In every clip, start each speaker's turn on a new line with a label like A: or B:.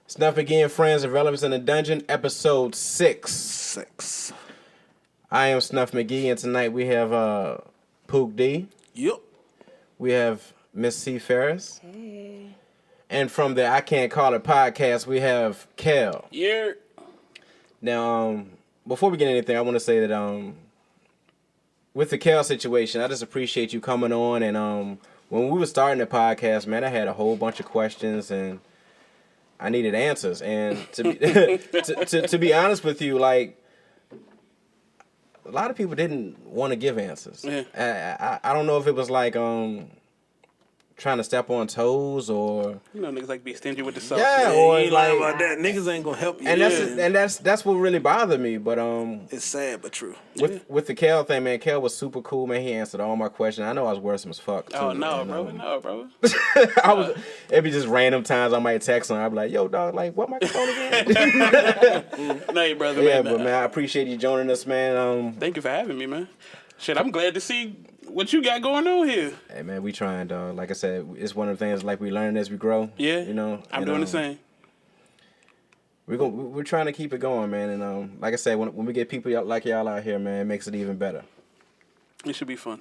A: Snuff Magee Friends, Irrelevance In The Dungeon, episode 6. I am Snuff Magee, and tonight we have Pook D.
B: Yep.
A: We have Miss c.Farris.
C: Hey.
A: And from the I Can't Call It podcast, we have Kel.
B: Yeah.
A: Now, before we get anything, I want to say that with the Kel situation, I just appreciate you coming on. And when we were starting the podcast, man, I had a whole bunch of questions and I needed answers. And to be, to be honest with you, like, a lot of people didn't want to give answers.
B: Yeah.
A: I don't know if it was like trying to step on toes or
B: niggas like be stingy with the sauce.
A: yeah,
B: Man,
A: or
B: you ain't
A: like
B: lying about that. Niggas ain't gonna help you.
A: and that's what really bothered me. But
B: it's sad but true.
A: with the Kel thing, man, Kel was super cool, man. He answered all my questions. I know I was worrisome as fuck too.
B: Oh no,
A: and,
B: bro, no, bro.
A: It'd be just random times I might text him. I'd be like, "Yo, dog, like, what microphone again?"
B: No, brother.
A: Yeah,
B: man,
A: but man, I appreciate you joining us, man.
B: Thank you for having me, man. Shit, I'm glad to see what you got going on here.
A: Hey, man, we trying, dog. Like I said, it's one of the things like we learn as we grow.
B: Yeah,
A: you know,
B: I'm doing the same.
A: We're trying to keep it going, man. And like I said, when we get people like y'all out here, man, it makes it even better.
B: It should be fun.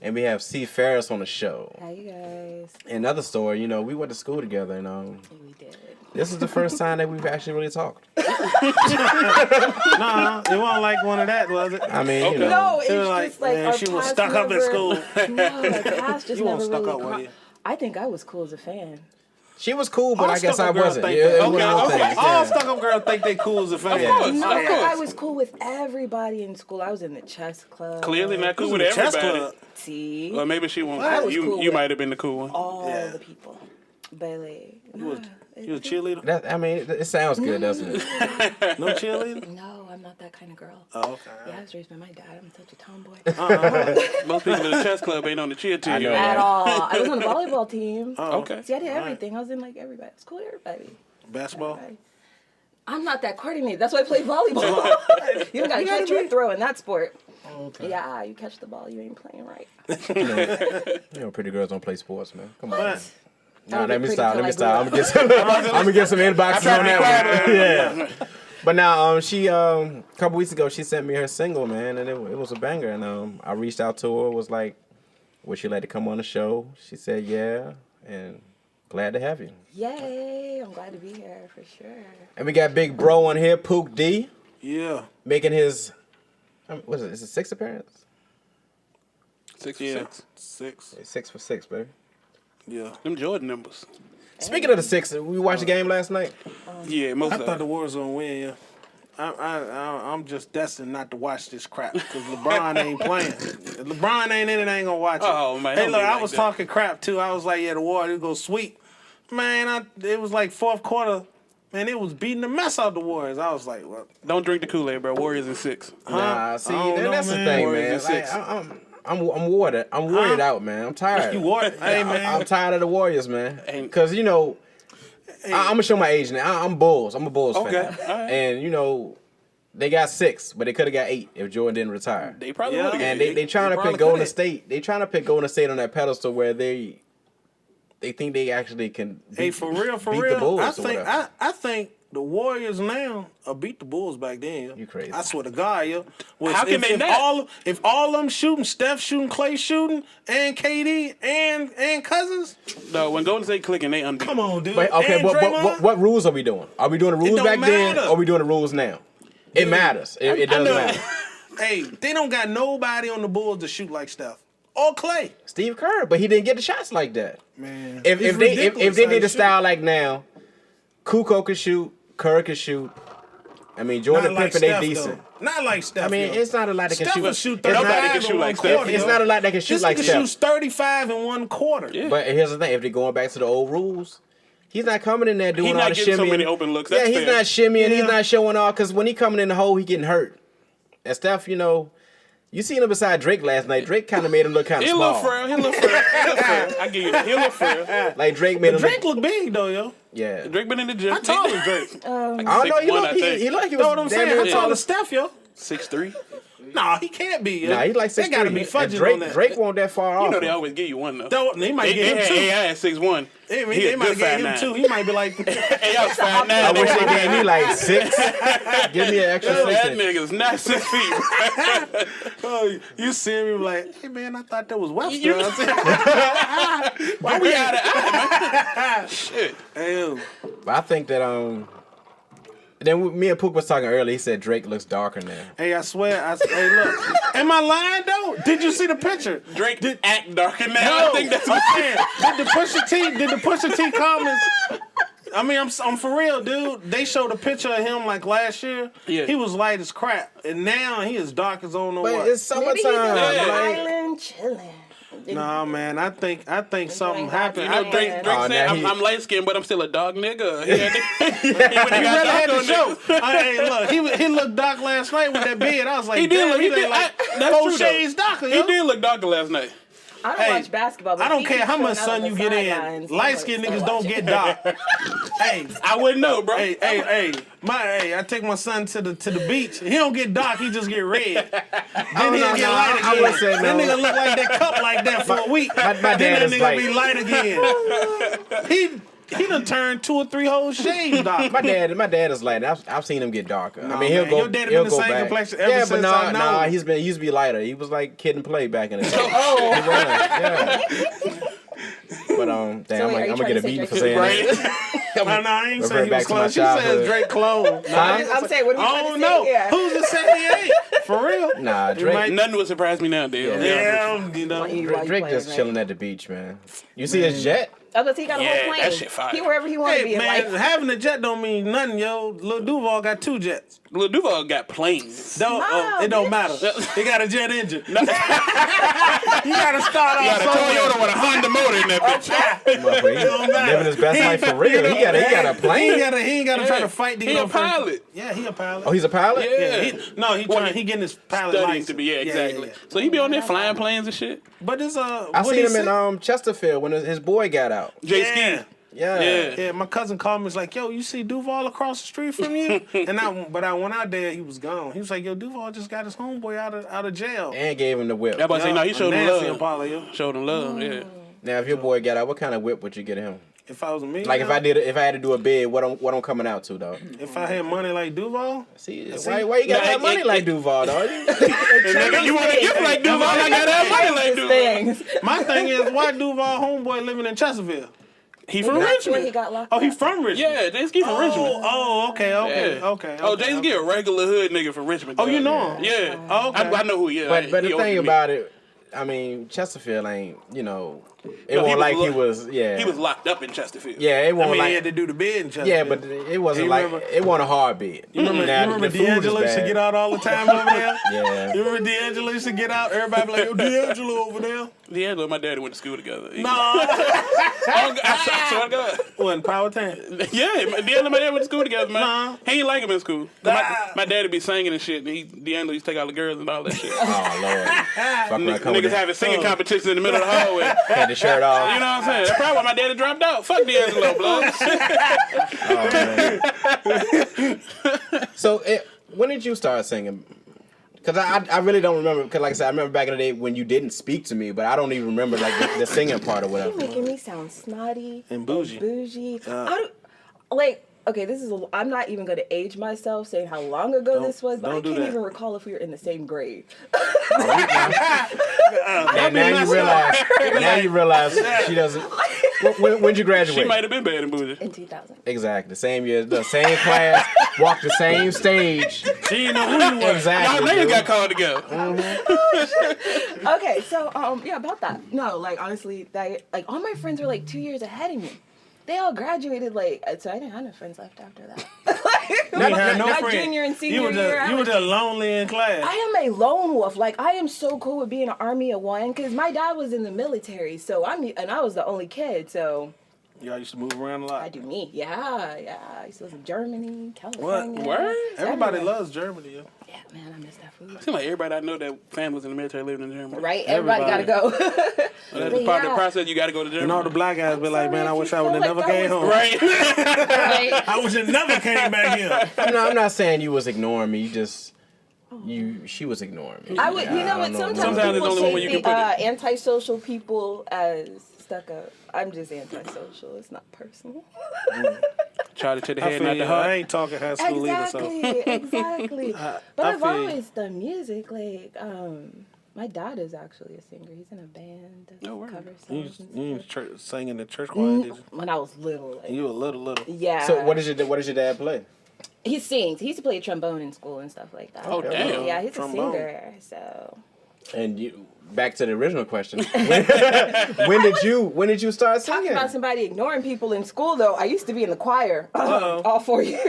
A: And we have C.Farris on the show.
C: Hi, you guys.
A: Another story, we went to school together, and
C: We did.
A: this is the first time that we've actually really talked.
D: Nah, it wasn't like one of that, was it?
A: I mean,
B: Okay.
A: you know,
C: No, it's
D: It was
C: just like
D: man,
C: our
D: she was
C: paths
D: stuck up at
C: never-
D: school.
C: No, our paths just
D: You
C: never
D: weren't stuck
C: really
D: up, were
C: cro-
D: you?
C: I think I was cool as a fan.
A: she was cool, but
D: All
A: I guess I
D: stuck-up girls
A: wasn't.
D: think
A: Yeah,
D: that.
A: it was one of those
B: Okay,
A: things,
D: All
A: yeah.
D: stuck-up girls think they cool as a fan.
B: Of course.
C: No,
B: Of course.
C: I was cool with everybody in school. I was in the chess club.
B: Clearly not cool
D: Who's
B: with
D: in the chess
B: everybody.
D: club?
C: See,
B: Or maybe she won't.
C: I was
B: You
C: cool
B: you
C: with-
B: might have been the cool one.
C: all
D: Yeah.
C: the people. But like,
D: You was a cheerleader?
A: I mean, it sounds good, doesn't it?
D: No cheerleader?
C: no, I'm not that kind of girl.
D: Oh, okay.
C: Yeah, I was raised by my dad. I'm such a tomboy.
B: Most people in the chess club ain't on the cheer team.
A: I know.
C: At all. I was on the volleyball team.
D: Oh,
B: Okay.
C: See, I did everything. I was in like everybody. I was cool with everybody.
D: Basketball?
C: I'm not that coordinated. That's why I play volleyball. You don't got to catch or throw in that sport.
D: Oh, okay.
C: Yeah, you catch the ball, you ain't playing right.
A: Pretty girls don't play sports, man. Come on.
D: But,
A: Nah, let me
C: pretty
A: stop.
C: till
A: Let me
C: I
A: stop.
C: grow
A: I'm gonna get some inboxes on that one. Yeah. But now, she a couple weeks ago she sent me her single, man, and it was a banger. And I reached out to her, was like, "Would you like to come on the show?" She said, "Yeah," and glad to have you.
C: Yay, I'm glad to be here for sure.
A: And we got big bro on here, Pook D,
D: yeah.
A: making his what is it? Is it sixth appearance?
B: 6 for
D: Yeah.
B: 6.
D: 6.
A: 6 for 6, baby.
D: Yeah.
B: Them Jordan numbers.
A: Speaking of the six, we watched the game last night.
B: Yeah, most
D: I
B: of
D: thought the
B: it.
D: Warriors gonna win, yeah. I'm just destined not to watch this crap because LeBron ain't playing. If LeBron ain't in it, I ain't gonna watch it.
B: Oh, man,
D: Hey,
B: don't
D: look,
B: be
D: I
B: like
D: was
B: that.
D: talking crap too. I was like, yeah, the Warriors go sweep. Man, it was like fourth quarter. Man, it was beating the mess out of the Warriors. I was like, well,
B: Don't drink the Kool-Aid, bro. Warriors in 6.
A: Nah, see,
D: I don't know,
A: that's the
D: man.
A: thing,
B: Warriors
A: man.
B: in 6.
A: Like, I'm worried. I'm worried out, man. I'm tired.
D: you what? Hey, man.
A: I'm tired of the Warriors, man.
B: Ain't-
A: Because I'm gonna show my age now. I'm Bulls. I'm a Bulls
B: Okay,
A: fan,
B: all right.
A: and they got 6, but they could have got 8 if Jordan didn't retire.
B: They probably
D: Yeah.
B: would have.
A: And they trying to
D: probably
A: put Golden
D: could've.
A: State. They trying to put Golden State on that pedestal where they think they actually can.
D: Hey, for real,
A: beat the Bulls
D: I
A: or
D: think
A: whatever.
D: I think the Warriors now beat the Bulls back then.
A: You crazy.
D: I swear to God, yo.
B: How can they not?
D: If all of them shooting, Steph shooting, Clay shooting, and KD and Cousins,
B: No, when Golden State clicking, they unbeat.
D: come on, dude.
A: Wait, okay,
D: And
A: but
D: Draymond?
A: what rules are we doing? Are we doing the rules
D: don't
A: back then,
D: matter.
A: or are we doing the rules now? It matters. It does
D: know.
A: matter.
D: Hey, they don't got nobody on the Bulls to shoot like Steph or Clay.
A: Steve Kerr, but he didn't get the shots like that.
D: Man,
A: If
D: it's
A: they
D: ridiculous
A: did
D: how
A: the
D: they
A: style like now, Kukoc could shoot, Kerr could shoot. I mean, Jordan
D: Not like
A: Pippen, they
D: Steph,
A: decent.
D: though. Not like Steph.
A: I mean,
D: yo.
A: it's not a lot that can
D: Steph
A: shoot.
D: will shoot
A: It's not-
D: 35
B: can shoot
D: in
B: like
D: one
B: Steph.
D: quarter.
A: It's
D: yo.
A: not a lot that can shoot
D: This
A: like
D: nigga
A: Steph.
D: shoots 35 in one quarter.
B: Yeah.
A: But here's the thing: if they're going back to the old rules, he's not coming in there doing
B: He
A: all
B: not
A: the
B: getting
A: shimmying.
B: so many open looks.
A: Yeah,
B: That's
A: he's
B: fair.
A: not shimmying. He's
D: Yeah.
A: not showing off because when he coming in the hole, he getting hurt. And Steph, you seen him beside Drake last night. Drake kind of made him look kind of
B: He a
A: small.
B: little frail. He a little frail. I give you that. He a little frail.
A: Like Drake made him.
D: Drake look big though, yo.
A: Yeah.
B: Drake been in the gym.
D: How tall is Drake?
A: I don't know. He
B: 6'1",
A: looked
B: I
A: he
B: think.
A: looked like he
D: You know
A: was
D: what I'm
A: damn
D: saying?
A: near
D: How
A: as
D: tall
A: tall
D: is Steph, yo?
B: 6'3".
D: Nah, he can't be.
A: Nah, he like 6'3".
D: They gotta be fudging
A: Drake,
D: on that.
A: Drake won't that far off.
B: You know they always give you one though.
D: They might get him two.
B: AI at 6'1".
D: They might get him two. He might be like.
B: AI was 5'9".
A: I wish they gave me like 6. Give me an extra 6.
B: That nigga's not 6 feet.
D: Oh, you see him like, hey man, I thought that was Webster.
B: Why we out of eye, man? Shit.
D: Damn.
A: But I think that then me and Pook was talking earlier. He said Drake looks darker now.
D: Hey, I swear. Hey, look. Am I lying though? Did you see the picture?
B: Drake act darker now.
D: No,
B: I think that's what I'm saying.
D: Did the Pusha T comments? I mean, I'm for real, dude. They showed a picture of him like last year.
B: Yeah.
D: He was light as crap, and now he is dark as on the
A: But
D: what.
A: it's summertime.
C: Maybe he's on
A: Like,
C: an island chilling.
D: Nah, man. I think something happened.
B: You know, Drake
A: Oh,
B: said,
A: now he-
B: I'm light skinned, but I'm still a dog nigga. He
D: He really had to show. Hey, look, he looked dark last night with that beard. I was like,
B: He did
D: damn,
B: look. He did.
D: like
B: That's
D: 4
B: true,
D: shades
B: though.
D: darker.
B: He
D: Yo.
B: did look darker last night.
C: I don't
D: Hey,
C: watch basketball, but
D: I don't
C: he
D: care
C: keeps
D: how much
C: showing out
D: sun
C: on
D: you
C: the
D: get in.
C: sidelines.
D: Light skinned
C: I'm
D: niggas
C: like,
D: don't get dark. Hey.
B: I wouldn't know, bro.
D: Hey, I take my son to the beach. He don't get dark, he just get red. Then he'll get light
A: I
D: again.
A: would say
D: That
A: no.
D: nigga look like that cup like that for a week.
A: my
D: Then
A: dad
D: that
A: is
D: nigga
A: like-
D: be light again. He done turned 2 or 3 whole shades dark.
A: My dad is like I've seen him get darker.
D: No,
A: I mean, he'll
D: man,
A: go.
D: your daddy
A: he'll
D: been the
A: go
D: same
A: back.
D: complexion ever
A: Yeah, but
D: since I know
A: nah.
D: him.
A: He used to be lighter. He was like Kid and Play back in the day.
C: Oh,
A: He was, yeah. But damn,
C: So wait, are
A: I'm
C: you
A: gonna
C: trying
A: get a
C: to say
A: beating for
C: Drake
A: saying
B: Right?
A: that.
D: No, I ain't
A: Revert
D: saying he
A: back
D: was
A: to my
D: clone. She
A: childhood.
D: says Drake clone.
C: I'm saying, what are you
D: I
C: trying
D: don't
C: to
D: know.
C: say? Yeah.
D: Who's the 78? For real?
A: Nah,
D: It
A: Drake.
D: might-
B: Nothing would surprise me now, dude.
D: Yeah, you know.
A: Drake just chilling at the beach, man. You see his jet?
C: Oh, but he got a
B: Yeah,
C: whole plane.
B: that shit fire.
C: He wherever he want to be
D: Hey
C: in
D: man,
C: life.
D: having a jet don't mean nothing, yo. Lil Duval got 2 jets.
B: Lil Duval got planes.
D: It don't matter. He got a jet engine. You gotta start
B: He got
D: off
B: a
D: somewhere.
B: Toyota with a Honda motor in that bitch.
A: Motherfucker, he living his best life for real. He got a
D: He
A: plane.
D: ain't gotta try to fight to
B: He
D: get
B: a
D: on first.
B: pilot.
D: Yeah, he a pilot.
A: Oh, he's a pilot.
B: Yeah.
D: He getting his pilot
B: Studying
D: license.
B: to be, yeah, exactly.
D: yeah.
B: So he be on there flying planes and shit.
D: But it's
A: I
D: what
A: seen
D: he
A: him
D: said?
A: in Chesterfield when his boy got out.
B: J
D: Yeah.
B: Ski.
A: Yeah.
B: Yeah.
D: Yeah, my cousin called me. He's like, "Yo, you see Duval across the street from you?" And I went out there. He was gone. He was like, "Yo, Duval just got his homeboy out of jail."
A: And gave him the whip.
B: That boy say, no, he showed him
D: Nancy
B: love.
D: Impala, yo.
B: Showed him love, yeah.
A: Now, if your boy got out, what kind of whip would you get him?
D: If I was me,
A: Like if I had to do a bid, what I'm coming out to, though?
D: if I had money like Duval,
A: See, why you gotta have money like Duval, dog?
B: Nigga, you want to gift like Duval? I got that money like Duval.
C: Things.
D: my thing is, why Duval homeboy living in Chesterfield?
B: He from
C: That's when he
B: Richmond.
C: got locked
D: Oh, he
C: up.
D: from Richmond.
B: Yeah, J Ski from Richmond.
D: Oh, okay.
B: Yeah.
D: Okay.
B: Oh, J Ski a regular hood nigga from Richmond.
D: Oh, you
B: dog.
D: know him?
B: Yeah.
D: Oh, okay.
B: I know who he is.
A: But
B: He
A: the
B: older
A: thing
B: than me.
A: about it, I mean, Chesterfield ain't, it
B: No,
A: wasn't like he
B: locked-
A: was, yeah.
B: He was locked up in Chesterfield.
A: Yeah, it
D: I
A: wasn't
D: mean, he
A: like,
D: had to do the bid in Chesterfield.
A: yeah, but it wasn't
D: You
A: like,
D: remember-
A: it wasn't a hard bid.
D: You remember
A: the food is
D: D'Angelo used to
A: bad.
D: get out all the time over there?
A: Yeah.
D: You remember D'Angelo used to get out? Everybody be like, "Yo, D'Angelo over there."
B: D'Angelo and my daddy went to school together.
D: No,
B: I swear to God.
D: wasn't Powhatan.
B: Yeah, D'Angelo and my dad went to school together, man.
D: Nah.
B: He ain't like him in school. My daddy be singing and shit, and D'Angelo used to take all the girls and all that shit.
A: Oh, Lord. Fuck around, come with
B: Niggas
A: that.
B: having singing competitions in the middle of the hallway.
A: Had the shirt off.
B: You know what I'm saying? That's probably why my daddy dropped out. Fuck D'Angelo, blood.
A: Oh, man. So, when did you start singing? Because I really don't remember. Because, like I said, I remember back in the day when you didn't speak to me, but I don't even remember like the singing part or
C: You're
A: whatever.
C: making me sound snotty
D: And bougie.
C: Okay, this is. I'm not even going to age myself saying how long ago this was, but I
D: don't do
C: can't
D: that.
C: even recall if we were in the same grade.
A: Now you realize she doesn't. When'd you graduate?
B: She might have been bad and bougie.
C: In 2000.
A: Exactly. The same year, the same class, walked the same stage.
D: She didn't know who you were.
A: Exactly.
B: Y'all niggas
A: dude.
B: got called together.
C: Okay, so yeah, about that. No, like honestly, that like all my friends were like 2 years ahead of me. They all graduated like so I didn't have no friends left after that.
D: You ain't had no
C: my
D: friends.
C: junior and senior
D: You were
C: year.
D: you were just lonely in class.
C: I am a lone wolf. Like I am so cool with being an army of one because my dad was in the military, so I was the only kid. So
D: Y'all used to move around a lot.
C: I do me. Yeah. I used to live in Germany, California.
B: Word?
D: Everybody
C: everywhere.
D: loves Germany, yo.
C: Yeah, man, I miss that food.
B: Seems like everybody I know that families in the military living in Germany.
C: Right, everybody gotta go.
B: That's part of the process. You got to go to Germany.
D: And all the black guys be like, man, I wish I would have
C: feel
D: never
C: like that
D: came
C: was-
D: home.
B: Right.
C: Right.
D: I wish it never came back here.
A: I'm not saying you was ignoring me. You just she was ignoring me.
C: I would, you know what? Sometimes
B: Sometimes
C: people
B: there's only one way
C: say
B: you can put it.
C: antisocial people as stuck up. I'm just antisocial. It's not personal.
B: Try to the
D: I
B: head,
D: feel
B: not
D: you.
B: the
D: I
B: heart.
D: ain't talking high school either, so.
C: Exactly. But
D: I
C: I've
D: feel you.
C: always done music. Like, my dad is actually a singer. He's in a band. Does
B: word.
C: cover
D: You
C: songs. and
D: you
C: stuff.
D: sang in the church choir, did you?
C: When I was little. Like,
D: You were little.
C: yeah.
A: So what does your dad play?
C: He sings. He used to play trombone in school and stuff like that.
B: Oh, damn.
C: Yeah, he's
D: Trombone.
C: a singer. So.
A: And you back to the original question. When did you start
C: Talking
A: singing?
C: about somebody ignoring people in school, though. I used to be in the choir
D: Uh-oh.
C: all 4 years.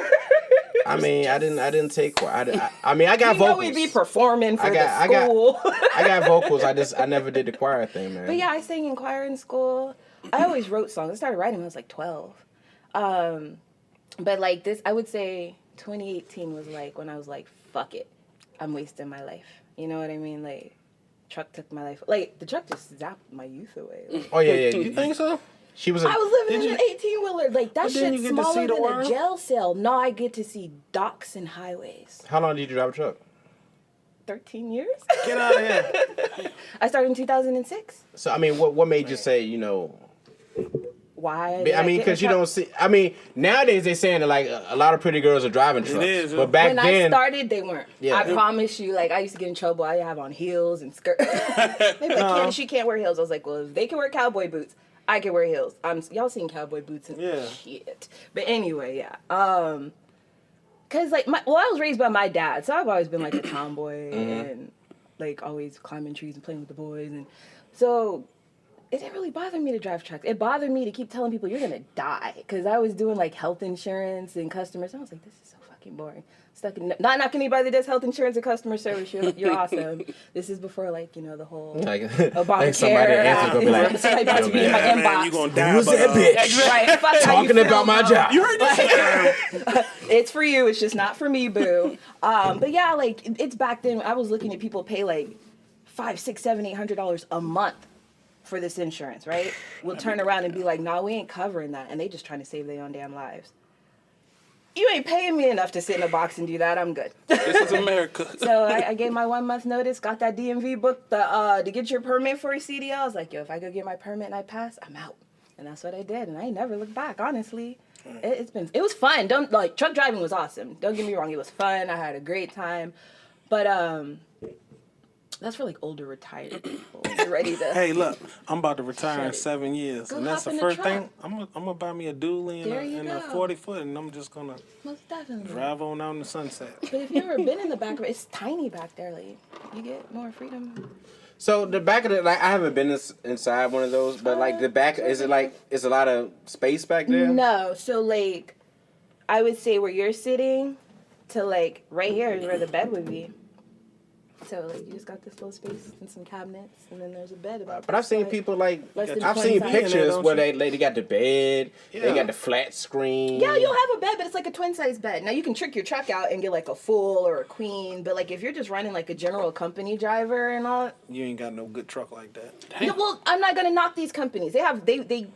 A: I mean, I didn't take choir. I mean, I got
C: You know
A: vocals.
C: we'd be performing for
A: I
C: the school.
A: I got vocals. I never did the choir thing, man.
C: But yeah, I sang in choir in school. I always wrote songs. I started writing when I was like 12. But like this, I would say 2018 was like when I was like, fuck it. I'm wasting my life. You know what I mean? Like, truck took my life. Like, the truck just zapped my youth away. Like,
A: Oh yeah.
D: You think so?
A: She was.
C: I was living in an 18-wheeler. Like, that
D: But then
C: shit's
D: you get to see
C: smaller
D: the
C: than
D: world?
C: a jail cell. No, I get to see docks and highways.
A: How long did you drive a truck?
C: 13 years?
D: Get out of here.
C: I started in 2006.
A: So I mean, what made you say, you know?
C: Why? did
A: I mean,
C: get in
A: because you
C: trouble?
A: don't see. I mean, nowadays they're saying that like a lot of pretty girls are driving trucks.
D: is,
A: But back
C: When I
A: then,
C: started, they weren't.
A: Yeah.
C: I promise you, like, I used to get in trouble. I have on heels and skirts. They were like, Candy, she can't wear heels. I was like, well, if they can wear cowboy boots, I can wear heels. Y'all seen cowboy boots and
D: Yeah.
C: shit. But anyway, yeah. Cause like, I was raised by my dad, so I've always been like a tomboy and like always climbing trees and playing with the boys, and so it didn't really bother me to drive trucks. It bothered me to keep telling people you're gonna die, because I was doing like health insurance and customers. I was like, this is so fucking boring. Stuck in, not knocking anybody that does health insurance and customer service. You're awesome. This is before like the whole
A: like,
C: Obamacare.
A: somebody answers gonna be like,
C: somebody about to be in my
D: Yeah,
C: inbox.
D: man, you gonna die.
A: "Who's
D: but,
A: that bitch
C: Right, fuck how you
A: talking
C: feel,
A: about my
C: bro.
A: job?"
B: You heard this?
C: It's for you. It's just not for me, boo. But yeah, like it's back then. I was looking at people pay like $500, $600, $700, $800 a month for this insurance, right? We'll turn around and be like, "Nah, we ain't covering that," and they just trying to save their own damn lives. You ain't paying me enough to sit in a box and do that. I'm good.
B: This is America.
C: So I gave my 1 month notice, got that DMV book to get your permit for a CDL. I was like, yo, if I go get my permit and I pass, I'm out. And that's what I did, and I ain't never looked back, honestly. It was fun. Truck driving was awesome. Don't get me wrong, it was fun. I had a great time. But that's for like older retired people. You're ready to
D: Hey, look, I'm about to retire in
C: Shut it.
D: 7 years,
C: Go
D: and that's
C: hop
D: the
C: in the
D: first
C: truck.
D: thing. I'm gonna buy me a dually
C: There you
D: and a
C: go.
D: 40-foot, and I'm just gonna
C: most definitely.
D: drive on out in the sunset.
C: But if you've ever been in the back of it, it's tiny back there. Like you get more freedom.
A: So the back of the, like, I haven't been inside one of those, but like the back, is it like, is a lot of space back there?
C: No, so like, I would say where you're sitting to like right here is where the bed would be. So like you just got this little space and some cabinets, and then there's a bed about.
A: But I've seen
C: like,
A: people like,
C: less than
A: I've
C: 20
A: seen
C: size.
A: pictures
D: don't
A: where
D: you?
A: they got the bed, they
D: Yeah.
A: got the flat screen.
C: Yeah, you'll have a bed, but it's like a twin size bed. Now you can trick your truck out and get like a full or a queen, but like if you're just running like a general company driver and all,
D: You ain't got no good truck like that.
C: no, well, I'm not gonna knock these companies. They
D: You ain't
C: they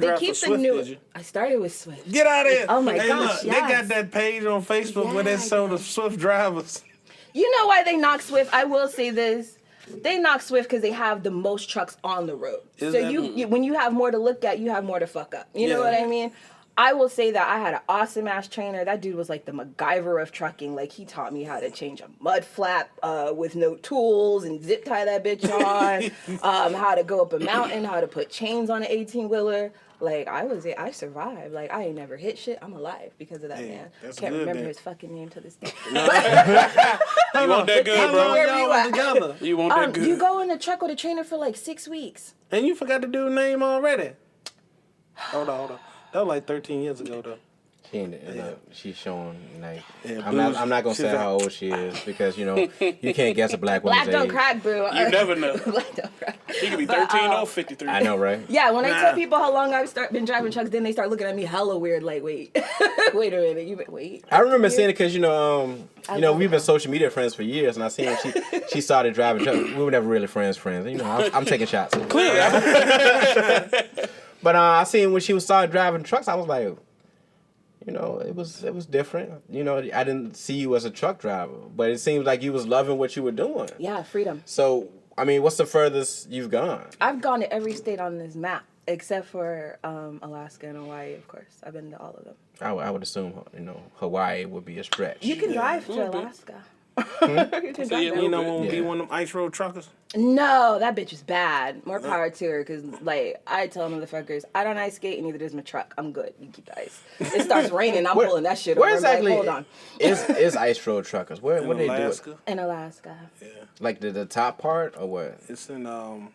D: drive
C: keep
D: for
C: the
D: Swift,
C: new.
D: did you?
C: I started with Swift.
D: Get out of here!
C: Oh my
D: hey,
C: gosh,
D: look, they got
C: yes.
D: that page on Facebook where they
C: Yeah,
D: show the
C: yeah.
D: Swift drivers.
C: You know why they knock Swift? I will say this. They knock Swift because they have the most trucks on the road.
D: Is
C: So
D: that-
C: you when you have more to look at, you have more to fuck up. You know
D: Yeah.
C: what I mean? I will say that I had an awesome ass trainer. That dude was like the MacGyver of trucking. Like he taught me how to change a mud flap with no tools and zip tie that bitch on. How to go up a mountain. How to put chains on an 18-wheeler. Like I survived. Like I ain't never hit shit. I'm alive because of that
D: Hey,
C: man.
D: that's
C: Can't
D: good,
C: remember
D: then.
C: his fucking name to this day.
B: You want that good,
D: How long
B: bro?
C: Wherever
D: y'all
C: you
D: was
C: at.
D: together?
B: You want that good?
C: You go in the truck with a trainer for like 6 weeks.
D: And you forgot to do the name already. Hold on. That was like 13 years ago, though.
A: She ain't, she's showing like,
D: Yeah,
A: I'm not gonna
D: she's
A: say
D: a-
A: how old she is because you know you can't guess a black woman's
C: Black don't
A: age.
C: crack, boo.
B: You never know.
C: Black don't crack.
B: He could be
C: But,
B: 13 or 53.
A: I know, right?
C: Yeah, when I
D: Nah.
C: tell people how long I've been driving trucks, then they start looking at me hella weird. Like, wait, wait a minute, wait.
A: I remember seeing it because you know
C: love
A: we've
C: it.
A: been social media friends for years, and I seen she started driving trucks. We were never really friends. You know, I'm taking shots. But I seen when she started driving trucks, I was like, you know, it was different. You know, I didn't see you as a truck driver, but it seems like you was loving what you were doing.
C: Yeah, freedom.
A: So, I mean, what's the furthest you've gone?
C: I've gone to every state on this map except for Alaska and Hawaii, of course. I've been to all of them.
A: I would assume, you know, Hawaii would be a stretch.
C: You can drive to Alaska. You can drive there.
D: You know, when we be one of them ice road truckers.
C: No, that bitch is bad. More power to her, because, like, I tell motherfuckers, I don't ice skate, and neither does my truck. I'm good. You keep the ice. It starts raining, I'm pulling that shit over.
A: Where exactly
C: like, hold on.
A: is ice road truckers? Where do they do
D: Alaska.
A: it?
C: In Alaska.
D: Yeah.
A: Like the top part or what?
D: It's in
C: Alaska.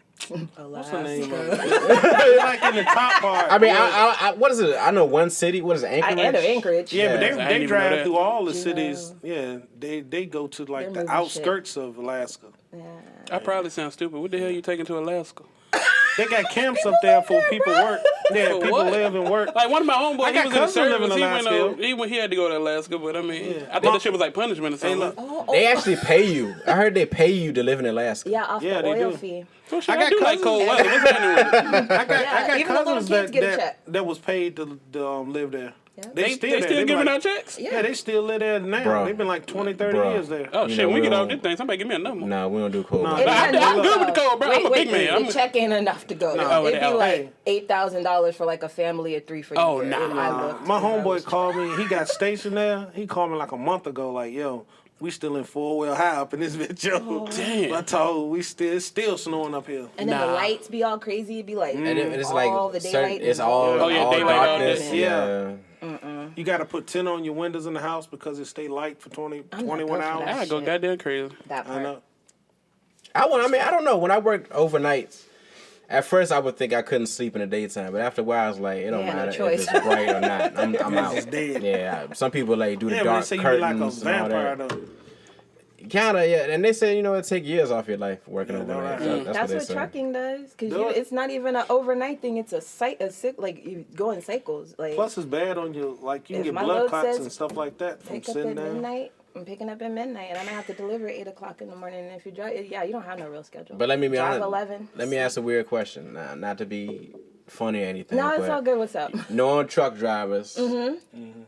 D: what's the name of it? Like in the top part.
A: I mean, I what is it? I know one city. What is it? Anchorage?
C: I know Anchorage.
D: Yeah, but
B: I didn't
D: they
B: even know
D: drive
B: that.
D: through all the
C: You
D: cities.
C: know.
D: Yeah, they go to like
C: They're
D: the
C: moving
D: outskirts of Alaska.
C: Yeah.
B: I probably sound stupid. What the hell you taking to Alaska?
D: They got camps up there for people work. Yeah,
B: For
D: people
B: what?
D: live and work.
B: Like one of my homeboys,
D: I
B: he
D: got
B: was in the
D: cousins live in
B: service.
D: Alaska.
B: He had to go to Alaska, but I mean,
D: Yeah.
B: I thought that shit was like punishment or something.
D: look.
A: They actually pay you. I heard they pay you to live in Alaska.
C: Yeah, off
D: Yeah,
C: the
D: they
C: oil
D: do.
C: fee.
B: Oh, shit,
D: I
B: I
D: got
B: do like
D: cousins.
B: cold weather. What's happening with it?
D: I got
C: even the little
D: cousins
C: kids get a
D: that
C: check.
D: that was paid to live there.
C: Yeah.
B: They
D: still
B: still giving
D: like,
B: out checks?
D: Yeah, they still live there now.
A: Bruh.
D: They've been like 20, 30
A: Bruh.
D: years there.
B: Oh
A: You
B: shit,
A: know,
B: when we
A: we
B: get off
A: don't-
B: this thing, somebody give me a number.
A: Nah, we don't do cold.
D: Nah.
A: weather.
B: I'm good with the cold, bro. I'm a big man.
C: The check ain't enough to go.
D: No,
C: It'd be
B: hell.
C: like $8,000 for like a family of 3 for
B: Oh,
C: the year.
B: nah.
C: And I looked,
D: My
C: and I
D: homeboy
C: was-
D: called me. He got stationed there. He called me like a month ago. Like, yo, we still in 4-wheel high up in this bitch, yo.
B: Damn.
D: I told him we it's still snowing up here.
C: And then the
B: Nah.
C: lights be all crazy. It'd be like
A: And it's like
C: all the
A: certain,
C: daylight.
A: it's
C: and
A: all,
B: Oh, yeah,
A: all
B: daylight all
A: darkness.
B: day.
A: Yeah.
D: You got to put 10 on your windows in the house because it stay light for 21
C: built for
D: hours.
C: that.
B: I go
C: Shit.
B: goddamn crazy.
C: that
D: I
C: part.
D: know.
A: I mean, I don't know. When I worked overnights, at first I would think I couldn't sleep in the daytime, but after a while I was like, it don't
C: Yeah, no
A: matter
C: choice.
A: if it's bright or not. I'm out.
D: just dead.
A: Yeah. Some people like do the
D: Yeah, but they
A: dark
D: say you be like a
A: curtains and all
D: vampire,
A: that.
D: though.
A: Kinda, yeah. And they say, you know, it take years off your life working
D: Yeah,
A: overnight.
D: no,
A: That's
C: That's
A: what
C: what
A: they say.
C: trucking does, because
D: Do it.
C: it's not even an overnight thing. It's like you go in cycles. Like
D: Plus, it's bad on you. Like, you can
C: If
D: get
C: my
D: blood
C: load
D: clots
C: says
D: and stuff like that from
C: pick up
D: sitting
C: at
D: down.
C: midnight. I'm picking up at midnight, and I'm gonna have to deliver at 8:00 in the morning. And if you drive, yeah, you don't have no real schedule.
A: But let me be
C: drive
A: honest.
C: 11.
A: Let me ask a weird question. Not to be funny or anything.
C: No, it's
A: but
C: all good. What's up?
A: Knowing truck drivers,
C: Mm-hmm.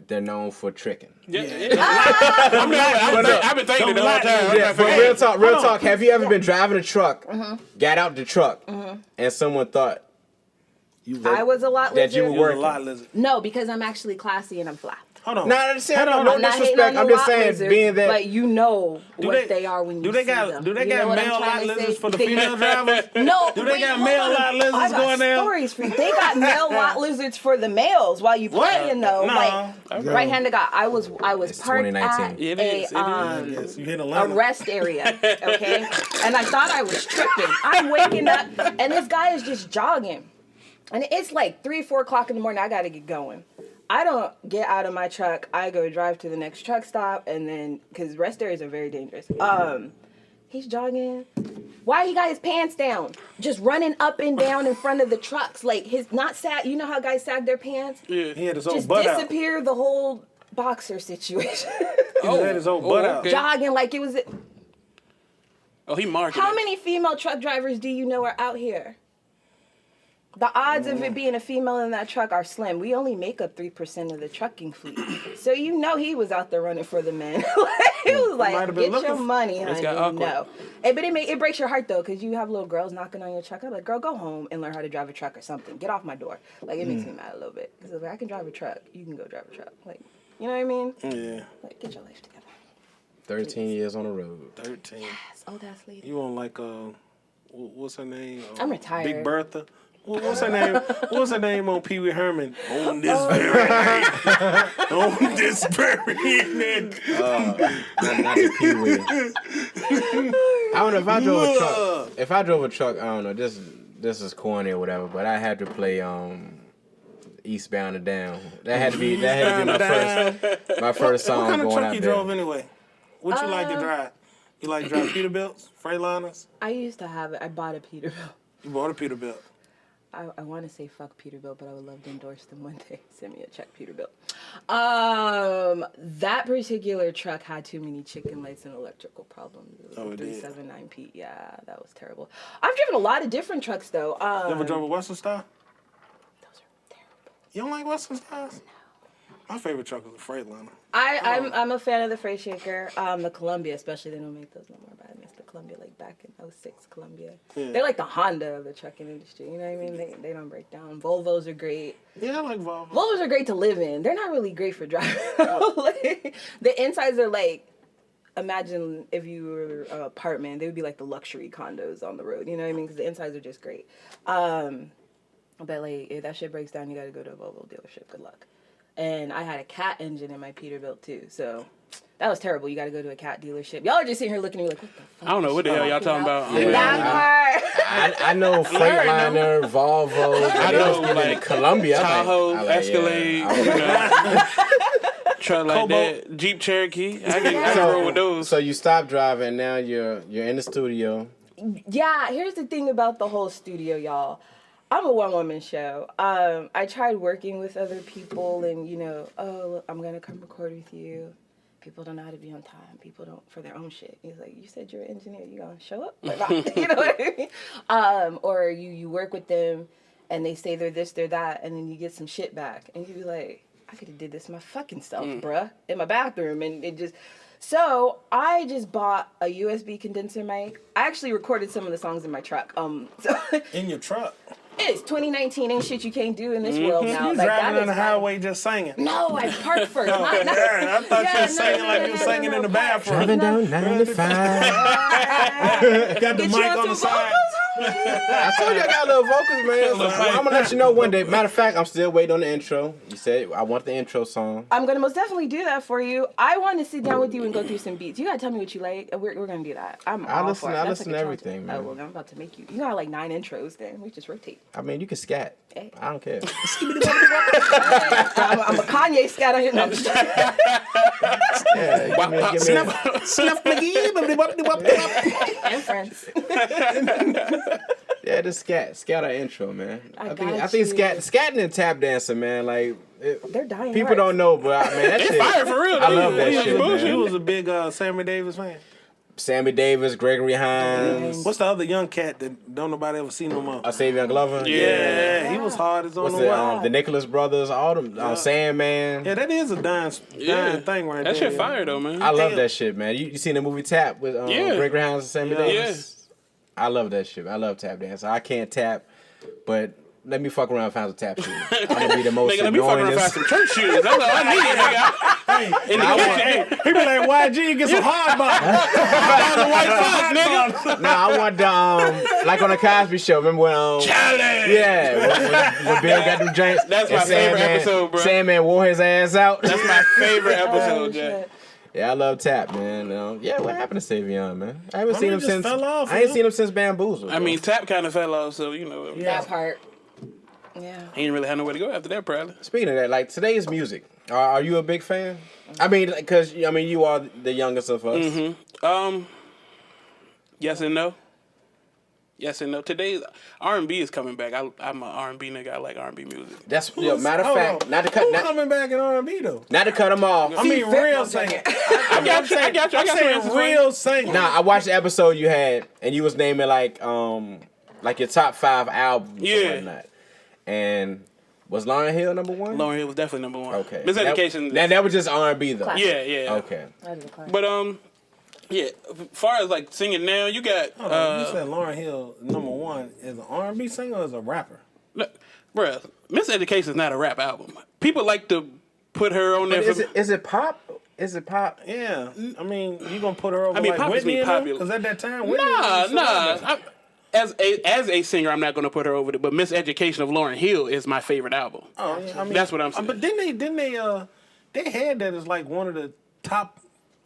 A: they're known for tricking.
B: Yeah. I've been thinking it the whole time.
A: Yeah, but real talk. Have you ever been driving a truck, got out the truck, and someone thought
C: I was a lot
A: that you
C: lizard.
A: were
D: You was a
A: working?
D: lot lizard.
C: No, because I'm actually classy and I'm flat.
D: Hold on.
A: No, no
C: I'm not hating
A: disrespect.
C: on
A: I'm
C: no
A: just
C: lot
A: saying,
C: lizards,
A: being that
C: but you know
D: Do
C: what they are when you
D: do they
C: see
D: got
C: them.
D: Do they
C: You know
D: got
C: what I'm
D: male
C: trying
D: lot
C: to
D: lizards
C: say?
D: for the female drivers?
C: No,
D: Do they
C: wait,
D: got
C: hold
D: male
C: on.
D: lot lizards
C: I got
D: going there?
C: stories for you. They got male lot lizards for the males while you playing though.
D: No.
C: Like right-handed guy. I was
A: It's
C: parked
A: 2019.
C: at
B: It is,
D: Yes, you hit a
C: a
D: line.
C: rest area, okay? And I thought I was tripping. I'm waking up, and this guy is just jogging. And it's like 3, 4 o'clock in the morning. I got to get going. I don't get out of my truck. I go drive to the next truck stop, and then, because rest areas are very dangerous. He's jogging. Why he got his pants down? Just running up and down in front of the trucks. Like, his, not sag, you know how guys sag their pants?
B: Yeah.
D: He had his own
C: Just
D: butt out.
C: disappear the whole boxer situation.
D: He just had his own butt out.
B: okay.
C: Jogging like it was...
B: Oh, he marketed.
C: How many female truck drivers do you know are out here? The odds of it being a female in that truck are slim. We only make up 3% of the trucking fleet. So you know he was out there running for the men. He was
D: might
C: like,
D: have been
C: get your
D: looking-
C: money,
B: It's
C: honey.
B: got awkward.
C: No. But it breaks your heart, though, because you have little girls knocking on your truck. I'm like, girl, go home and learn how to drive a truck or something. Get off my door. Like, it makes me mad a little bit. Because like, I can drive a truck. You can go drive a truck. Like, you know what I mean?
D: Yeah,
C: Like, get your life together.
A: 13 years on the road.
D: 13.
C: Yes, old ass lady.
D: You on like what's her name?
C: I'm retired.
D: Big Bertha. What's her name? What's her name on Pee Wee Herman? On this very night. On this very night.
A: Not the Pee-wee. I don't know if I drove a truck. If I drove a truck, I don't know. This is corny or whatever, but I had to play Eastbound and Down. That had to be my first song
D: What kind of
A: going
D: truck
A: out
D: you
A: there.
D: drove anyway? What you like to drive? You like to drive Peterbilts, Freightliners?
C: I used to have it. I bought a Peterbilt.
D: You bought a Peterbilt.
C: I want to say fuck Peterbilt, but I would love to endorse them one day. Send me a check, Peterbilt. That particular truck had too many chicken lights and electrical problems. It was
D: Oh,
C: a
D: it did?
C: 379P. Yeah, that was terrible. I've driven a lot of different trucks though.
D: You ever drove a Western Star?
C: Those are terrible.
D: You don't like Western Stars? My favorite truck is the Freightliner.
C: I'm a fan of the Freight Shaker. The Columbia, especially, they don't make those no more. But I miss the Columbia, like back in '06 Columbia.
D: Yeah.
C: They're like the Honda of the trucking industry. You know what I mean? They don't break down. Volvos are great.
D: Yeah, I like Volvo.
C: Volvos are great to live in. They're not really great for driving. Like, the insides are like, imagine if you were an apartment, they would be like the luxury condos on the road. You know what I mean? Because the insides are just great. But like, if that shit breaks down, you got to go to a Volvo dealership. Good luck. And I had a cat engine in my Peterbilt too, so that was terrible. You got to go to a cat dealership. Y'all are just sitting here looking at me like, what the fuck?
B: I don't know what the hell y'all talking about.
A: Yeah.
C: That part.
A: I know Freightliner, Volvo.
B: I know,
A: like Columbia.
B: Tahoe, Escalade, you know, truck like
D: Cobalt.
B: that, Jeep Cherokee. I can roll with those.
A: So you stopped driving. Now you're in the studio.
C: Yeah, here's the thing about the whole studio, y'all. I'm a one-woman show. I tried working with other people and, you know, oh, I'm going to come record with you. People don't know how to be on time. People don't, for their own shit. He's like, you said you're an engineer. You going to show up? Or not? You know what I mean? Or you work with them and they say they're this, they're that, and then you get some shit back. And you be like, I could have did this my fucking self, bruh, in my bathroom. And it just... So I just bought a USB condenser mic. I actually recorded some of the songs in my truck.
D: In your truck?
C: It's 2019, ain't shit you can't do in this world now.
D: You
C: Like,
D: driving
C: that
D: on the
C: is
D: highway just singing.
C: No, I parked first.
D: Yeah, I thought you were singing like you were singing in the bathroom.
A: Driving down 95.
D: Got the mic on the side.
A: I told you I got little vocals, man. So I'm gonna let you know one day. Matter of fact, I'm still waiting on the intro. You said I want the intro song.
C: I'm gonna most definitely do that for you. I want to sit down with you and go through some beats. You gotta tell me what you like. We're gonna do that.
A: I listen to everything, man.
C: Oh well, I'm about to make you. You got like 9 intros. Then we just rotate.
A: I mean, you can scat.
C: Hey.
A: I don't care.
C: I'm a Kanye scat on here. No,
A: Yeah, give me
D: Snuff Magee
C: and friends.
A: yeah, the scat our intro, man. I think
C: you.
A: scatting and tap dancing, man. Like
C: They're dying.
A: people don't know, but man, that shit.
B: Fire for real.
A: I love that
B: dude.
A: shit, man.
D: You was a big Sammy Davis fan.
A: Sammy Davis, Gregory Hines,
D: What's the other young cat that don't nobody ever see no more?
A: Savion Glover.
D: Yeah, he was hard as on
A: What's
D: the wall.
A: the Nicholas brothers, all them, Sandman.
D: Yeah, that is a dying thing right there.
B: That shit fire though, man.
A: I love that shit, man. You seen the movie Tap with Gregory Hines and Sammy Davis? I love that shit. I love tap dance. I can't tap, but let me fuck around and find some tap shoes. I'm gonna be the most
B: Nigga, let me fuck around and find some church shoes. That's all I need, nigga. In the kitchen.
D: He be like, YG, get some hard bottom.
A: Nah, I want the like on the Cosby Show. Remember when
B: Charlie!
A: Yeah, when Bill got them drinks.
B: That's my
A: and
B: favorite episode, bro.
A: Sandman wore his ass out.
B: That's my favorite episode, Jack.
A: Yeah, I love Tap, man. What happened to Savion, man? I haven't seen him
D: just
A: since.
D: fell off,
A: I ain't
D: man.
A: seen him since Bamboozle.
B: I mean, Tap kind of fell off, so you know.
C: That part. Yeah.
B: He didn't really have nowhere to go after that, probably.
A: Speaking of that, like today's music, are you a big fan? I mean, because you are the youngest of us.
B: Mm-hmm. Yes and no. Yes and no. Today's R&B is coming back. I'm an R&B nigga. I like R&B music.
A: That's matter of fact. Not to cut.
D: Who's coming back in R&B though?
A: Not to cut him off.
D: I mean, real singing.
B: I got you. I got
D: I'm saying real singing.
A: Nah, I watched the episode you had, and you was naming like your top 5 albums.
B: Yeah.
A: And whatnot. And was Lauryn Hill number 1?
B: Lauryn Hill was definitely number 1.
A: Okay.
B: Miseducation.
A: That was just R&B though.
C: Classic.
B: Yeah.
A: Okay.
C: That is a classic.
B: But yeah. As far as like singing now, you got.
D: Hold on, you said Lauryn Hill number 1 is an R&B singer or is a rapper?
B: Look, bruh, Miseducation is not a rap album. People like to put her on there.
A: Is it pop? Is it pop?
D: Yeah, I mean, you gonna put her over
B: I mean,
D: like
B: pop is
D: Whitney?
B: me popular.
D: Because at that time, Whitney
B: Nah. As a singer, I'm not gonna put her over it. But Miseducation of Lauryn Hill is my favorite album.
D: Oh, yeah, I mean,
B: That's what I'm saying.
D: But didn't they had that as like one of the top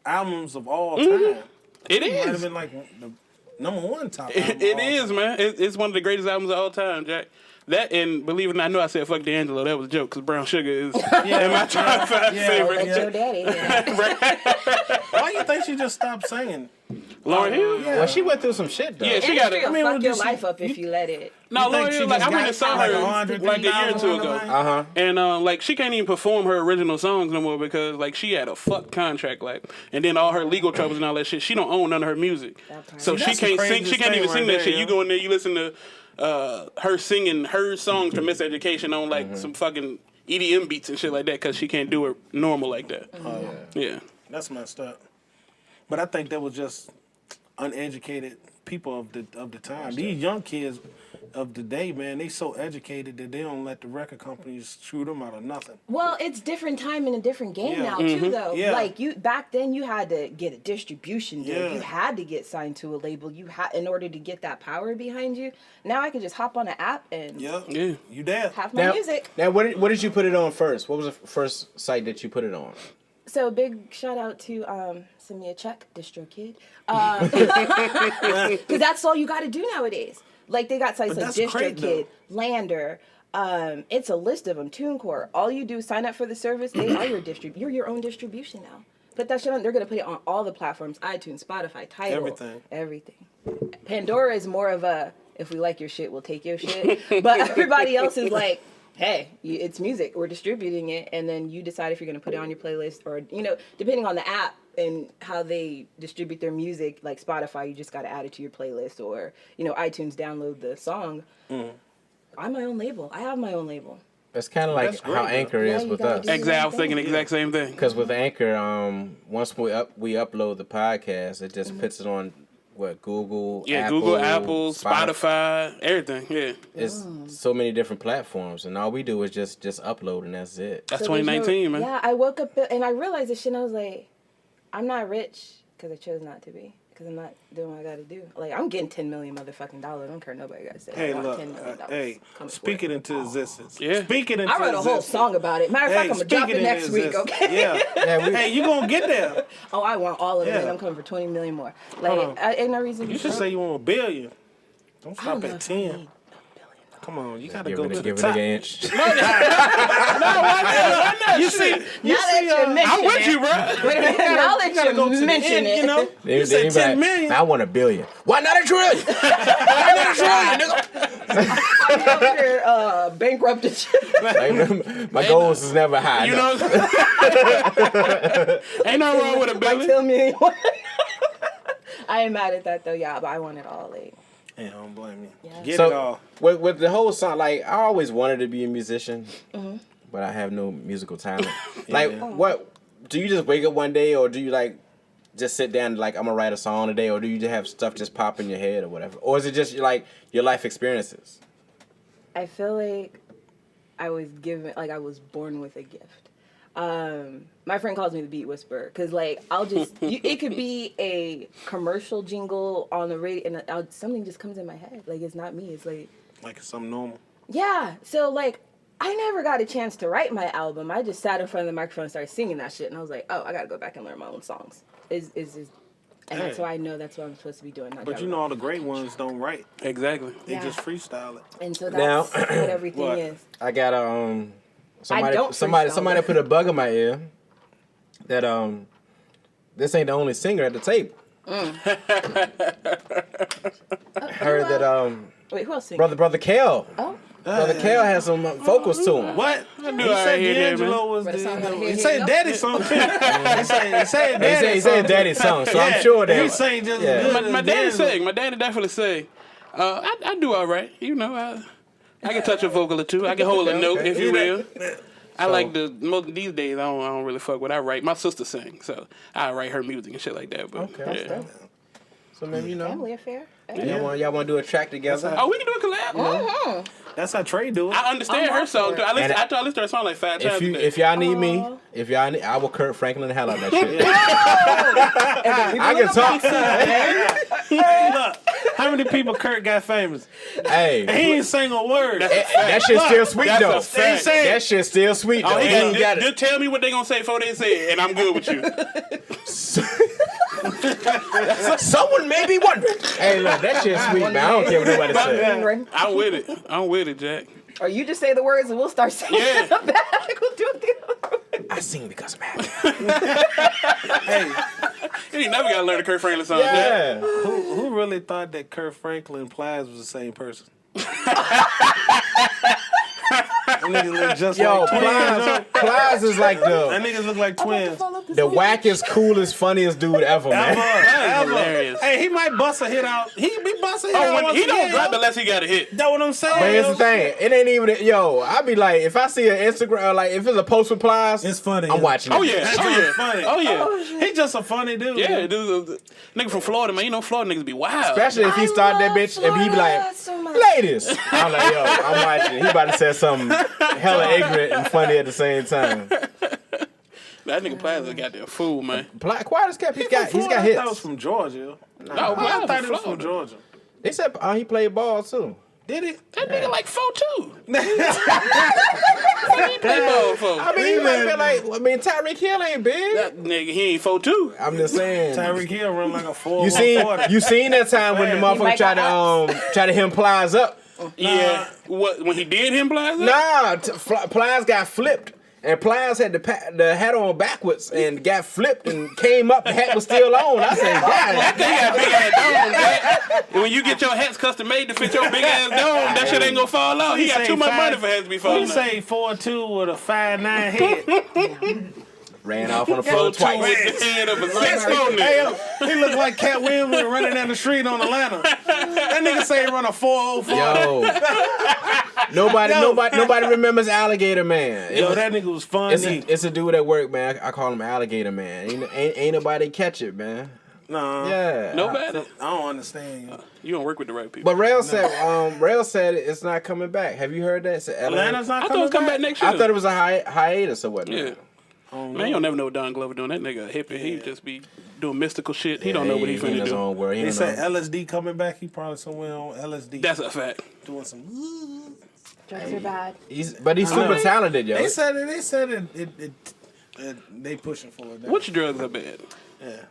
D: albums of all time.
B: It
D: It might have
B: is.
D: been like the number 1 top album.
B: It is, man. It's one of the greatest albums of all time, Jack. That and believe it or not, I know I said fuck D'Angelo. That was a joke because Brown Sugar is in my top 5 favorite.
C: That's your daddy. Yeah.
D: Why you think she just stopped singing?
B: Lauryn Hill.
D: Yeah.
A: Well, she went through some shit though.
B: Yeah, she got
C: Industry
B: it.
C: will
D: I mean,
C: fuck your
D: just-
C: life up if you let it.
B: No,
D: You think
B: Lauryn
D: she
B: Hill. Like I
D: just
B: went
D: got
B: and saw
D: like
B: her
D: 100,000
B: like a year or two
D: on the
B: ago,
D: line?
B: and like she can't even perform her original songs no more because like she had a fuck contract, like, and then all her legal troubles and all that shit. She don't own none of her music, so
D: See,
B: she
D: that's the
B: can't sing. She
D: craziest
B: can't even
D: thing
B: sing
D: right
B: that
D: there,
B: shit.
D: yo.
B: You go in there, you listen to her singing her songs from Miseducation on like some fucking EDM beats and shit like that because she can't do it normal like that.
D: Oh,
B: Yeah.
D: That's messed up. But I think that was just uneducated people of the time. These young kids of the day, man, they so educated that they don't let the record companies shoot them out of nothing.
C: Well, it's different time and a different game
D: Yeah.
C: now too, though.
D: Yeah.
C: Like back then, you had to get a distribution deal.
D: Yeah.
C: You had to get signed to a label. You had in order to get that power behind you. Now I can just hop on an app and
D: Yeah.
B: Yeah.
D: You there?
C: have my music.
A: Now, what did you put it on first? What was the first site that you put it on?
C: So big shout out to send me a check, DistroKid, because that's all you got to do nowadays. Like they got sites
D: But
C: like
D: that's great,
C: DistroKid, Lander. It's a list of them. TuneCore. All you do is sign up for the service. They are your You're your own distribution now. Put that shit on. They're gonna put it on all the platforms: iTunes, Spotify, Tidal, everything. Pandora is more of a if we like your shit, we'll take your shit. But everybody else is like, hey, it's music. We're distributing it, and then you decide if you're gonna put it on your playlist or depending on the app and how they distribute their music. Like Spotify, you just gotta add it to your playlist, or iTunes, download the song. I'm my own label. I have my own label.
A: It's kind of like how Anchor is with us.
B: Exactly. I was thinking the exact same thing.
A: Because with Anchor, once we upload the podcast, it just puts it on Google,
B: Apple, Spotify, everything. Yeah,
A: it's so many different platforms, and all we do is just upload, and that's it.
B: That's 2019, man.
C: Yeah, I woke up and I realized this shit. And I was like, I'm not rich because I chose not to be. Because I'm not doing what I got to do. Like, I'm getting $10 million motherfucking dollars. I don't care nobody got to say.
D: Hey,
C: I want
D: look.
C: $10 million.
D: Hey, speak it into existence.
B: Yeah.
D: Speak it into
C: I wrote a whole song about it. Matter of fact, I'm going to drop it next week, okay?
D: Yeah. Hey, you going to get there.
C: Oh, I want all of it.
D: Yeah.
C: And I'm coming for 20 million more. Like, ain't no reason
D: You should say you want $1 billion. Don't
C: I don't
D: stop
C: know
D: at
C: if I need
D: 10. Come on, you gotta
A: Give
D: go
A: it
D: to
A: a
D: the top.
A: inch.
D: You see,
C: Now that you mention
B: I'm with
C: it.
B: you, bro.
C: Wait a minute. Now that
D: gotta go to
C: you
D: the
C: mention
D: end,
C: it.
D: you know?
A: They
D: You said
A: be
D: 10
A: like,
D: million.
A: I want $1 billion. Why not $1 trillion? Why not $1 trillion, nigga?
C: I'm out here bankrupted.
A: Like, my goals is never high.
B: You
A: enough.
B: know, ain't nothing wrong with a
C: Like
B: billion.
C: $10 million. I ain't mad at that though, yeah, but I want it all. Like,
D: Yeah, I don't blame you.
C: Yeah.
D: Get
A: So
D: it all.
A: with the whole song, like I always wanted to be a musician, but I have no musical talent. Like, what do you just wake up one day, or do you like just sit down and like I'm gonna write a song today, or do you just have stuff just pop in your head or whatever, or is it just like your life experiences?
C: I feel like I was born with a gift. My friend calls me the beat whisperer because like I'll just it could be a commercial jingle on the radio and something just comes in my head. Like it's not me. It's like
D: It's something normal.
C: yeah. So like I never got a chance to write my album. I just sat in front of the microphone and started singing that shit, and I was like, oh, I gotta go back and learn my own songs. And that's why I know that's what I'm supposed to be doing.
D: But you know all the great ones don't write.
B: Exactly.
D: They
C: Yeah.
D: just freestyle it.
C: And so
A: Now-
C: that's what everything
D: What?
C: is.
A: I got somebody
C: don't
A: somebody
C: freestyle.
A: put a bug in my ear that this ain't the only singer at the table. Heard that
C: Wait, who else singing?
A: brother Kel.
C: Oh.
A: Brother Kel has some vocals to him.
D: What?
B: I knew
D: He
B: I
D: said
B: hear that,
D: D'Angelo was
C: But it sounds like
D: he
C: he
D: said
C: know.
D: daddy song too. He said
A: He
D: daddy
A: said daddy's song, so I'm sure that
D: he sang just
A: Yeah.
D: as good
B: My
D: as
B: daddy
D: D'Angelo.
B: sang. My daddy definitely sang. I do all right. You know, I can touch a vocal or two. I can hold a note, if you will. I like these days. I don't really fuck with. I write. My sister sings, so I write her music and shit like that. But
A: Okay,
B: yeah.
A: So maybe
C: Family affair.
A: y'all want to do a track together?
B: Oh, we can do a collab.
D: That's how Trey do it.
B: I understand
C: I'm
B: her
C: up
B: song.
C: for
B: Too.
C: it.
B: I listen to her song like 5 times.
A: If y'all need me, I will Kurt Franklin the hell out of that shit. I can talk.
D: Hey, look, how many people Kurt got famous?
A: Hey,
D: He ain't sang a word.
A: that shit's still sweet
B: That's
A: though.
B: a fact.
A: That shit's still sweet though.
B: Oh, he
A: He ain't got
B: just
A: it.
B: tell me what they gonna say before they say it, and I'm good with you.
A: Someone may be wondering. Hey, look, that shit's sweet, man. I don't care what nobody says.
B: I'm with it. I'm with it, Jack.
C: Or you just say the words and we'll start singing
B: Yeah.
C: in the back. We'll do it together.
A: I sing because I'm happy.
B: You ain't never gotta learn the Kurt Franklin song, Jack.
A: Yeah.
D: Who really thought that Kurt Franklin and Plies was the same person? Them niggas look just
A: Yo,
D: like twins.
A: Plies is like
D: That
A: the.
D: niggas look like twins.
A: the wackest, coolest, funniest dude ever, man.
B: That is hilarious.
D: Hey, he might bust a hit out. He be busting a hit out.
B: When he don't drop
D: it.
B: unless he got a hit.
D: That's what I'm saying.
A: But here's the thing, it ain't even I be like, if I see an Instagram, like if it's a post replies,
D: It's funny.
A: I'm watching it.
B: Oh yeah,
D: That's
B: oh yeah,
D: funny.
B: oh yeah.
D: He just a funny dude.
B: Yeah, dude, nigga from Florida, man. You know Florida niggas be wild.
A: Especially if he start that bitch and he be like,
C: so much.
A: ladies. I'm like, yo, I'm watching. He about to say something hella ignorant and funny at the same time.
B: That nigga Plaza got that fool, man.
A: Quiet as kept. He's got
D: I thought
A: hits.
D: that was from Georgia.
B: No,
D: I
B: Plaza
D: thought it was
B: from
D: from
B: Florida.
D: Georgia.
A: They said he played ball too.
D: Did he?
B: That nigga like 4'2". What he play ball for?
A: I mean, he might have been like, Tyreek Hill ain't big.
B: That nigga, he ain't 4'2".
A: I'm just saying.
D: Tyreek Hill run like a 4.
A: You seen that time when the motherfucker
C: might
A: tried
C: got
A: to him Plies up?
B: Yeah. What, when he did him, Plaza?
A: Nah, Plies got flipped. And Plies had the hat on backwards and got flipped and came up. The hat was still on. I said,
B: That
A: "God,
B: thing got big ass dome, man. And when you get your hats custom made to fit your big ass dome, that shit ain't gonna fall out. He got too much money for hats to be
D: He
B: falling out.
D: say 4'2" with a 5'9" head.
A: ran off on the floor twice."
B: With the head of a 6'4"
D: Hey,
B: nigga.
D: he look like Cat Williams when running down the street on Atlanta. That nigga say he run a 404.
A: Yo, nobody remembers Alligator Man.
D: Yo, that nigga was funny.
A: It's a dude at work, man. I call him Alligator Man. Ain't nobody catch it, man.
D: Nah.
A: Yeah.
B: Nobody?
D: I don't understand you.
B: You don't work with the right people.
A: But Rail said it's not coming back. Have you heard that? It's
D: Atlanta's not
B: I thought it
D: coming
B: was coming back
D: back.
B: next year.
A: I thought it was a hiatus or whatnot.
B: Yeah. Man, you don't never know what Don Glover doing. That nigga a hippie. He just be doing mystical shit. He don't know what he
A: in
B: finna
A: his
B: do.
A: own world. He
D: They
A: don't
D: say
A: know.
D: LSD coming back. He probably somewhere on LSD.
B: That's a fact.
D: doing some.
C: Drugs are bad.
A: He's super talented, yo.
D: They said they pushing for it. Now.
B: Which drugs are bad?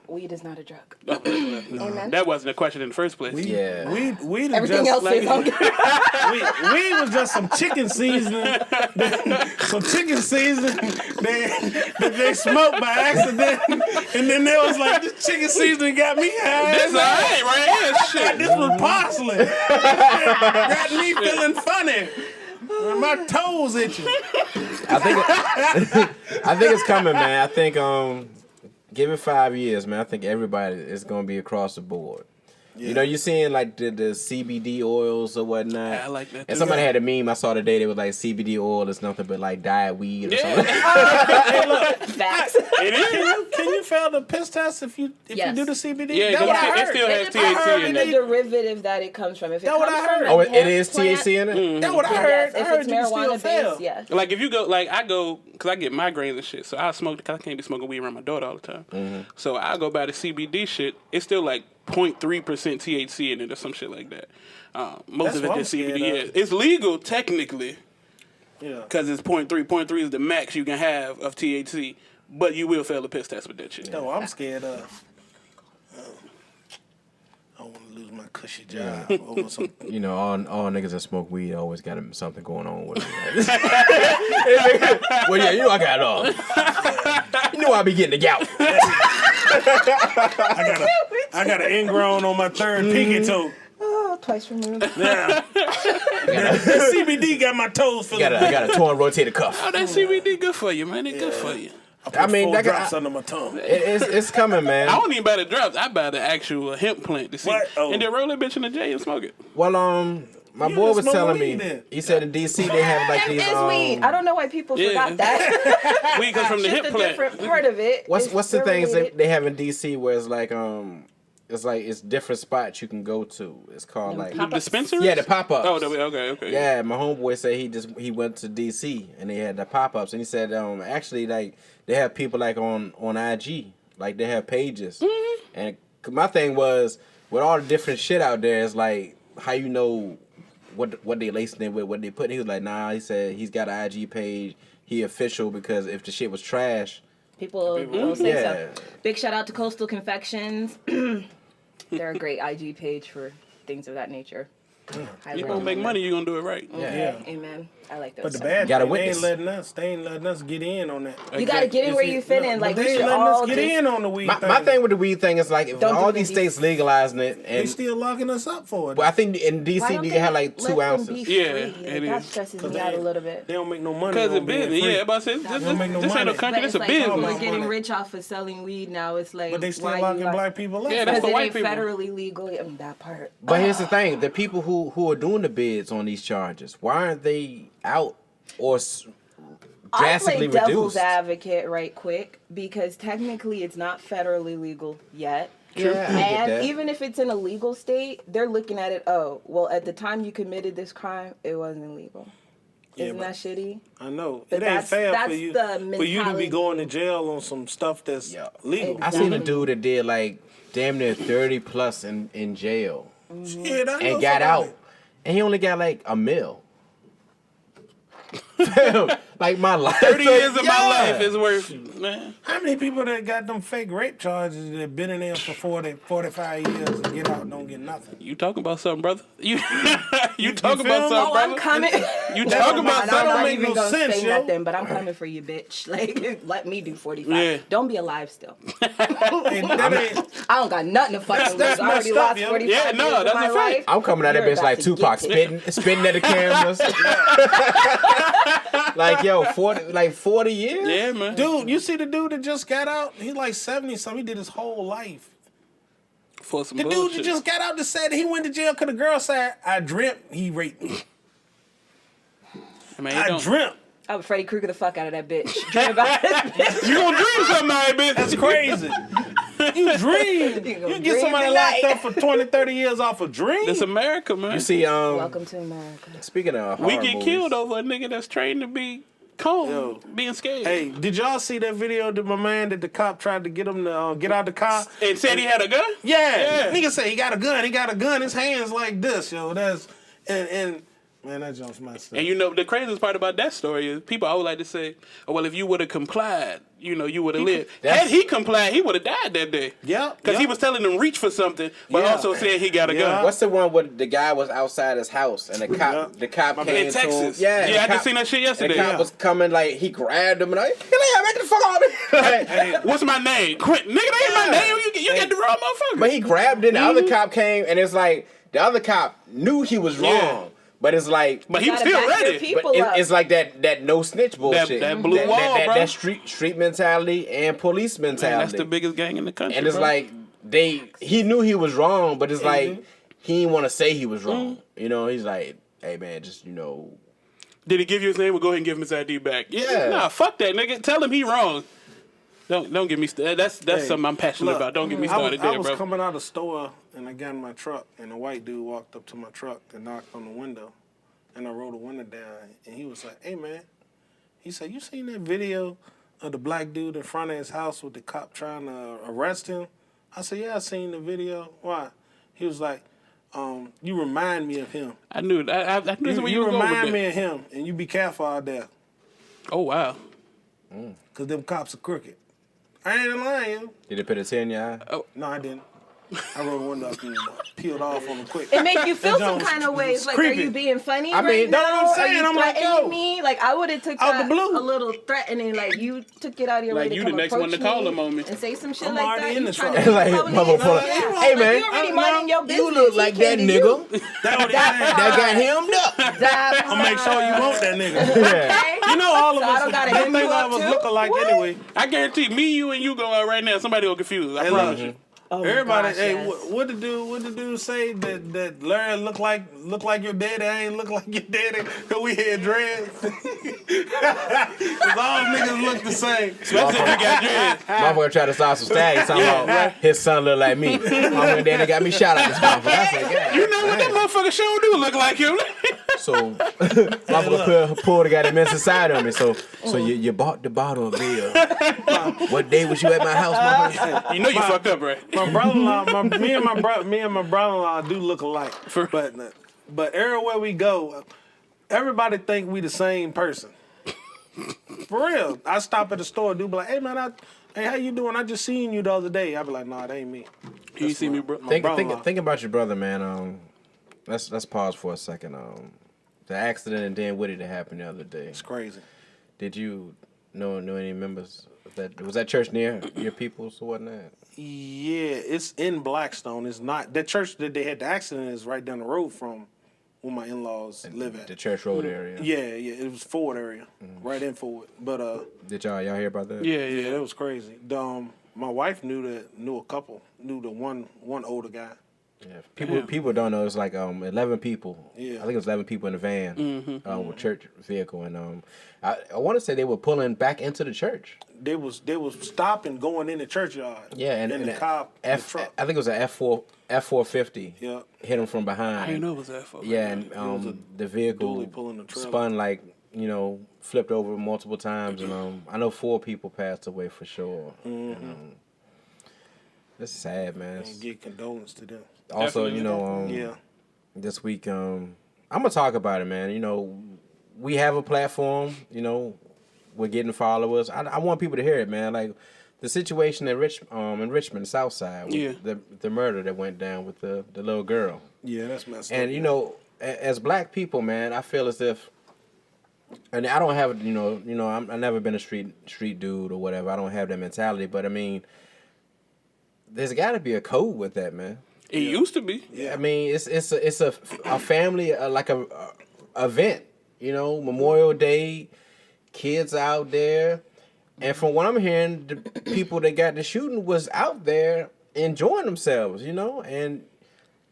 C: Weed is not a drug.
B: Amen. That wasn't a question in the first place.
A: Yeah.
D: Weed is
C: Everything
D: just
C: else is on.
D: weed was just some chicken seasoning. Some chicken seasoning that they smoked by accident, and then they was like, "This chicken seasoning got me high."
B: That's all right, right here. Shit.
D: This was parsley. Got me feeling funny. My toes itching.
A: I think it's coming, man. I think give it 5 years, man. I think everybody is gonna be across the board. Yeah. You know, you're seeing like the CBD oils or whatnot.
B: Yeah, I like that.
A: And somebody had a meme I saw today. They was like, CBD oil is nothing but like diet weed or something.
D: Hey, look,
C: Facts.
B: It is.
D: can you fail the piss test if you
C: Yes.
D: do the CBD?
B: Yeah,
D: That's what I
B: it
D: heard.
B: still has
C: It depends
B: THC in
C: on the
B: it.
C: derivative that it comes from. If it
D: That what
C: comes
D: I
C: from
D: heard.
C: a
A: Oh, it
C: hemp
A: is
C: plant,
A: THC in it?
D: That's what I
C: then
D: heard.
C: yes.
D: I
C: If
D: heard
C: it's
D: you can still
C: marijuana
D: fail.
C: based, yes.
B: Like if you go, like I go, cause I get migraines and shit. So I smoke, cause I can't be smoking weed around my daughter all the time.
A: Mm-hmm.
B: So I go buy the CBD shit. It's still like 0.3% THC in it or some shit like that. Most
D: That's
B: of it
D: what
B: is
D: I'm
B: CBD.
D: scared
B: Yeah,
D: of.
B: it's legal technically,
D: Yeah.
B: cause it's 0.3. 0.3 is the max you can have of THC, but you will fail the piss test with that shit.
D: That's what I'm scared of. I don't want to lose my cushy job over some.
A: You know, all niggas that smoke weed always got something going on with them. Well, yeah, you know I got it all. You know I be getting the gout.
D: I got an ingrown on my third pinky toe.
C: Oh, twice removed.
D: Yeah. The CBD got my toes feeling
A: I got a torn rotator cuff.
B: Oh, that CBD good for you, man. It good for you.
A: I mean,
D: 4
A: that
D: drops
A: got,
D: under my tongue.
A: it's coming, man.
B: I don't even buy the drops. I buy the actual hemp plant to see,
D: What? Oh.
B: and then roll that bitch in the J and smoke it.
A: Well, my
D: You
A: boy
D: done
A: was
D: smoke
A: telling
D: weed
A: me.
D: then?
A: He said in DC they have like
C: Hemp
A: these.
C: is weed. I don't know why people
B: Yeah.
C: forgot that.
B: Weed comes from the
C: Just
B: hemp
C: a
B: plant.
C: different part of it.
A: What's
C: is
A: the things
C: related.
A: they have in DC where it's like it's different spots you can go to. It's called like
B: The dispensary?
A: yeah, the pop-ups.
B: Oh, okay.
A: Yeah, my homeboy said he went to DC and they had the pop-ups and he said actually like they have people like on IG, like they have pages.
B: Mm-hmm.
A: And my thing was with all the different shit out there, it's like how you know what they lacing it with, what they put. He was like, nah. He said he's got an IG page. He official because if the shit was trash,
C: People will say
A: yeah.
C: so. Big shout out to Coastal Confections. They're a great IG page for things of that nature. Highly
B: You gonna make
C: recommend
B: money, you gonna do it right.
C: them.
A: Yeah.
C: Amen. I like those.
D: But the
C: songs.
D: bad
A: Gotta
D: thing,
A: witness.
D: they ain't letting us get in on that.
C: You gotta get in where you fit in. Like
D: but
C: we
D: they
C: should
D: ain't letting
C: all
D: us get
C: just.
D: in on the weed thing.
A: My thing with the weed thing is like if
C: Don't
A: all
C: do
A: these
C: the
A: states legalizing it,
D: They
A: and
D: still locking us up for it.
A: well, I think in DC
C: Why don't
A: you
C: they
A: can have like 2
C: let them
A: ounces.
C: be
B: Yeah,
C: free?
B: it
C: Like, that
B: is.
C: stresses me out a little bit.
D: They don't make no money.
B: Because
D: on
B: it's
D: being
B: business.
D: free.
B: Yeah, but I said,
D: don't make no
B: this ain't no
D: money.
B: country,
C: But
B: this
C: it's
B: a
C: like,
B: business.
C: oh, we're
D: Make
C: getting
D: money.
C: rich off of selling weed now. It's like,
D: But they still
C: why
D: locking
C: you
D: black people up.
B: Yeah, that's
C: Because
B: for
C: it
B: white
C: ain't
B: people.
C: federally legal. That part.
A: But here's the thing: the people who are doing the bids on these charges, why aren't they out or
C: I
A: drastically
C: play devil's
A: reduced?
C: advocate right quick because technically it's not federally legal yet.
A: Yeah, I get
C: And
A: that.
C: even if it's in a legal state, they're looking at it, oh, well, at the time you committed this crime, it wasn't legal.
D: Yeah,
C: Isn't
D: but-
C: that shitty?
D: I know.
C: But
D: It ain't fair
C: that's
D: for you
C: the
D: for you to be
C: mentality.
D: going to jail on some stuff that's
A: Yeah.
D: legal.
A: I seen a dude that did like damn near 30 plus in jail
D: Shit, I know
A: and got
D: somebody.
A: out, and he only got like $1 million. Like my life.
B: 30 years of my
A: Yeah.
B: life is worth, man.
D: How many people that got them fake rape charges that been in there for 40, 45 years and get out and don't get nothing?
B: You talking about something, brother? You talking
D: feel
B: about
D: me?
B: something,
C: Oh, I'm
B: brother?
C: coming.
B: You
D: That
B: talking
D: don't
B: about
D: make- that
C: I'm
B: something?
D: don't
C: not
D: make
C: even
D: no
C: gonna
D: sense,
C: say
D: yo.
C: nothing, but I'm coming for you, bitch. Like, let me do 45.
B: Yeah.
C: Don't be alive still.
D: Hey, that ain't,
C: I don't got nothing to fucking
D: That's
C: lose. I already
D: messed up,
C: lost
D: yo.
C: 45
B: Yeah, no,
C: years of
B: that's
C: my
B: a fact.
C: life.
A: I'm coming at that
C: You're
A: bitch
C: about
A: like
C: to
A: Tupac,
C: get it.
A: spitting at the cameras. Like yo, 40 years.
B: Yeah, man.
D: dude, you see the dude that just got out? He like 70 something. He did his whole life.
B: For some
D: The
B: bullshit.
D: dude that just got out that said he went to jail because the girl said, I dreamt he raped me.
B: I mean,
D: I dreamt.
C: I would Freddy Krueger the fuck out of that bitch. Dream about this bitch.
B: you gonna dream something, out, bitch?
D: That's crazy. You dream.
C: You gonna
D: You get
C: dream
D: somebody
C: tonight.
D: locked up for 20, 30 years off a dream?
B: It's America, man.
A: You see,
C: Welcome to America.
A: speaking of
B: we
A: horror
B: get
A: movies,
B: killed over a nigga that's trained to be calm,
D: Yo.
B: being scared.
D: Hey, did y'all see that video that my man that the cop tried to get him to get out the car?
B: And said he had a gun?
D: Yeah.
B: Yeah.
D: Nigga say he got a gun. He got a gun. His hands like this, yo. That's and man, that jump's messed up.
B: And you know, the craziest part about that story is people always like to say, oh, well, if you would have complied, you know, you would have lived. Had he complied, he would have died that day.
D: Yeah,
B: Because he
D: yeah.
B: was telling them reach for something, but
D: Yeah.
B: also saying he got a
D: Yeah.
B: gun.
A: what's the one where the guy was outside his house and the cop
D: My
A: came
B: In
A: to him?
B: Texas.
A: Yeah,
B: Yeah, I
A: the
B: just seen that shit
A: The
B: yesterday.
A: cop was coming like he grabbed him and like, get the fuck out of me. Like,
B: What's my name? Quentin. Nigga, that ain't my name. You got the wrong motherfucker.
A: but he grabbed it. The other cop came and it's like the other cop knew he was wrong,
B: Yeah.
A: but it's like.
B: But he was
C: Gotta
B: still
C: back your
B: ready.
C: people
A: But
C: up.
A: it's like that no snitch bullshit.
B: that blue wall, bro.
A: That street mentality and police
B: Man,
A: mentality.
B: that's the biggest gang in the country.
A: And it's
B: bro.
A: like he knew he was wrong, but it's like he didn't want to say he was wrong. You know, he's like, hey man, just
B: Did he give you his name? Well, go ahead and give him his ID back.
A: Yeah.
B: Nah, fuck that, nigga. Tell him he wrong. Don't get me started. That's something I'm passionate
D: Look,
B: about. Don't get me
D: I was,
B: started there,
D: I was
B: bro.
D: coming out of the store and I got in my truck and a white dude walked up to my truck and knocked on the window and I rolled the window down and he was like, hey man, he said, you seen that video of the black dude in front of his house with the cop trying to arrest him? I said, yeah, I seen the video. Why? He was like, you remind me of him.
B: I knew it. I knew that's where you
D: You
B: were going
D: remind
B: with
D: me
B: that.
D: of him and you be careful out there
B: Oh, wow.
D: because them cops are crooked. I ain't lying, yo.
A: Did it put a tear in your eye?
D: No, I didn't. I rolled the window up and peeled off on him quick.
C: It make you feel
D: That
C: some
D: joint
C: kind of
D: was
C: ways. Like,
D: creepy.
C: are you being funny
A: I mean,
C: right
A: that's
C: now?
D: what I'm saying.
C: Are you
D: I'm like,
C: threatening
D: yo.
C: me? Like, I would have took
D: Out
C: that
D: the blue.
C: a little threatening. Like, you took it out of your
B: Like,
C: way to
B: you
C: come
B: the next one
C: approach
B: to call
C: me
B: him on me.
C: and say some shit
D: I'm
C: like
D: already
C: that.
D: in
C: You
D: the
C: trying
D: truck.
C: to
A: Like,
C: police?
A: mother pull up.
C: Yeah.
A: Hey,
C: Like,
A: man,
C: you already
D: no,
C: minding your business.
A: You look like
C: He
A: that
C: came to
A: nigga.
C: you.
D: That what he said.
A: That got hemmed up.
C: That
D: I'll make sure you want that nigga.
A: Yeah.
C: Okay.
D: You know all of
C: So I
D: us,
C: don't gotta
D: they
C: hem
D: think
C: you up
D: of us
C: too?
D: look alike
C: What?
D: anyway.
B: I guarantee me, you, and you go out right now. Somebody will confuse. I
D: Hey,
B: promise
D: look.
B: you.
C: Oh my
D: Everybody,
C: gosh,
D: hey,
C: yes.
D: what the dude say that Larry look like your daddy? I ain't look like your daddy because we had dreads. Cause all niggas look the same.
B: Especially if you got dreads.
A: Motherfucker tried to start some stags. Talking about his son look like me. Motherfucker daddy got me shot at this motherfucker. I said, God,
B: You know what that motherfucker sure do look like him.
A: So motherfucker pulled the guy that mess inside on me. So you bought the bottle of beer. What day was you at my house, motherfucker?
B: You know you fucked up, right?
D: My brother-in-law, me and my brother-in-law do look alike. But everywhere we go, everybody think we the same person. For real. I stop at the store, dude be like, hey man, hey, how you doing? I just seen you the other day. I be like, nah, that ain't me.
B: You see me, bro?
D: My brother-in-law.
A: Think about your brother, man. Let's pause for a second. the accident and then what did it happen the other day?
D: It's crazy.
A: Did you know any members of that? Was that church near your people's or whatnot?
D: Yeah, it's in Blackstone. It's not that church that they had the accident is right down the road from where my in-laws live at.
A: The Church Road area.
D: Yeah, it was Ford area, right in Ford. But
A: Did y'all hear about that?
D: yeah, that was crazy. My wife knew a couple, knew the one older guy.
A: Yeah, people don't know. It's like 11 people.
D: Yeah.
A: I think it was 11 people in the van with church vehicle, and I want to say they were pulling back into the church.
D: They was stopping going in the churchyard.
A: Yeah, and
D: the cop
A: the
D: truck.
A: I think it was an F450.
D: Yeah.
A: Hit him from behind.
B: I didn't know it was that far.
A: Yeah, and the vehicle
D: dually pulling the trailer.
A: spun like flipped over multiple times, and I know 4 people passed away for sure. And, it's sad, man.
D: And give condolence to them.
A: Also,
D: Yeah.
A: this week, I'm gonna talk about it, man. We have a platform. We're getting followers. I want people to hear it, man. Like the situation in Richmond, South Side, with the murder that went down with the little girl.
D: Yeah, that's messed up.
A: And as black people, man, I feel as if, and I don't have, I've never been a street dude or whatever. I don't have that mentality, but I mean, there's got to be a code with that, man.
B: It used to be.
A: Yeah. I mean, it's a family like a event. Memorial Day, kids out there, and from what I'm hearing, the people that got the shooting was out there enjoying themselves. And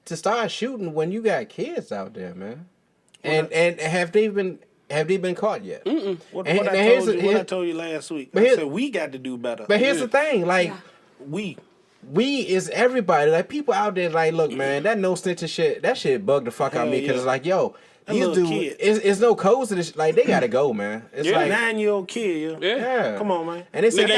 A: to start shooting when you got kids out there, man. And have they been caught yet?
D: What I told you last week. I said we got to do better.
A: But here's the thing, like
D: we
A: is everybody. Like people out there, like, look, man, that no snitching shit, that shit bugged the fuck out of me because it's like, yo, these dudes, it's no codes to this. Like they gotta go, man. It's like
D: 9-year-old kid.
A: Yeah.
D: Come on, man.
A: And they said,
B: you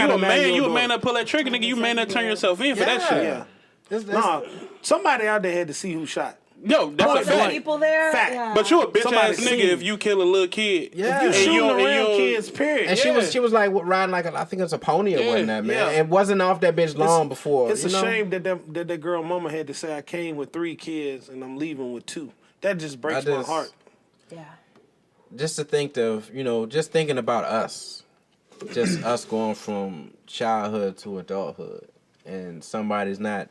B: a man that pull that trigger, nigga. You man that turn yourself in for that shit.
D: Yeah. Nah, somebody out there had to see who shot.
B: Yo, that's a fact.
C: People there.
D: Fact.
C: Yeah.
B: But you a bitch
D: Somebody
B: ass nigga
D: seen
B: if you kill a little kid.
A: Yeah.
D: You
A: And
D: shooting
B: you-
D: around kids, period.
A: And she was like riding like I think it was a pony or whatnot, man.
D: Yeah.
A: It wasn't off that bitch long before.
D: It's a shame that girl mama had to say I came with 3 kids and I'm leaving with 2. That just breaks my heart.
C: Yeah.
A: Just to think of, just thinking about us. Just us going from childhood to adulthood. And somebody's not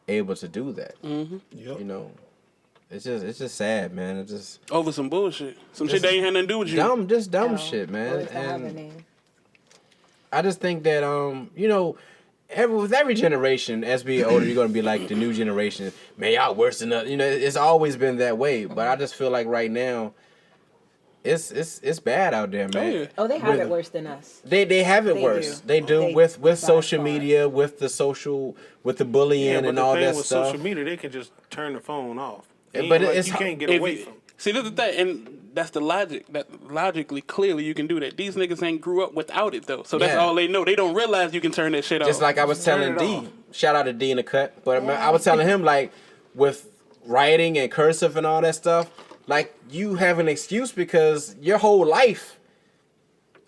A: able to do that.
B: Mm-hmm.
D: Yep.
A: It's just sad, man. It's just
B: over some bullshit. Some shit that ain't had nothing to do with you.
A: Dumb shit, man.
C: Always have a
A: And
C: name.
A: I just think that with every generation, as we get older, you're gonna be like the new generation. Man, y'all worse than us. It's always been that way. But I just feel like right now, it's bad out there, man.
C: Oh, they have it worse than us.
A: They have it
C: They
A: worse.
C: do.
A: They do
C: They
A: with
C: by
A: social
C: far.
A: media, with the bullying and all that
D: with
A: stuff.
D: social media, they can just turn the phone off.
A: But
D: You can't get away from.
B: See, this is the thing, and that's the logic. That logically, clearly, you can do that. These niggas ain't grew up without it though, so that's all they know. They don't realize you can turn that shit off.
A: Just like I was telling
D: Turn it
A: D,
D: off.
A: shout out to D in the cut. But I was telling him, like, with writing and cursive and all that stuff, like, you have an excuse because your whole life,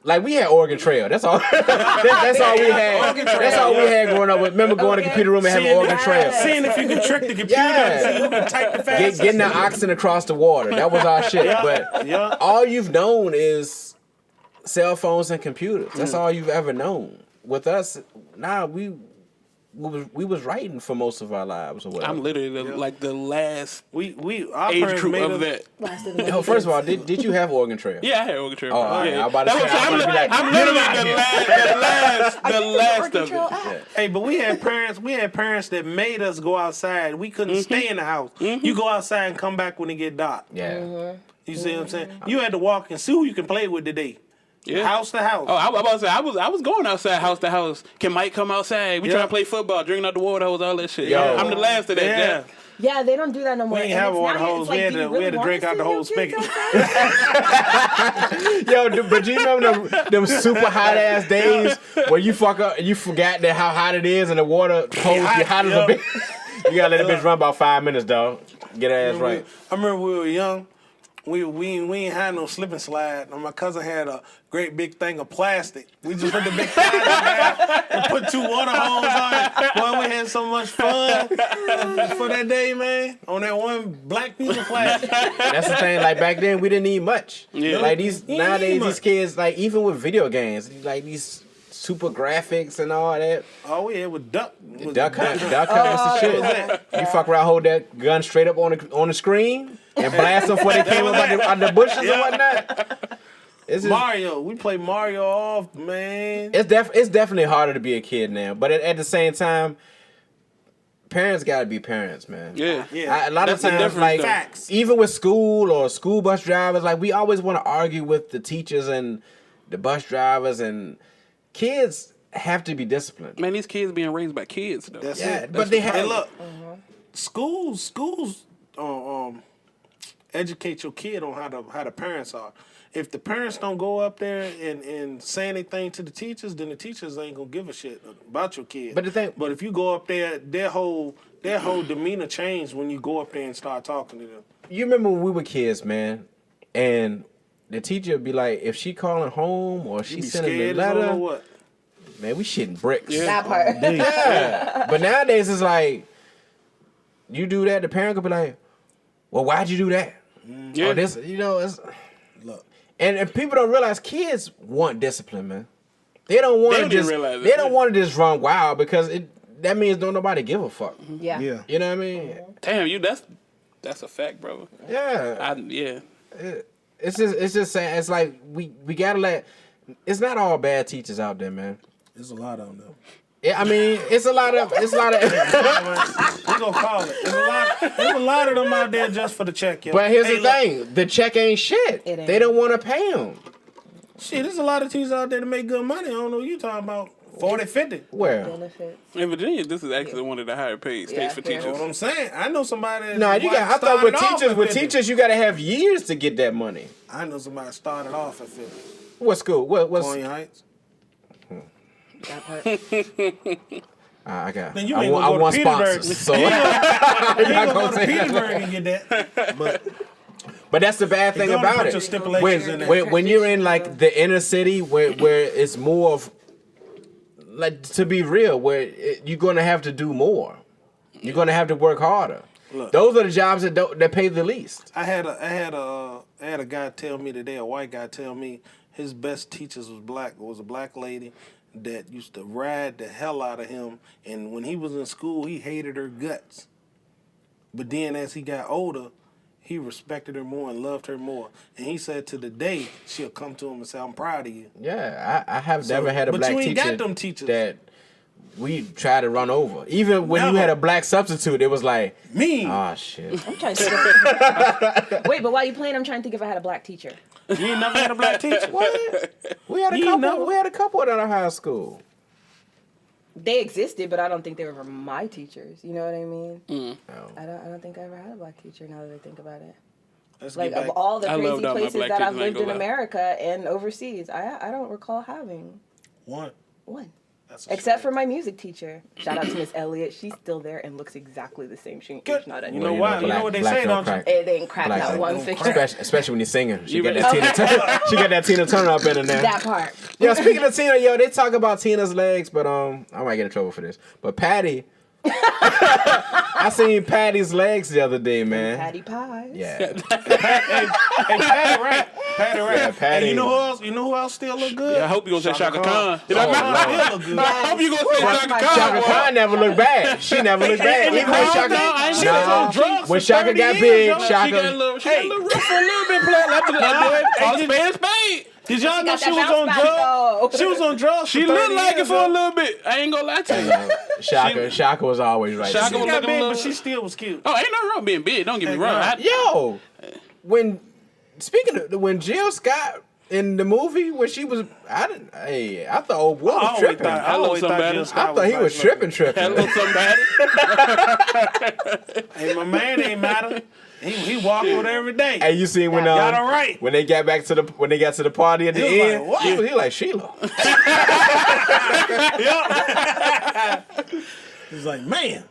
A: like, we had Oregon Trail. That's all. that's all we had. That's all we had growing up. Remember going to the computer room and having Oregon Trail.
D: Seeing if you can trick the computer and see who can type the fastest.
A: Getting the oxen across the water. That was our shit. But all you've known is cell phones and computers. That's all you've ever known. With us, we was writing for most of our lives or whatever.
B: I'm literally like the last
D: Our
B: age
D: parents
B: group
D: made
B: of
D: us-
B: that.
C: Last of the
A: No, first of all, did you have Oregon Trail?
B: Yeah, I had Oregon Trail.
A: Oh, all right.
B: Yeah.
A: I'm about to
B: That's
A: say,
B: what I'm
A: I'm
B: saying.
A: about to be like,
B: I'm literally the last of it.
D: Hey, but we had parents that made us go outside. We couldn't stay in the house. You go outside and come back when it get dark.
A: Yeah.
D: You see what I'm saying? You had to walk and see who you can play with today.
B: Yeah.
D: House to house.
B: Oh, I was about to say I was going outside house to house. Can Mike come outside? We trying to play football, drinking out the water hose, all that shit.
A: Yo.
B: I'm the last of that.
D: Yeah.
B: Yeah.
C: Yeah, they don't do that no more.
D: We ain't
C: And
D: have a
C: it's
D: water
C: not-
D: hose.
C: it's like,
D: We had
C: do you
D: to
C: really
D: drink
C: wanna
D: out the
C: see
D: whole
C: your
D: spigot.
C: kids outside?
A: Yo, but you remember them super hot ass days where you fuck up and you forgot that how hot it is and the water hose be hot as a bitch. You gotta let the bitch run about 5 minutes, dog. Get her ass right.
D: I remember we were young. We ain't had no slip and slide. And my cousin had a great big thing of plastic. We just put the big plastic down and put 2 water holes on it. Boy, we had had so much fun for that day, man. On that one black people class.
A: That's the thing. Like back then, we didn't need much.
B: Yeah.
A: Like
D: You
A: nowadays,
D: need
A: these
D: much.
A: kids, like even with video games, like these super graphics and all that.
D: All we had was duck
A: Duck hunts and shit. You fuck around, hold that gun straight up on the screen and blast them before they came up out the bushes and whatnot. It's just,
D: Mario. We play Mario off, man.
A: it's definitely harder to be a kid now, but at the same time, parents gotta be parents, man.
B: Yeah.
D: Yeah.
A: A lot of
B: That's the
A: times,
B: difference,
A: like
B: though.
D: Facts.
A: even with school or school bus drivers, like we always want to argue with the teachers and the bus drivers, and kids have to be disciplined.
B: Man, these kids being raised by kids though.
D: That's
A: Yeah,
D: it.
A: but they have.
D: Hey, look. Schools educate your kid on how the parents are. If the parents don't go up there and say anything to the teachers, then the teachers ain't gonna give a shit about your kid. But if you go up there, their whole demeanor changed when you go up there and start talking to them.
A: You remember when we were kids, man, and the teacher would be like, if she calling home or
D: You
A: she
D: be
A: sending a
D: scared as hell or
A: letter,
D: what?
A: man, we shitting bricks.
B: Yeah.
C: That part.
A: Yeah. But nowadays it's like, you do that, the parent could be like, well, why'd you do that?
B: Yeah.
A: Or this, it's
D: Look,
A: and people don't realize kids want discipline, man. They don't want
B: They
A: to
B: don't even
A: just
B: realize it.
A: they don't want to just run wild because that means don't nobody give a fuck.
C: Yeah.
D: yeah.
A: You know what I mean?
B: Damn, that's a fact, bro.
A: Yeah.
B: Yeah.
A: It's just saying, it's like we gotta it's not all bad teachers out there, man.
D: There's a lot of them though.
A: Yeah, I mean, it's a lot of
D: We gonna call it. There's a lot of them out there just for the check, yo.
A: But here's
D: Hey,
A: the
D: look,
A: thing, the check ain't shit.
C: It ain't.
A: They don't want to pay them.
D: Shit, there's a lot of teachers out there that make good money. I don't know what you talking about. 40, 50.
A: Where?
C: Benefits.
B: In Virginia, this is actually one of the higher paid states
C: Yeah,
B: for
C: fair.
D: You know
B: teachers.
D: what I'm saying? I know somebody.
A: No, I thought with
D: started
A: teachers, you gotta have years to get that money.
D: I know somebody started off at 50.
A: What school? What's?
D: Colonial Heights.
C: That part.
A: I got.
D: Then you
A: I
D: ain't
A: want,
D: gonna
A: I
D: go
A: want
D: to
A: sponsors.
D: Petersburg.
A: So,
D: You ain't
A: not
D: gonna go
A: gonna
D: to
A: say that.
D: Petersburg and get that.
A: but that's the bad thing
D: They only
A: about
D: put your
A: it.
D: stipulations in there.
A: When you're in like the inner city where it's more of like, to be real, where you're gonna have to do more. You're gonna have to work harder.
D: Look.
A: Those are the jobs that pay the least.
D: I had a guy tell me today, a white guy tell me his best teachers was a black lady that used to ride the hell out of him, and when he was in school, he hated her guts. But then as he got older, he respected her more and loved her more. And he said to the day, she'll come to him and say, I'm proud of you.
A: Yeah, I have never had a
D: but
A: black
D: you ain't
A: teacher
D: got them teachers.
A: that we try to run over. Even when you
D: Never.
A: had a black substitute, it was like,
D: Me.
A: ah, shit.
C: I'm trying to think of, wait, but while you playing, I'm trying to think if I had a black teacher.
D: You ain't never had a black teacher?
A: What? We had a
D: You
A: couple.
D: never-
A: We had a couple at our high school.
C: They existed, but I don't think they were my teachers. You know what I mean?
A: No.
C: I don't think I ever had a black teacher. Now that I think about it,
D: Let's
C: like
D: get
C: of
D: back.
C: all the
B: I
C: crazy
B: loved all my
C: places
B: black
C: that I've
B: teachers, I ain't
C: lived in
B: gonna lie.
C: America and overseas, I don't recall having
D: One.
C: one.
D: That's a
C: Except
D: shame.
C: for my music teacher. Shout out to Miss Elliott. She's still there and looks exactly the same. She's
D: Good.
C: not
D: You
C: anymore.
D: know why? You know what they say, don't you?
C: It didn't crack
A: Black
C: not
A: don't
C: one
D: crack.
C: finger.
A: Especially when you're singing. She
B: You
A: got
B: better-
A: that Tina Turner. She got that Tina Turner up in her now.
C: That part.
A: Yo, speaking of Tina, they talk about Tina's legs, but I might get in trouble for this. But Patty, I seen Patty's legs the other day, man.
C: Patty pies.
A: Yeah.
D: Hey, Patty right. Patty right.
A: Yeah, Patty.
D: And you know who else? You know who else still look good?
B: Yeah, I hope you're going to say Shaka Khan.
A: Oh, Lord.
D: Still look good.
B: I hope you're going to say Shaka Khan.
A: Shaka Khan never looked bad. She never looked bad. Even when Shaka,
B: No, I ain't
D: She was
B: Nah.
D: on drugs
A: when
D: for
A: Shaka
D: 30
A: got
D: years,
A: big,
D: yo.
B: She got a
A: Shaka.
B: little, she got a little rough for a little bit, play like
D: Hey,
B: spade, spade.
D: Did y'all know
C: got
D: she
C: that
D: was on
C: bounce back,
D: drugs?
C: though.
D: She was on drugs.
B: She
D: for 30
B: looked like it
D: years,
B: for a
D: yo.
B: little bit. I ain't gonna lie to you.
A: Shaka was always right.
B: Shaka
D: She
B: was
A: there.
D: got
B: looking a
D: big,
B: little-
D: but she still was cute.
B: Oh, ain't nothing wrong being big. Don't get me
D: Hey,
B: wrong.
D: girl.
A: Yo, speaking of when Jill Scott in the movie when she was, I thought old boy was tripping.
D: I always
B: Hello,
D: thought
B: somebody.
D: Jill
A: I
D: Scott
A: thought he was
D: nice
A: tripping.
B: Hello, somebody.
D: looking. Hey, my man ain't matter. He walk with her every day.
A: Hey, you seen when
D: Got her right.
A: when they got to the party at the
D: He was
A: end?
D: like, what?
A: He was like Sheila.
D: He's like, man.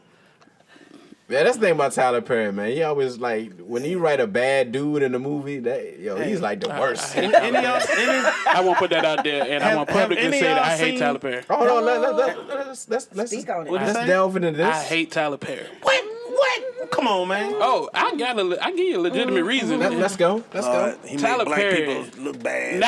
A: Yeah, that's the thing about Tyler Perry, man. He always like when he write a bad dude in a movie, he's like the worst.
B: I won't put that out there, and I want publicly to say that I hate Tyler Perry.
A: Oh no, let's
C: Speak on it.
A: let's delve into this.
B: I hate Tyler Perry.
D: What? Come on, man.
B: Oh, I give you a legitimate reason.
A: Let's go.
D: He
B: Tyler
D: made black
B: Perry.
D: people look bad.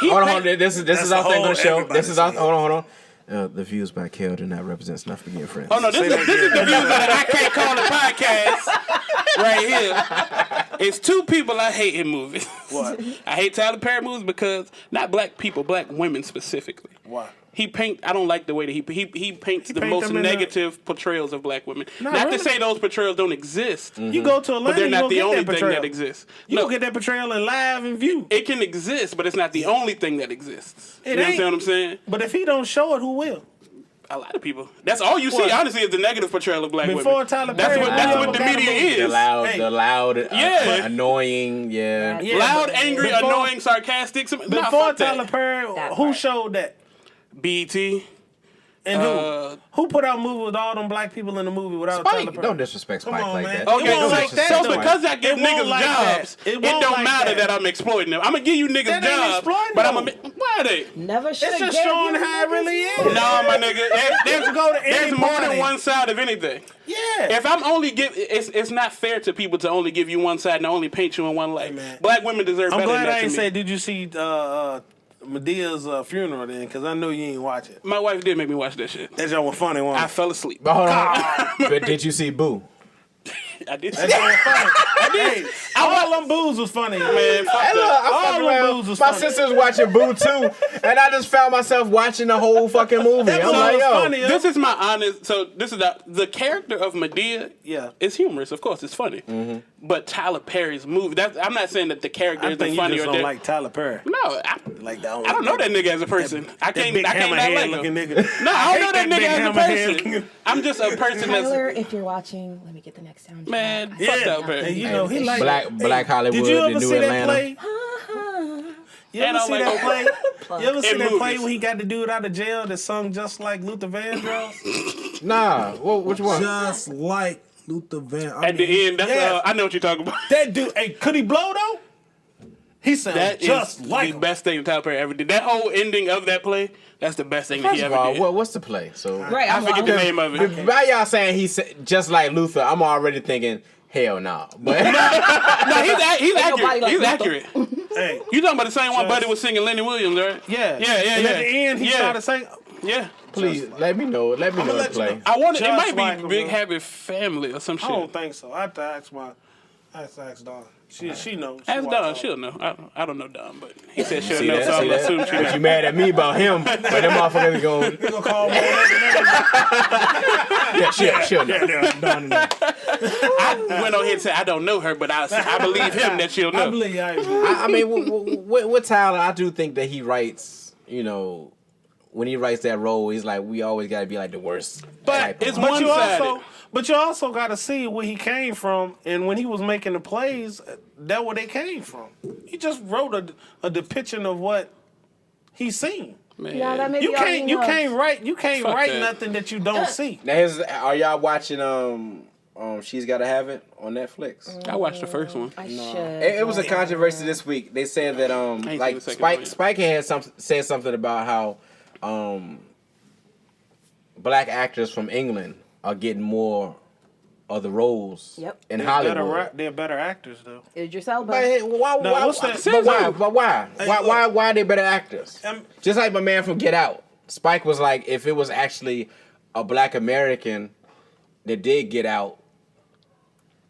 A: Hold on. This is our thing on the show.
D: everybody
A: This is our. Hold on. The views by Kale do not represent Snuff Magee Friends.
B: Oh no, this is the views that I can't call a podcast right here. It's two people I hate in movies.
D: What?
B: I hate Tyler Perry movies because not black people, black women specifically.
D: Why?
B: I don't like the way that he paints the most negative portrayals of black women. Not to say those portrayals don't exist.
D: You go to Atlanta,
B: But they're not
D: you
B: the
D: go
B: only
D: get that
B: thing
D: portrayal.
B: that exists.
D: You go get that portrayal in live and view.
B: It can exist, but it's not the only thing that exists.
D: It
B: You
D: ain't.
B: understand what I'm saying?
D: But if he don't show it, who will?
B: A lot of people. That's all you see,
D: What?
B: honestly, is the negative portrayal of black
D: Before
B: women.
D: Tyler
B: That's
D: Perry,
B: what
D: what
B: the
D: kind of
B: media
D: movie?
B: is.
A: The loud,
B: Yeah.
A: annoying, yeah.
D: Yeah,
B: Loud,
D: but
B: angry,
D: before-
B: annoying, sarcastic. Nah,
D: Before
B: fuck
D: Tyler
B: that.
D: Perry,
C: That
D: who
C: part.
D: showed that?
B: BET.
D: And
B: Uh,
D: who put out movies with all them black people in the movie without
A: Spike,
D: Tyler Perry?
A: don't disrespect Spike
D: Come on,
A: like
D: man.
A: that.
B: Okay,
D: It won't like that,
B: so
D: though.
B: because I give
D: It won't
B: niggas
D: like
B: jobs,
D: that. It
B: it
D: won't
B: don't
D: like
B: matter
D: that.
B: that I'm exploiting them. I'm gonna give you niggas
D: That ain't
B: jobs,
D: exploiting
B: but I'm
D: them.
B: gonna. Why are they?
C: Never should
D: It's
C: have
D: just showing how it really is.
B: No, my nigga. There's
D: go to
B: there's
D: any
B: more
D: party.
B: than one side of anything.
D: Yeah.
B: If I'm only it's not fair to people to only give you one side and only paint you in one light.
D: man.
B: Black women deserve
D: I'm
B: better than
D: glad
B: that
D: I
B: to
D: ain't
B: me.
D: said, did you see Medea's funeral then? Because I know you ain't watch it.
B: My wife did make me watch that shit.
D: That y'all was funny, one.
B: I fell asleep.
A: But hold on. But did you see Boo?
B: I did.
D: That y'all was funny. Hey, all them boos was funny, man.
B: Fuck
A: Hey, look,
B: that.
A: I
D: All
A: fucked
D: them
A: around.
D: boos was
A: My
D: funny.
A: sister's watching Boo too, and I just found myself watching the whole fucking movie. I'm
D: That
A: like,
D: was
A: yo,
D: funny.
B: This is my honest. So this is the character of Medea.
D: Yeah.
B: is humorous. Of course, it's funny. But Tyler Perry's movie. I'm not saying that the character
D: I
B: isn't
D: think you
B: funny
D: just
B: or
D: don't
B: that.
D: like Tyler Perry.
B: No, I don't know that nigga as a person. I
D: That
B: can't.
D: big
B: I can't not
D: hammerhead
B: like
D: looking
B: him.
D: nigga.
B: No, I don't know
D: hate
B: that nigga as a
D: hammerhead
B: person.
D: looking-
B: I'm just a person
C: Tyler,
B: that's
C: if you're watching, let me get the next soundtrack.
B: man. Fuck
D: Yeah,
B: Tyler Perry.
D: and you know he like
A: Black Hollywood,
D: Did you
A: the
D: ever
A: new
D: see
A: Atlanta.
D: that play? You
B: And
D: ever
B: I
D: see
B: like
D: that
B: Oprah.
D: play? You ever see
B: In
D: that play
B: movies.
D: when he got the dude out of jail that sung just like Luther Vandross?
A: Nah, which one?
D: Just like Luther Vandross.
B: At the end, that's
D: yes.
B: I know what you're talking about.
D: That dude, hey, could he blow though? He sounds
B: That
D: just
B: is
D: like
B: the
D: him.
B: best thing Tyler Perry ever did. That whole ending of that play, that's the best thing that
A: First
B: he
A: of
B: ever
A: all,
B: did.
A: what's the play? So
C: Right,
B: I
C: I'm
B: forget the
C: lost.
B: name of it.
A: by y'all saying he's just like Luther, I'm already thinking hell no. But
B: No, he's
C: nobody
B: accurate.
C: like
B: He's
C: Luther.
B: accurate.
D: Hey,
B: You talking about the same one Buddy was singing Lenny Williams, right?
D: yeah,
B: Yeah, yeah,
D: And
B: yeah.
D: at the end, he
B: Yeah.
D: started saying,
B: Yeah.
A: please let me know. Let me know the
D: let you
A: play.
D: know.
B: I want it. It
D: Just
B: might be
D: like him,
B: Big
D: bro.
B: Happy Family or some
D: I don't
B: shit.
D: think so. I have to ask Dawn. She knows. She
B: Ask
D: watch
B: Don.
D: all.
B: She'll know. I don't know Don, but he said she'll
A: See
B: know,
A: that?
B: so I'm
A: See
B: gonna
A: that?
B: assume she
A: But
B: knows.
A: you mad at me about him? But them motherfuckers going,
D: You gonna call me?
A: yeah, she'll know.
D: Yeah, Dawn.
B: I went on here and said I don't know her, but I believe him that she'll know.
D: I believe.
A: I mean, with Tyler, I do think that he writes, you know, when he writes that role, he's like, we always got to be like the worst.
B: But
A: type of
B: it's
A: role.
B: one-sided.
D: But you also got to see where he came from, and when he was making the plays, that's where they came from. He just wrote a depiction of what he's seen.
B: Man.
C: No, that may
D: You
C: be all he
D: can't
C: knows.
D: write
B: that.
D: nothing that you don't see.
A: Now, are y'all watching She's Gotta Have It on Netflix?
B: I watched the first one.
C: I should.
A: It was a controversy this week. They said that
B: seen
A: like
B: the second one yet.
A: Spike had said something about how black actors from England are getting more of the roles
C: Yep.
A: in Hollywood.
D: They're better actors, though.
C: Idris Elba.
A: But hey, why?
D: No,
A: Why?
D: what's that?
A: But why? But why?
D: Hey,
A: Why are they better actors? Just like my man from Get Out, Spike was like, if it was actually a black American that did Get Out,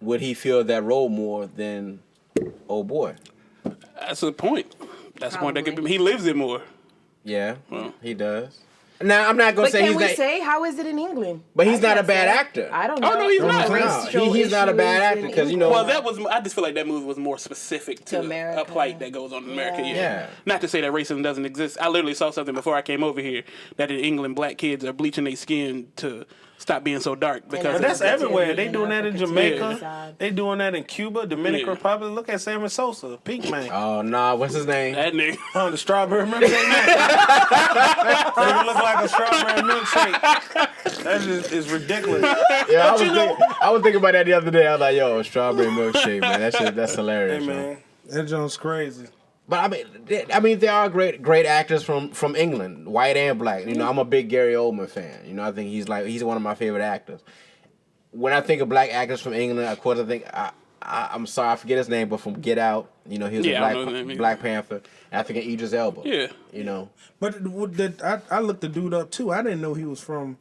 A: would he feel that role more than oh boy?
B: That's the point. That's the point. That could
C: Probably.
B: be, he lives it more.
A: Yeah,
B: Well.
A: he does. Now I'm not gonna
C: But
A: say
C: can
A: he's
C: we
A: not,
C: say how is it in England?
A: but he's
C: I
A: not a
C: can't
A: bad
C: say.
A: actor.
C: I don't know.
B: Oh, no, he's not.
C: Racial
A: He's not a bad
C: issues
A: actor
C: in
A: 'cause, you know-
C: England.
B: Well, that was. I just feel like that movie was more specific to
C: America.
B: a plight that goes on in America.
C: Yeah.
A: Yeah.
B: Not to say that racism doesn't exist. I literally saw something before I came over here that in England, black kids are bleaching their skin to stop being so dark. Because
D: But that's everywhere. They
C: in
D: doing that in
C: Africa, too.
D: Jamaica.
C: Yeah.
D: They doing that in Cuba, Dominican
B: Yeah.
D: Republic. Look at Sammy Sosa, Pink Man.
A: Oh nah, what's his name?
B: that nigga.
D: On the strawberry milkshake. They look like a strawberry milkshake. That is ridiculous.
A: Yeah, I was thinking about that the other day. I was like, yo, strawberry milkshake, man. That's hilarious.
D: Hey
A: yo.
D: man, that joint's crazy.
A: But I mean, there are great actors from England, white and black. You know, I'm a big Gary Oldman fan. You know, I think he's one of my favorite actors. When I think of black actors from England, of course, I think I'm sorry, I forget his name, but from Get Out, you know, he was a Black Panther. And I think of Idris Elba.
B: Yeah.
A: You know.
E: But I looked the dude up too. I didn't know he was from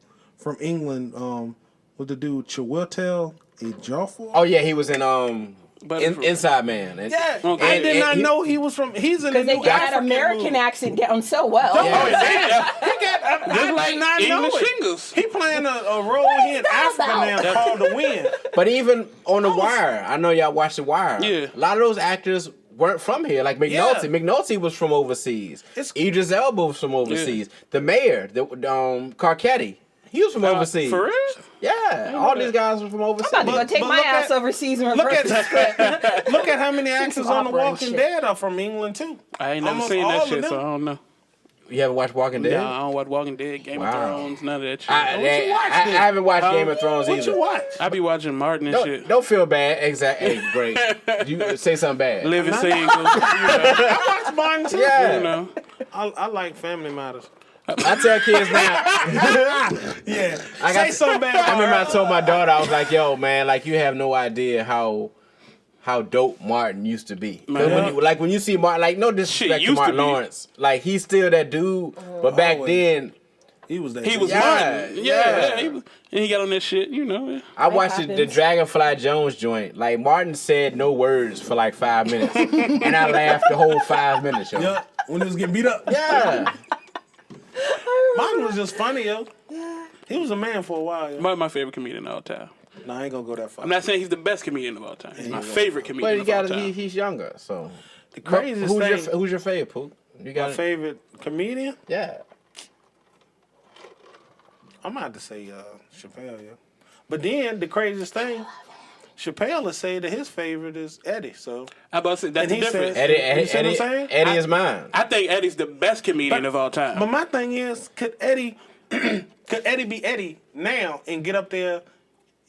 E: England. Was the dude Chiwetel Ejiofor?
A: Oh yeah, he was in
B: But
A: Inside Man. And,
D: Yeah,
B: Okay.
D: I did not know he was from. He's in the
C: Because they
D: new
C: got that
D: African
C: American
D: movie.
C: accent down so well.
D: Oh,
A: Yeah.
D: yeah. He got. I
B: Just
D: did
B: like
D: not know
B: English
D: it.
B: Shingles.
D: He playing a role here in
C: that
D: Africa now called The Wind.
A: But even on The Wire, I know y'all watched The Wire.
B: Yeah.
A: A lot of those actors weren't from here. Like McNulty.
D: Yeah.
A: McNulty was from overseas.
D: It's-
A: Idris Elba was from overseas. The mayor, Carcetti, he was from overseas.
B: For real?
A: Yeah, all these guys were from overseas.
C: I'm about to go take
D: But
C: my
D: look
C: ass
D: at-
C: overseas and
D: Look
C: reverse the script.
D: at look at how many actors on The
C: opera and
D: Walking
C: shit.
D: Dead are from England too.
B: I ain't never
D: Almost
B: seen
D: all
B: that
D: of
B: shit,
D: them.
B: so I don't know.
A: You haven't watched Walking Dead?
B: Nah, I don't watch Walking Dead, Game of
A: Wow.
B: Thrones, none of that shit.
A: I
D: you watch
A: I
D: then?
A: haven't watched Game of Thrones
D: What
A: either.
D: you watch?
B: I be watching Martin and shit.
A: Don't feel bad. Exactly. Hey, great. You say something bad.
B: Living single,
D: I watch Martin too.
A: Yeah.
B: you know.
D: I like Family Matters.
A: I tell kids now.
D: Yeah,
A: got-
D: say something bad.
A: I remember I told my daughter, I was like, yo, man, like you have no idea how dope Martin used to be. 'Cause when you see Martin, like no disrespect to
B: used to
A: Martin
B: be.
A: Lawrence, like he's still that dude, but back
D: Always.
A: then
D: He was there.
B: He was
A: Yeah,
B: Martin.
A: yeah.
B: He was, and he got on that shit, you know.
A: I watched the
C: happens.
A: Dragonfly Jones joint. Like Martin said no words for like 5 minutes, and I laughed the whole 5 minutes. Yo.
D: Yeah, when he was getting beat up.
A: Yeah.
D: Martin was just funny, yo. He was a man for a while, yo.
B: Martin, my favorite comedian of all time.
D: Nah, I ain't gonna go that far.
B: I'm not saying he's the best comedian of all time. He's my favorite
A: But
B: comedian
A: you
B: of all
A: got
B: time.
A: he's younger, so.
D: The craziest
A: Who's your favorite, Pook? You
D: my
A: got
D: favorite comedian?
A: Yeah.
D: I'm gonna have to say Chappelle, yeah. But then the craziest thing, Chappelle has said that his favorite is Eddie. So
B: I about to say that's
D: And
B: the
D: he
B: difference.
D: said- You see what I'm
A: Eddie
D: saying?
A: is mine.
B: I think Eddie's the best comedian of all time.
D: but my thing is, could Eddie be Eddie now and get up there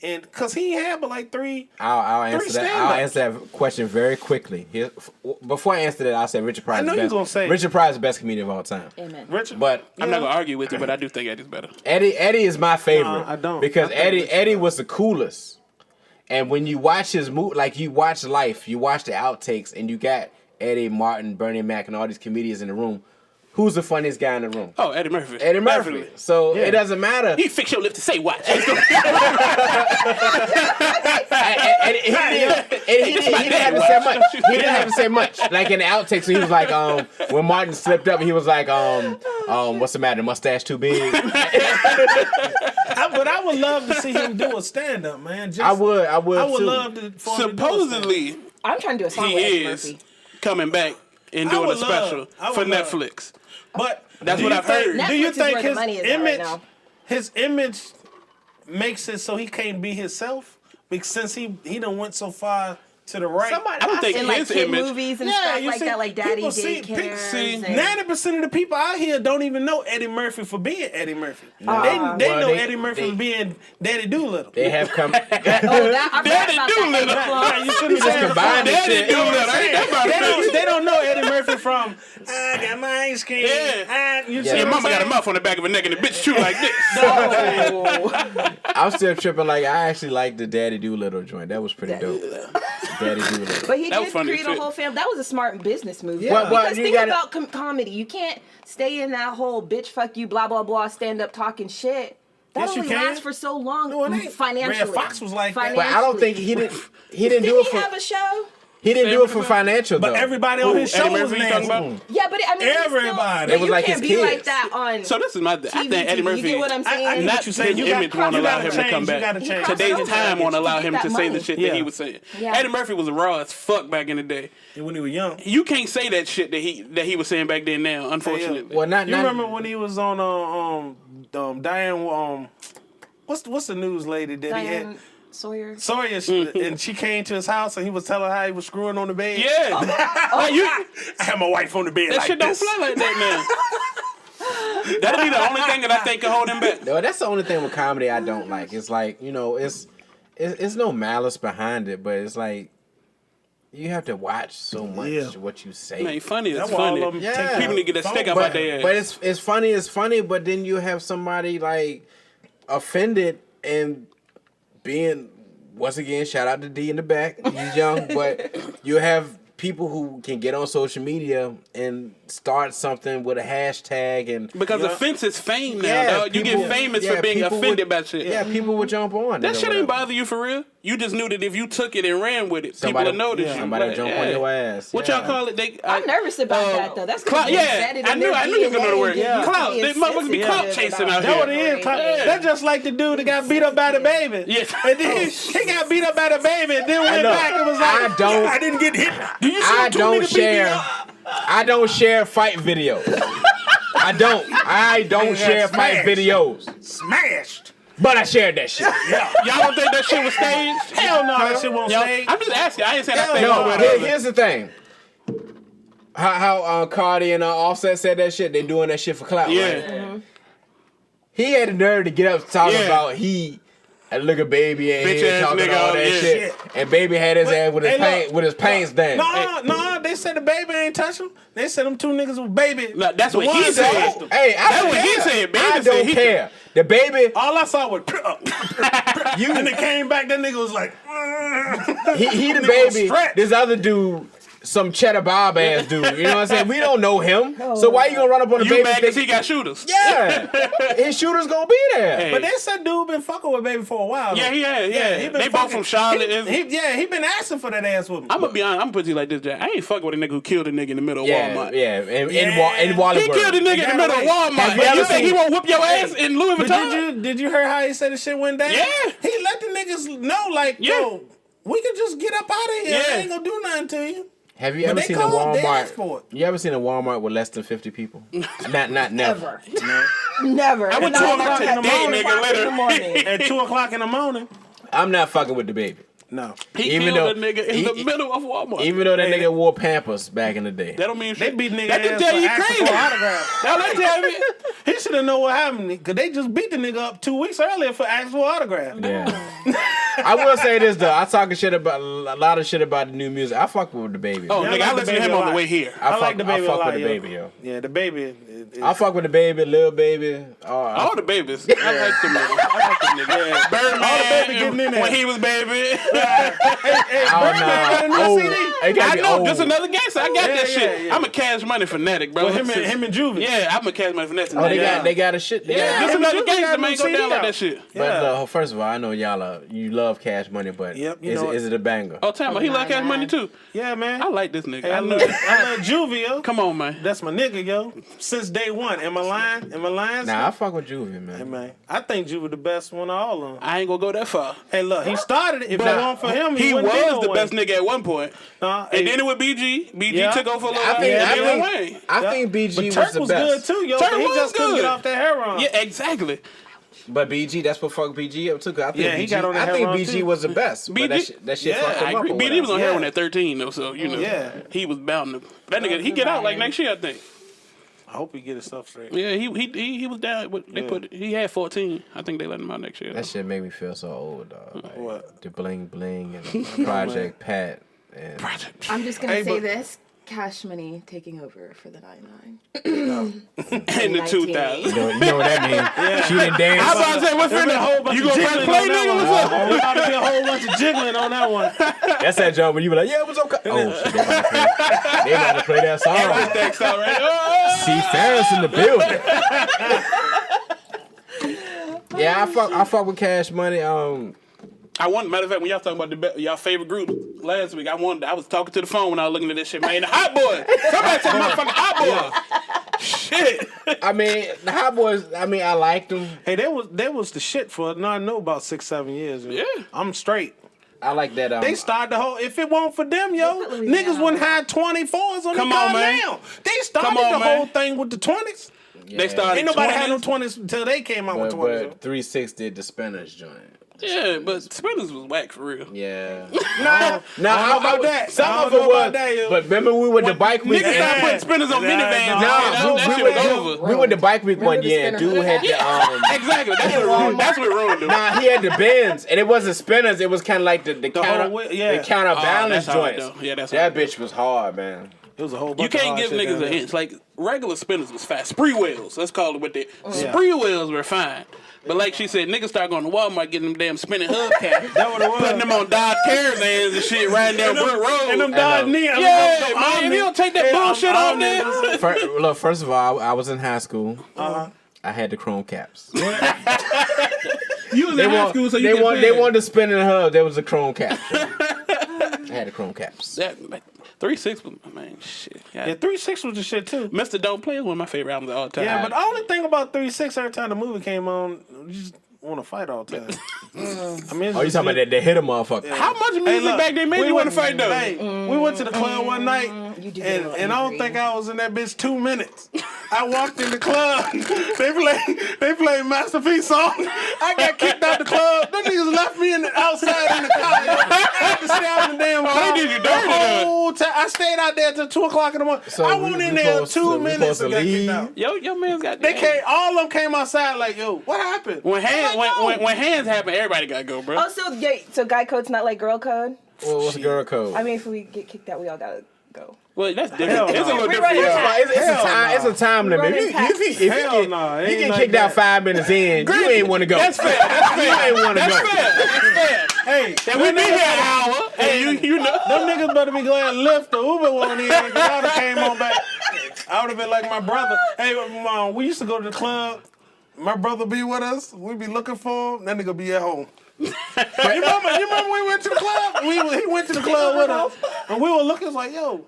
D: and because he ain't had but like three.
A: I'll answer that. I'll
D: stand-ups.
A: answer that question very quickly. Before I answer that, I'll say Richard Pryor.
D: I know
A: is
D: you
A: best.
D: gonna say-
A: Richard Pryor is the best comedian of all time.
C: Amen.
D: Richard,
A: But
B: I'm not gonna argue with you, but I do think Eddie's better.
A: Eddie is my favorite.
D: No, I don't.
A: Because
D: I think Richard
A: Eddie was the coolest. And when you watch his movie, like you watch Life, you watch the outtakes, and you got Eddie, Martin, Bernie Mac, and all these comedians in the room. Who's the funniest guy in the room?
B: Oh, Eddie Murphy.
A: Eddie Murphy.
B: Definitely.
A: So it doesn't matter.
B: You fix your lips to say what?
A: And he didn't have to say much. He didn't have to say much. Like in the outtakes, he was like, when Martin slipped up, he was like, what's the matter? Mustache too big?
D: but I would love to see him do a stand up, man. Just,
A: I would
D: I would
A: too.
D: love to. for him to do a stand-up.
B: Supposedly,
C: I'm trying to do a song
B: he
C: with Eddie
B: is
C: Murphy.
B: coming back and
D: I
B: doing a
D: would love-
B: special
D: I
B: for
D: would love-
B: Netflix.
D: But
B: That's
D: do
B: what
D: you
B: I've
D: think-
B: heard.
D: Do you
C: Netflix is
D: think
C: where the
D: his
C: money is at right
D: image,
C: now.
D: his image, makes it so he can't be himself? Because since he done went so far to the right.
B: I don't think
C: In like
B: his
C: kid
B: image.
C: movies and
D: Yeah,
C: stuff
D: you
C: like
D: see,
C: that, like Daddy
D: people see-
C: Daycares.
B: see,
C: and-
D: 90% of the people out here don't even know Eddie Murphy for being Eddie Murphy. They
A: Well,
D: know
A: they-
D: Eddie Murphy
A: they-
D: for being Daddy Doolittle.
A: They have come.
C: Oh, that, I forgot
B: Daddy
C: about
B: Doolittle.
C: that.
D: Yeah, you shouldn't
A: just
D: say
A: combined this shit.
B: Daddy Doolittle. Ain't that about
D: they don't know Eddie Murphy from I got my ice cream.
B: Yeah.
D: You
A: Yeah,
D: see
B: Your
D: what I'm
B: mama got a
D: saying?
B: mouth on the back of a neck and the bitch chew like this.
C: Oh.
A: I'm still tripping. Like I actually like the Daddy Doolittle joint. That was pretty dope. Daddy Doolittle.
C: But he
B: That was
C: did
B: funny
C: create
B: as
C: a
B: shit.
C: whole family. That was a smart business move.
D: Yeah.
A: But
C: Because
A: you
C: think
A: gotta-
C: about comedy. You can't stay in that whole bitch, fuck you, blah, blah, blah, stand up talking shit. That
D: Yes, you
C: only
D: can.
C: lasts for so long
D: No, it ain't.
C: financially.
D: Red Fox was like that.
A: But I don't think he didn't do
C: Didn't
A: it
C: he
A: for.
C: have a show?
A: He didn't do it for financial though.
D: But everybody on his show
B: Eddie
D: was
B: Murphy you talking
D: nasty.
B: about?
C: Yeah, but I mean, it's still-
D: Everybody.
C: but
A: It was
C: you
A: like
C: can't
A: his
C: be
A: kids.
C: like that on
B: So this is my. I think
C: TV.
B: Eddie Murphy.
C: You get what I'm saying?
D: I get
B: Not
D: what you're saying.
B: his
D: You
B: image
D: gotta-
B: won't
D: you
B: allow
D: gotta
B: him to
D: change,
B: come
D: you
B: back.
D: gotta change.
B: Today's
C: Over.
B: time won't allow
C: You
B: him
C: get
B: to
C: that
B: say the
C: money.
B: shit
D: Yeah.
B: that he was saying.
C: Yeah.
B: Eddie Murphy was raw as fuck back in the day.
D: When he was young.
B: You can't say that shit that he was saying back then. Now, unfortunately.
A: Well, not
D: You remember when he was on Diane what's the news lady that he had?
C: Diane Sawyer.
D: Sawyer, and she came to his house and he was telling her how he was screwing on the bed.
B: Yeah.
D: I had my wife on the bed
B: That
D: like
B: shit
D: this.
B: don't fly like that, man. That'll be the only thing that I think can hold him back.
A: No, that's the only thing with comedy I don't like. It's like, you know, it's no malice behind it, but it's like you have to watch so much what you say.
B: Man, funny is
D: That's why all
B: funny.
D: of them
A: Yeah.
B: People need to get that stick up out their ass.
A: But it's funny, but then you have somebody like offended and being, once again, shout out to D in the back. He's young, but you have people who can get on social media and start something with a hashtag and
B: Because offense is fame now, dog. You get famous for being offended by shit.
A: Yeah, people would jump on
B: That
A: it or
B: shit ain't
A: whatever.
B: bother you for real. You just knew that if you took it and ran with it,
A: Somebody,
B: people would notice you.
A: Somebody
B: Like,
A: jump on your ass.
B: What y'all call it?
C: I'm nervous about that though. That's
B: clout. Yeah, I knew you was gonna know the word.
C: Yeah.
B: Clout. They motherfuckers be clout chasing out
D: That's what
B: here.
D: it is. That's just like the dude that got beat up by the baby.
B: Yes.
D: And then he got beat up by the baby and then went back and was like, I didn't get hit. Do you see
A: I
D: two
A: don't
D: niggas beat me
A: share.
D: up?
A: I don't share fight videos. I don't share fight
D: smashed.
A: videos.
D: Smashed.
A: But I shared that shit.
D: Yeah.
B: Y'all don't think that shit was staged?
D: Hell no, that shit won't
B: Y'all-
D: stay.
B: I'm just asking. I ain't saying I
D: Hell
B: think
D: no.
B: one way or the
A: Here-
B: other.
A: here's the thing. How Cardi and Offset said that shit. They doing that shit for clout.
B: Yeah.
A: Right?
C: Mm-hmm.
A: He had the nerve to get up talking
B: Yeah.
A: about look at Baby and
B: Bitch
A: he
B: ass
A: talking
B: nigga,
A: all that
B: yeah.
A: shit. And Baby had his ass with his
D: Hey, look.
A: pants down.
D: No, they said the baby ain't touch him. They said them two niggas was baby.
B: No, that's
D: The
B: what he
D: ones
B: said.
D: that touched him.
A: Hey, I
B: That's
A: don't
B: what he
A: care.
B: said. Baby
A: I
B: said
A: don't
B: he-
A: care. The Baby,
D: All I saw was and it came back. That nigga was like,
A: he the
D: Nigga was
A: baby.
D: stretched.
A: This other dude, some Cheddar Bob ass dude. You know what I'm saying? We don't know him. So why you gonna run up on the
B: You
A: baby?
B: mad because he got shooters?
A: Yeah, his shooter's gonna be there.
B: Hey.
D: But they said dude been fucking with baby for a while.
B: Yeah,
D: though.
B: he had. Yeah,
D: he been
B: they both
D: fucking-
B: from Charlotte.
D: He been asking for that ass with me.
B: I'm gonna be honest. I'm gonna put you like this, Jack. I ain't fucking with a nigga who killed a nigga in the middle of
A: Yeah,
B: Walmart.
A: yeah, in
D: Yeah.
A: Wally
B: He killed a nigga in the middle of Walmart.
A: Have you
B: But
A: ever
B: you think he
A: seen-
B: won't whoop your ass in Louis
D: But
B: Vuitton?
D: did you hear how he said the shit went down?
B: Yeah.
D: He let the niggas know, like,
B: Yeah.
D: yo, we can just get up out of here.
B: Yeah.
D: I ain't gonna do nothing to you.
A: Have you
D: But
A: ever
D: they
A: seen a
D: called, they asked
A: Walmart?
D: for it.
A: You ever seen a Walmart with less than 50 people? Not never.
C: Never.
B: I went
C: Not
B: 2
C: at
B: o'clock in the
C: nine
B: morning,
C: o'clock
B: nigga,
C: in the morning.
D: At 2 o'clock in the morning.
A: I'm not fucking with the baby.
D: No.
B: He
A: Even
B: killed
A: though-
B: a nigga in the middle of Walmart.
A: Even though that nigga wore Pampers back in the day.
B: That don't mean
D: They
B: shit.
D: beat nigga
B: That can
D: ass
B: tell
D: for
B: you
D: asking
B: crazy.
D: for an autograph.
B: Now that tell me.
D: He should have known what happened because they just beat the nigga up 2 weeks earlier for asking for an autograph.
A: Yeah. I will say this though. I talking shit about a lot of shit about the new music. I fuck with the baby.
B: Oh,
D: Yeah,
B: nigga,
D: I
B: I
D: like
B: listened
D: the
B: to him
D: baby a
B: on the
D: lot.
B: way here.
D: I like the baby
A: I fuck
D: a lot,
A: with the
D: yo.
A: baby, yo.
D: Yeah, the baby.
A: I fuck with the baby, Lil Baby.
B: All the babies. I like them niggas. I like them niggas.
D: Yeah.
B: Birdman.
D: All the baby getting in there.
B: When he was baby.
A: I don't know.
D: got a new
A: Old.
D: CD.
A: It gotta
B: I
A: be
B: know,
A: old.
B: just another gangster. I got
D: Yeah,
B: that shit.
D: yeah, yeah.
B: I'm a Cash Money fanatic, bro.
D: Well, him and Juvie.
B: Yeah, I'm a Cash Money fanatic.
A: Oh, they got a shit. They
B: Yeah,
A: got-
B: just another
D: Juvie
B: gangster,
D: got a
B: man.
D: new
B: Go
D: CD
B: down like
D: out.
B: that shit.
A: But
D: Yeah.
A: first of all, I know you love Cash Money, but
D: Yep, you
A: is
D: know
A: it a banger?
B: Oh, Tama, he love Cash Money too.
D: Yeah, man.
B: I like this nigga.
D: Hey,
B: I
D: I
B: love
D: love Juvie, yo.
B: Come on, man.
D: That's my nigga, yo. Since day one. Am I lying? Am I lying?
A: Nah, I fuck with Juvie,
D: Hey,
A: man.
D: man. I think Juvie the best one of all of them.
B: I ain't gonna go that far.
D: Hey, look, he started it. If it weren't for him,
B: He
D: wouldn't be
B: was
D: no
B: the
D: way.
B: best nigga at one point.
D: Nah,
B: And
D: hey,
B: then it was BG. BG
D: Yeah.
B: took over for a little
A: I
B: while.
A: think
B: and
A: I
B: then
A: think,
B: Wayne.
A: I think BG
D: but
A: was
D: Turk
A: the
D: was
A: best.
D: good too, yo.
B: Turk
D: But he
B: was
D: just couldn't
B: good.
D: get off that heroin.
B: Yeah, exactly.
A: But BG, that's what fucked BG up too. 'Cause I think
D: Yeah, he
A: BG,
D: got on that
A: I think
D: heroin,
A: BG
D: too.
A: was the best. But that shit
D: Yeah,
A: fucked him
B: I
A: up.
B: agree.
A: or
B: BG was on
A: whatever.
B: heroin at 13 though, so you know.
D: Yeah.
B: He was bound to. That nigga, he get out like next year, I think.
D: I hope he get his stuff straight.
B: Yeah, he was down. They put he had 14. I think they let him out next year.
A: That shit made me feel so old, dog. Like,
D: What?
A: The Bling Bling and Project Pat. And
C: I'm just gonna
D: Hey,
C: say
D: but-
C: this: Cash Money taking over for the 99.
B: in the 2000s.
A: you know what that means? She didn't dance.
B: I was about to say, what's in
D: a whole bunch
B: You
D: of
B: gonna press
D: jiggling
B: play,
D: on that
B: nigga?
D: one.
B: What's up?
D: There about to be a whole bunch of jiggling on that one.
A: That's that joke when you be like, yeah, it was okay. Oh, shit, they about to play that song.
B: Thanks, all right. Oh!
A: c.Farris in the building. Yeah, I fuck with Cash Money.
B: I want, matter of fact, when y'all talking about y'all favorite group last week, I was talking to the phone when I was looking at this shit, man. The Hot Boys. Somebody said motherfucking Hot Boys. Shit.
A: I mean, the Hot Boys. I mean, I liked them.
D: Hey, that was the shit for I know about 6-7 years. Yo.
B: Yeah.
D: I'm straight.
A: I like that.
D: They started the whole. If it weren't for them, yo, niggas wouldn't have 24s on
B: Come
D: the
B: on,
D: car
B: man.
D: now. They started
B: Come on,
D: the
B: man.
D: whole thing with the 20s.
B: They started.
D: Ain't nobody
B: 20s.
D: had no 20s until they came out with 20s.
A: But 3-6 did the Spinners joint.
B: Yeah, but Spinners was whack for real.
A: Yeah.
D: I don't know about that.
A: Some
D: I
A: of
D: don't
A: it
D: know
A: was.
D: about that, yo.
A: But remember we went to bike week.
B: Niggas started putting Spinners on minivans.
D: no,
B: That shit was over.
A: We went to bike week one
C: Remember the
A: year and
C: Spinner?
A: dude had the
B: Exactly. That's what ruined them.
A: Nah, he had the bends, and it wasn't Spinners. It was kind of like the
D: whole
A: counterbalance
B: that's hard,
A: joints.
B: though. Yeah, that's
A: that
B: hard.
A: bitch was hard, man.
D: It was a whole
B: You
D: bunch
B: can't
D: of
B: give
D: hard shit
B: niggas
D: down
B: a
D: there.
B: hint. Like regular Spinners was fast. Spree wheels. Let's call it what they. Spree wheels were fine. But like she said, niggas start going to Walmart getting them damn spinning hubcaps.
D: That what it was.
B: Putting them on Dodge Caravans and shit riding down Brook Road.
D: And them Dodge Neon.
B: Yeah, man, if you don't take that bullshit off there.
A: First of all, I was in high school. I had the chrome caps.
B: You was in high school, so you
A: they wanted to spin in the hub. There was a chrome cap. I had the chrome caps.
B: That 3-6 was, man, shit.
D: Yeah, 3-6 was the shit too.
B: Mr. Don't Play is one of my favorite albums of all time.
D: Yeah, but the only thing about 3-6, every time the movie came on, you just want to fight all the time. I mean,
A: Oh, you talking about that? They hit a motherfucker.
B: How much music
D: look,
B: back then made you want to fight though?
D: Hey, we went to the club one night,
C: You do
D: and,
C: get a little
D: and I don't
C: angry.
D: think I was in that bitch 2 minutes. I walked in the club. They played Masterpiece song. I got kicked out the club. Them niggas left me outside in the car. I had to stay out in the damn car.
B: they did you dirty,
D: the whole time. I stayed out there till 2 o'clock in the morning.
A: So
D: I
A: we-
D: went
A: we
D: in there
A: supposed
D: 2
A: to- we
D: minutes
A: supposed
D: and
A: to
D: got kicked
A: leave?
D: out.
B: Your man's got
D: They came. All of them came outside like, yo, what happened?
B: When hands
D: I'm like, yo.
B: when hands happen, everybody gotta go, bro.
C: Oh, so guy code's not like girl code?
A: What's the girl code?
C: I mean, if we get kicked out, we all gotta go.
B: Well, that's different.
D: Hell
B: It's a
D: no.
B: little
C: We
B: different.
C: running
B: Yeah.
C: back.
A: It's a time limit.
C: Running packs.
A: If you
D: Hell
A: get,
D: no, it
A: you
D: ain't
A: get
D: like
A: kicked out
D: that.
A: 5 minutes in, you ain't want to go.
B: That's fair. That's
A: You
B: fair.
A: ain't want to go.
B: That's fair. That's fair.
D: Hey,
B: And we been here an hour, and you know.
D: them niggas better be glad Lyft or Uber wasn't in because I would have came on back. I would have been like my brother. Hey, Mom, we used to go to the club. My brother be with us. We be looking for him. That nigga be at home. you remember we went to the club? He went to the club with us. And we were looking, it's like, yo,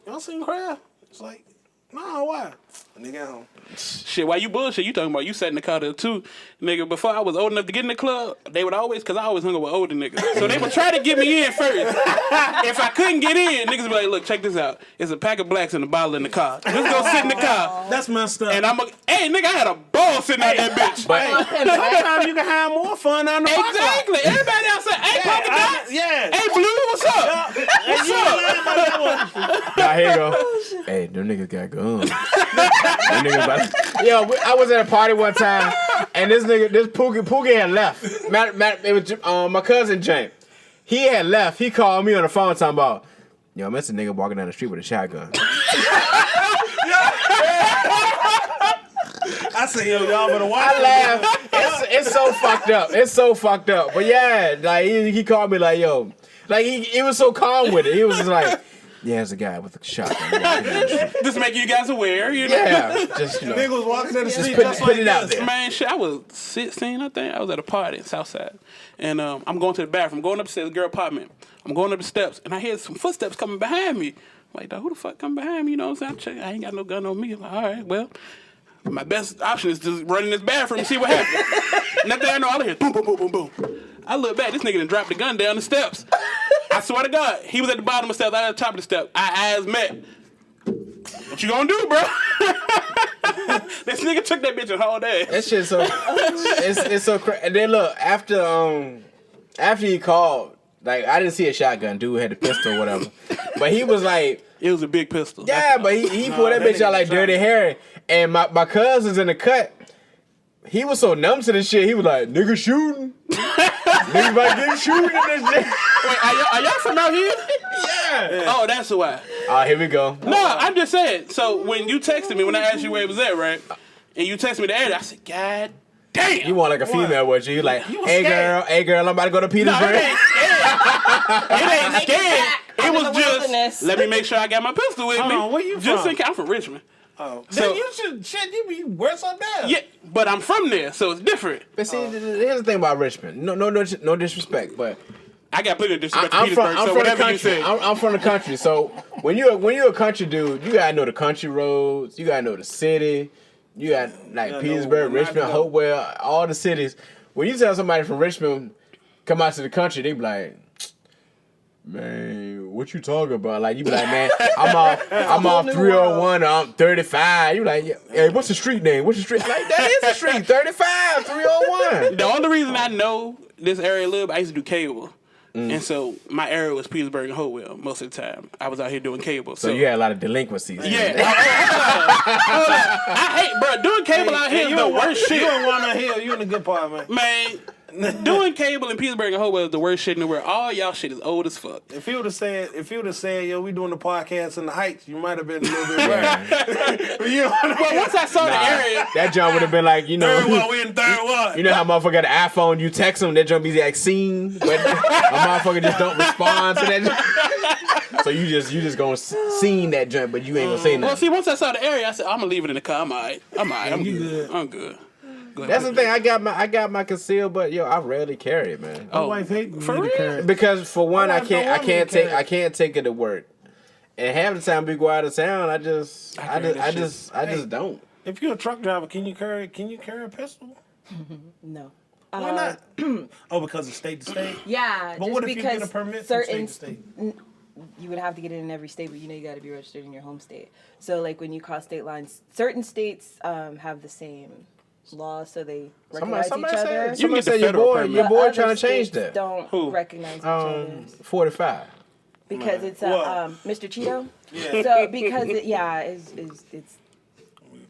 D: y'all seen Crab? It's like, nah, why? Nigga at home.
B: Shit, why you bullshit? You talking about you sat in the car there too, nigga. Before I was old enough to get in the club, they would always, cause I always hung out with older niggas, so they would try to get me in first. If I couldn't get in, niggas would be like, look, check this out. It's a pack of blacks and a bottle in the car. Let's go sit in the car.
E: That's messed up.
B: And hey, nigga, I had a ball sitting out that bitch.
D: Sometimes you can have more fun out in the park lot.
B: Exactly. Everybody outside. Hey, Polka Dots.
D: Yeah.
B: Hey, Blue, what's up? What's up?
A: Now here you go. Hey, them niggas got guns. Them niggas about Yo, I was at a party one time, and this Pookie had left. It was my cousin James. He had left. He called me on the phone talking about, yo, I met a nigga walking down the street with a shotgun.
D: I said, yo, y'all better watch
A: I laughed. It's so fucked up. It's so fucked up. But yeah, like he called me like, yo, like he was so calm with it. He was just like, yeah, there's a guy with a shotgun.
B: Just make you guys aware, you know.
A: Yeah, just you know.
D: Nigga was walking down the street
A: put
D: just
A: it
D: like
A: out
D: this.
A: there.
B: Man, shit, I was 16, I think. I was at a party in Southside. And I'm going to the bathroom, going upstairs, girl apartment. I'm going up the steps, and I hear some footsteps coming behind me. I'm like, dog, who the fuck come behind me? You know what I'm saying? I ain't got no gun on me. I'm like, all right, well, my best option is just run in this bathroom and see what happens. Next thing I know, I hear boom, boom, boom, boom, boom. I look back, this nigga done dropped the gun down the steps. I swear to God, he was at the bottom of the steps, I was at the top of the steps. Our eyes met. What you gonna do, bro? This nigga took that bitch and hauled ass.
A: That shit so it's so crazy. And then look, after he called, like I didn't see a shotgun. Dude had a pistol or whatever, but he was like,
B: It was a big pistol.
A: yeah, but he pulled that bitch out like Dirty Harry. And my cousin's in the cut. He was so numb to this shit. He was like, nigga shooting. Nigga about to get shooting in this shit.
B: Wait, are y'all from out here?
A: Yeah.
B: Oh, that's why.
A: Here we go.
B: No, I'm just saying. So when you texted me, when I asked you where it was at, right? And you texted me the area, I said, God damn.
A: You want like a female, would you? You like, hey
D: scared.
A: girl, I'm about to go to
B: No,
A: Petersburg.
B: it ain't scared. It ain't scared. It was
C: the
B: just,
C: wilderness.
B: let me make sure I got my pistol with
D: Hold
B: me.
D: on, where you
B: just
D: from?
B: in case I'm from Richmond.
D: Oh,
B: So-
D: then you should, shit, you be worse up there.
B: Yeah, but I'm from there, so it's different.
A: But see, here's the thing about Richmond. No disrespect, but
B: I got plenty of disrespect to
A: I'm
B: Petersburg, so
A: from the
B: whatever you
A: country.
B: say.
A: I'm from the country. So when you're a country dude, you gotta know the country roads. You gotta know the city. You got like
D: know
A: Petersburg,
D: where not
A: Richmond,
D: to go.
A: Hopewell, all the cities. When you tell somebody from Richmond come out to the country, they be like, man, what you talking about? Like, you be like, man, I'm off 301, I'm 35. You like, hey, what's the street name? What's the street? Like, that is the street, 35, 301.
B: The only reason I know this area a little bit, I used to do cable. And so my area was Petersburg and Hopewell most of the time. I was out here doing cable.
A: So you had a lot of delinquencies.
B: Yeah. I hate, bro, doing cable out here is the worst shit.
D: You don't want to hear. You in the good part, man.
B: Man, doing cable in Petersburg and Hopewell is the worst shit in the world. All y'all shit is old as fuck.
D: If you would have said, yo, we doing the podcast in the Heights, you might have been a little bit right. You know what I mean?
B: Well, once I saw the area,
A: That junk would have been like, you know.
D: Third one, we in third one.
A: You know how motherfucker got an iPhone, you text them, that junk be like seen, but a motherfucker just don't respond to that junk. So you just gonna seen that junk, but you ain't gonna say nothing.
B: well, see, once I saw the area, I said, I'm gonna leave it in the car. I'm all right. I'm good. I'm good. Go ahead.
A: That's the thing. I got my concealed, but yo, I rarely carry it, man.
D: My wife hates me
B: for
D: to
B: real?
D: carry.
A: Because for one, I
D: wife don't want me to carry
A: I can't take it to work, and half the time we go out of town, I just don't.
D: If you're a truck driver, can you carry a pistol?
C: No.
D: Why not? Oh, because it's state to state.
C: Yeah,
D: But
C: just
D: what if you
C: because
D: get a permit from
C: certain
D: state to state?
C: you would have to get it in every state, but you know you got to be registered in your home state. So like when you cross state lines, certain states have the same laws, so they recognize each other.
A: Somebody
B: get the
A: said your
B: federal
A: boy
B: permit.
A: your boy
C: Other
A: trying to change
C: states
A: that.
C: Don't
D: Who?
C: recognize each other's
A: 45.
C: because it's
D: What?
C: Mr. Cheeto.
D: Yeah.
C: So because it's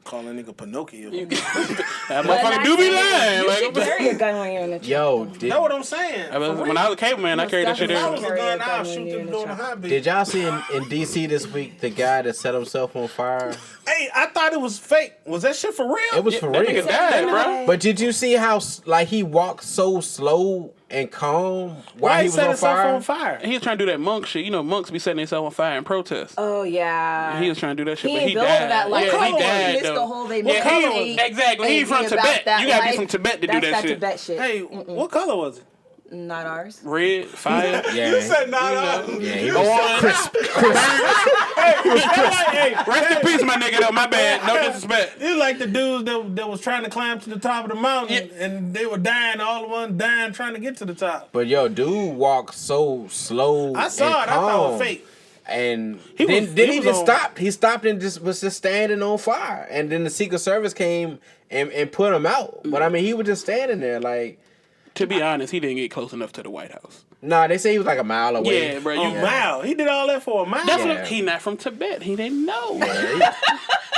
D: Call that nigga Pinocchio.
B: That motherfucker do be lying.
C: You should
B: Like,
C: carry a gun when you're in a truck.
A: Yo,
D: That's what I'm saying.
B: when I was a cable man, I carried that shit
D: If I
B: in.
D: was a gun, I'd shoot them doing a hobby.
A: did y'all see in DC this week the guy that set himself on fire?
D: Hey, I thought it was fake. Was that shit for real?
A: It was for
B: That
A: real.
B: nigga died, bro.
A: But did you see how like he walked so slow and calm while
D: Why
A: he was
D: set
A: on
D: himself
A: fire?
D: on fire?
B: He was trying to do that monk shit. You know, monks be setting themselves on fire in protest.
C: Oh yeah.
B: He was trying to do that shit,
C: He
B: but
C: ain't
B: he
C: built
B: died.
C: that life.
B: Yeah, he
C: He
B: died
C: missed
B: though.
C: the whole they
B: Yeah,
C: color
B: he
C: was-
B: exactly. He from Tibet. You gotta be from Tibet to do that shit.
C: Tibet shit.
D: Hey, what color was it?
C: Not ours.
B: Red, fire.
A: Yeah,
D: Yeah,
A: he was so crisp.
D: Hey,
B: Rest in peace, my nigga. Though, my bad. No disrespect.
D: it's like the dudes that was trying to climb to the top of the mountain, and they were dying. All of one dying trying to get to the top.
A: But yo, dude walked so slow.
D: I saw
A: and
D: it. I thought it
A: calm.
D: was fake.
A: And
D: He
A: then
D: was-
A: he
D: he was
A: just
D: on-
A: stopped. He stopped and was just standing on fire. And then the Secret Service came and put him out. But I mean, he was just standing there like.
B: To be honest, he didn't get close enough to the White House.
A: Nah, they say he was like a mile away.
B: Yeah, bro.
D: A mile. He did all that for a mile.
B: That's
A: Yeah.
B: what, he not from Tibet. He didn't know.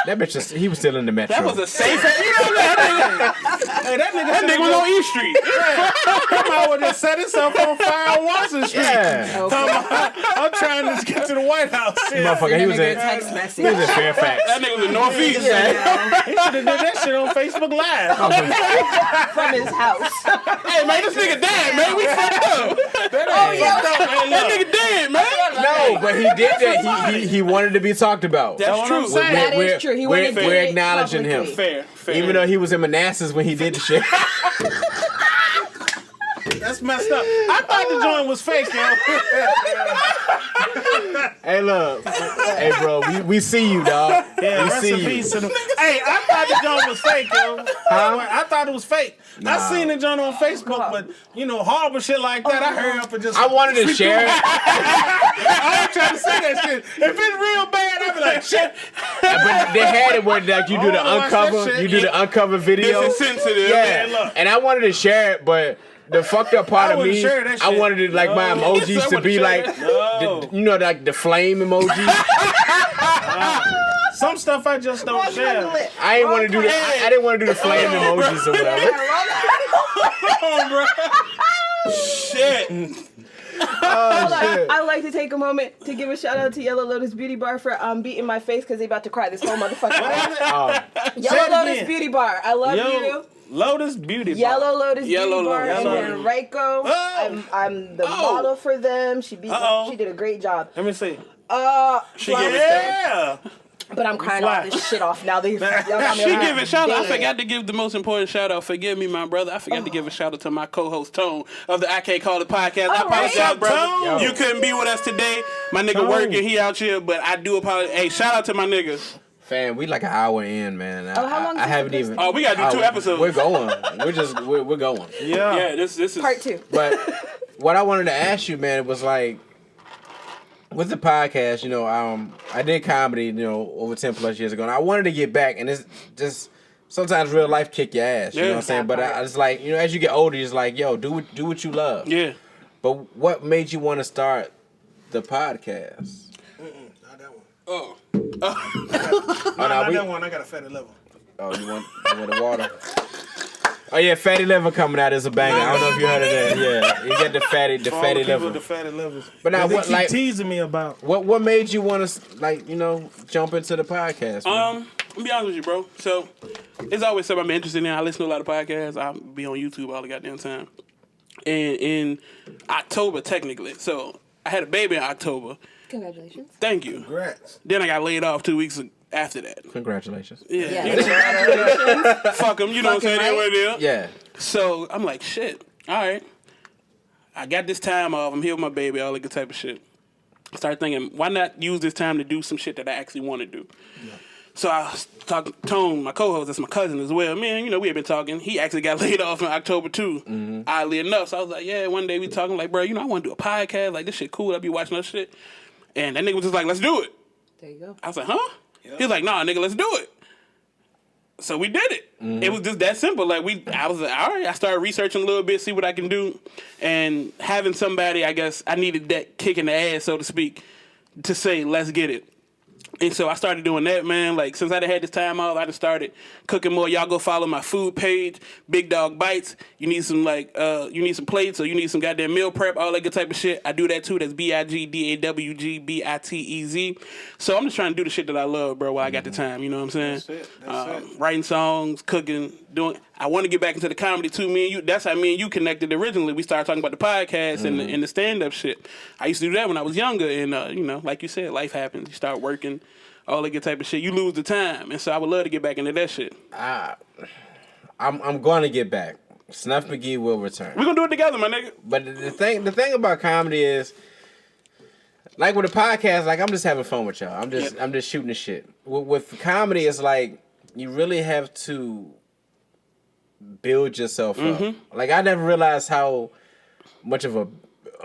A: That bitch just, he was still in the metro.
B: That was a safe. You know that
D: Hey, that
B: nigga was on East Street.
D: Come out with just set himself on fire on Watson Street.
A: Yeah.
D: I'm trying to get to the White House.
A: Motherfucker, he was in
C: text message.
A: he was in Fairfax.
B: That nigga was in Northeast.
D: He should have did that shit on Facebook Live.
C: From his house.
B: Hey man, this nigga dead, man. We fucked up. That nigga dead, man.
A: No, but he did that. He wanted to be talked about.
B: That's true.
C: That is true. He wanted to do
A: we're
C: it
A: acknowledging him.
C: publicly.
B: Fair.
A: Even though he was in Manassas when he did the shit.
D: That's messed up. I thought the joint was fake, yo.
A: Hey, look. Hey, bro, we see you, dog.
D: Yeah,
A: we
D: rest
A: see
D: in
A: you.
D: peace to them. Hey, I thought the joint was fake, yo. I thought it was fake. I seen the joint on Facebook, but you know, horrible shit like that. I hurry up and just.
A: I wanted to share it,
D: I ain't trying to say that shit. If it's real bad, I'd be like, shit.
A: but they had it where like you do the
D: I wanna watch that
A: uncover,
D: shit.
A: you do the uncover video.
B: This is sensitive.
A: Yeah,
D: Man, look.
A: and I wanted to share it, but the fucked up part
D: I
A: of
D: wouldn't
A: me,
D: share that
A: I
D: shit.
A: wanted it like my
D: No.
A: emojis
B: I
A: to
B: wouldn't
A: be
B: share
A: like,
B: that.
D: No.
A: you know, like the flame emoji.
D: Some stuff I just don't share.
A: I didn't want to do the, I didn't want to do the flame emojis or whatever.
D: Come on, bro.
B: Shit.
A: Oh shit.
C: I would like to take a moment to give a shout out to Yellow Lotus Beauty Bar for beating my face because they about to cry this whole motherfucker.
A: Oh,
D: Say
C: Yellow
D: it
C: Lotus
D: again.
C: Beauty Bar. I love you.
D: Lotus Beauty Bar.
C: Yellow Lotus
B: Yellow
C: Beauty Bar
B: Lotus.
C: and
D: Yellow.
C: then Reiko.
D: Oh.
C: I'm the
B: Oh.
C: model for them. She
D: Uh-oh.
C: did a great job.
D: Let me see.
B: She gave it
D: Yeah.
C: But I'm crying all this shit off now. Y'all got me
B: She
C: around.
B: give a shout out. I
C: Dead.
B: forgot to give the most important shout out. Forgive me, my brother. I forgot to give a shout out to my co-host Tone of the I Can't Call It podcast. I apologize,
C: right.
B: brother.
D: Tone.
B: You couldn't be with us today. My nigga
D: Tone.
B: working, he out here, but I do apologize. Hey, shout out to my niggas.
A: fam, we like an hour in, man.
C: Oh, how long
A: I
C: is
A: haven't
C: this
A: even.
B: Oh, we gotta do 2 episodes.
A: We're going. We're going.
B: Yeah, this is
C: Part 2.
A: But what I wanted to ask you, man, was like, with the podcast, I did comedy, over 10 plus years ago, and I wanted to get back, and it's just sometimes real life kick your ass, you know what I'm saying? But I was like, as you get older, it's like, yo, do what you love.
B: Yeah.
A: But what made you want to start the podcast?
E: Not that one.
B: Oh.
E: Not that one. I got a fatty liver.
A: Oh, you want the water? Oh yeah, fatty liver coming out is a banger. I don't know if you heard of that. Yeah, you get the fatty liver.
E: With the fatty livers.
A: But now,
E: they
A: what
E: keep teasing me about?
A: What made you want to jump into the podcast?
B: I'll be honest with you, bro. So it's always something I'm interested in. I listen to a lot of podcasts. I'll be on YouTube all the goddamn time. And in October, technically, so I had a baby in October.
C: Congratulations.
B: Thank you.
E: Congrats.
B: Then I got laid off 2 weeks after that.
A: Congratulations.
B: Yeah.
C: Congratulations.
B: Fuck them. You know what I'm saying?
C: Fucking
B: What it is.
A: Yeah.
B: So I'm like, shit. All right. I got this time off. I'm here with my baby. All that good type of shit. I started thinking, why not use this time to do some shit that I actually want to do? Yeah. So I told my co-host, that's my cousin as well. Man, we had been talking. He actually got laid off in October too, oddly enough. So I was like, yeah, one day we talking like, bro, I want to do a podcast. Like, this shit cool. I be watching that shit. And that nigga was just like, let's do it.
C: There you go.
B: I was like, huh? Yeah. He was like, nah, nigga, let's do it. So we did it. It was just that simple. Like, I was like, all right. I started researching a little bit, see what I can do. And having somebody, I guess, I needed that kick in the ass, so to speak, to say, let's get it. And so I started doing that, man. Like, since I had this time off, I just started cooking more. Y'all go follow my food page, Big Dog Bites. You need some, you need some plates, or you need some goddamn meal prep, all that good type of shit. I do that, too. That's BIGDAWGBITEZ. So I'm just trying to do the shit that I love, bro, while I got the time. You know what I'm saying?
D: That's it.
B: Writing songs, cooking, doing... I want to get back into the comedy, too. Me and you, that's how me and you connected originally. We started talking about the podcast and the stand-up shit. I used to do that when I was younger, and, like you said, life happens. You start working, all that good type of shit. You lose the time, and so I would love to get back into that shit.
A: I'm going to get back. Snuff Magee will return.
B: We're going to do it together, my nigga.
A: But the thing about comedy is, like with a podcast, like I'm just having fun with y'all. I'm just shooting the shit. With comedy, it's like you really have to build yourself up. Like I never realized how much of a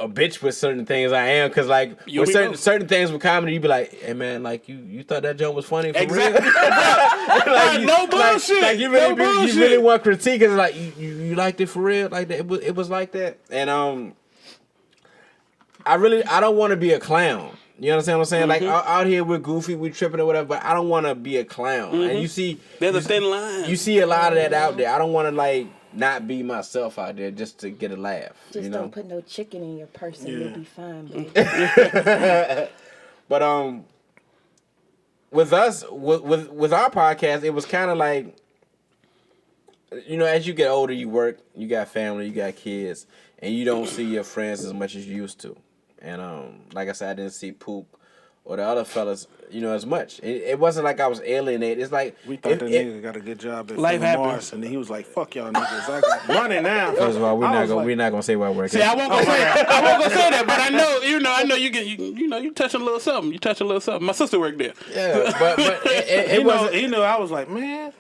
A: bitch with certain things I am, because like with certain things with comedy, you be like, hey man, like you thought that joke was funny for real? Like,
B: no bullshit.
A: Like you really want critique, because like you liked it for real, like that, it was like that. And I don't want to be a clown. You understand what I'm saying? Like out here we're goofy, we're tripping or whatever, but I don't want to be a clown. And you see,
B: there's a thin line.
A: You see a lot of that out there. I don't want to like not be myself out there just to get a laugh.
C: Just don't put no chicken in your purse and you'll be fine, baby.
A: But with us, with our podcast, it was kind of like, as you get older, you work, you got family, you got kids, and you don't see your friends as much as you used to. And like I said, I didn't see Pook or the other fellas, as much. It wasn't like I was alienated. It's like
D: we thought that nigga got a good job at
B: life
D: Mars, and he was like, "Fuck y'all niggas, I got money now."
A: First of all, we're not gonna say where I work.
B: See, I won't gonna say that, but I know you get you touching a little something. You touching a little something. My sister worked there.
A: Yeah, but it wasn't.
D: He knew I was like, man,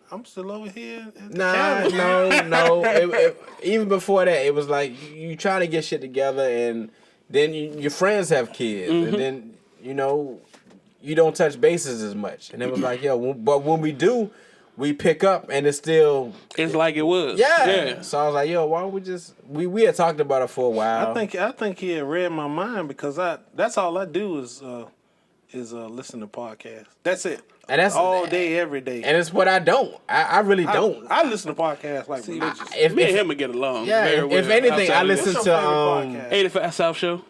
D: I'm still over here.
A: No. Even before that, it was like you trying to get shit together, and then your friends have kids, and then you don't touch bases as much. And it was like, but when we do, we pick up, and it's
B: like it was.
A: Yeah. So I was like, why don't we just we had talked about it for a while.
D: I think he had read my mind, because that's all I do is listen to podcasts. That's it.
A: And that's
D: all day, every day.
A: And it's what I don't. I really don't.
D: I listen to podcasts like religious.
B: If me and him would get along.
A: Yeah. If anything, I listen to
B: 85 South Show.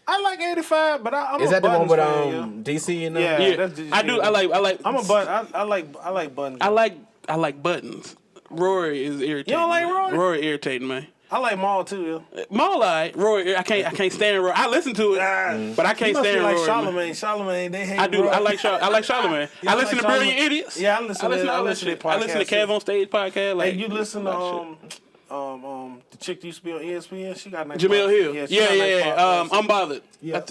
D: I like 85, but I'm
A: is
D: a
A: that the one with
D: fan,
A: DC and
D: yeah,
B: that's DC. I do. I like.
D: I'm a button. I like buttons.
B: I like buttons. Rory is irritating.
D: You don't like Rory?
B: Rory irritating, man.
D: I like Maul too. Yeah.
B: Maul, Rory, I can't stand Rory. I listen to it, but I can't stand
D: like
B: Rory.
D: Charlamagne, they hate.
B: I do.
D: Rory.
B: I like Charlamagne. I listen to Brilliant Idiots.
D: Yeah, I listen to
B: Kev on Stage podcast.
D: Like, and you listen to the chick that used to be on ESPN, she got a nice
B: Jamel Hill.
D: Yeah, she got a nice podcast.
B: Unbothered.
D: Yeah.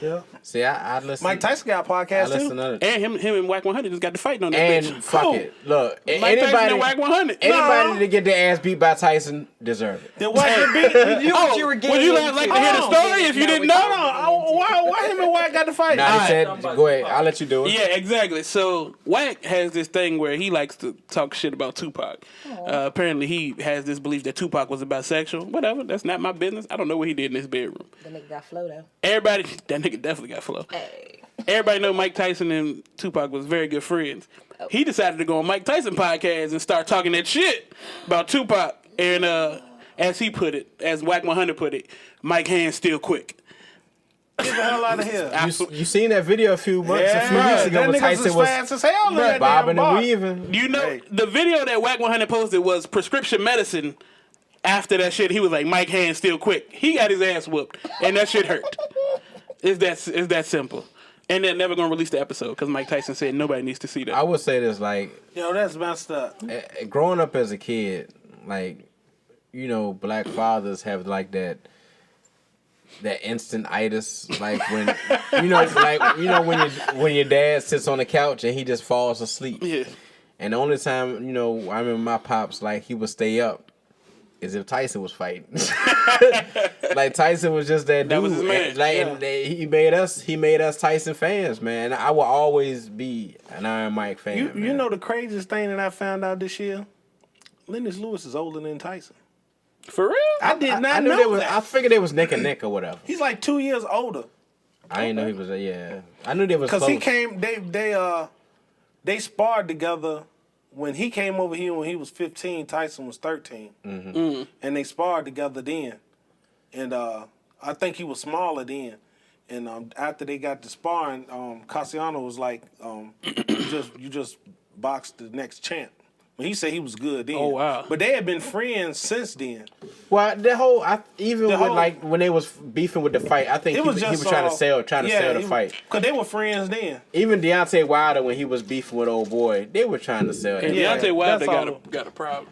B: Yeah.
A: See, I listen.
D: Mike Tyson got a
A: I
D: podcast
A: listen
D: too.
A: to
B: And him and Whack 100 just got to fighting on that
A: and
B: bitch.
A: fuck it. Look,
B: Mike Tyson
A: anybody
B: and Whack 100.
A: anybody to get their ass beat by Tyson deserve it.
D: Then Wack beat.
C: You know what you were
B: Would
C: getting
B: you
C: into.
B: like to hear the story if you didn't know?
D: Why him and Wack got to fight?
A: Nah, he said, go ahead. I'll let you do it.
B: Yeah, exactly. So Wack has this thing where he likes to talk shit about Tupac. Apparently, he has this belief that Tupac was a bisexual. Whatever, that's not my business. I don't know what he did in his bedroom.
C: The nigga got flow though.
B: Everybody, that nigga definitely got flow.
C: Hey.
B: Everybody know Mike Tyson and Tupac was very good friends. He decided to go on Mike Tyson podcast and start talking that shit about Tupac. And as he put it, as Whack 100 put it, Mike hands still quick.
D: Get the hell out of here.
A: You seen that video a few weeks ago
D: that
A: when
D: nigga's
A: Tyson
D: as
A: was
D: fast as hell in that
A: bobbing
D: damn
A: and
D: bar.
A: weaving.
B: You know,
D: Hey.
B: the video that Whack 100 posted was prescription medicine. After that shit, he was like, Mike hands still quick. He got his ass whooped, and that shit hurt. It's that simple. And they're never gonna release the episode because Mike Tyson said nobody needs to see that.
A: I would say this, like,
D: Yo, that's messed up.
A: growing up as a kid, like, you know, black fathers have like that instant-itis, like when when your dad sits on the couch and he just falls asleep.
B: Yeah.
A: And the only time, you know, I remember my pops, like, he would stay up is if Tyson was fighting. Like, Tyson was just that dude.
B: That was his man.
A: And, like, and he made us Tyson fans, man. I will always be an Iron Mike fan.
D: You
A: man.
D: know the craziest thing that I found out this year? Lennox Lewis is older than Tyson.
B: For real?
D: I did not
A: knew
D: know
A: they was,
D: that.
A: I figured they was neck and neck or whatever.
D: He's like 2 years older.
A: I didn't know he was. Yeah, I knew they was
D: Cause
A: close.
D: he came, they sparred together when he came over here when he was 15. Tyson was 13, and they sparred together then. And I think he was smaller then. And after they got to sparring, Cassiano was like, "You just boxed the next champ." But he said he was good then.
B: Oh, wow.
D: But they had been friends since then.
A: Well, like when they was beefing with the fight, I think
D: It
A: he
D: was
A: was
D: just
A: trying to sell the fight.
D: Cause they were friends then.
A: Even Deontay Wilder, when he was beefing with old boy, they were trying to sell
B: And
A: that.
D: Yeah.
B: Deontay Wilder
D: that's all.
B: got a problem.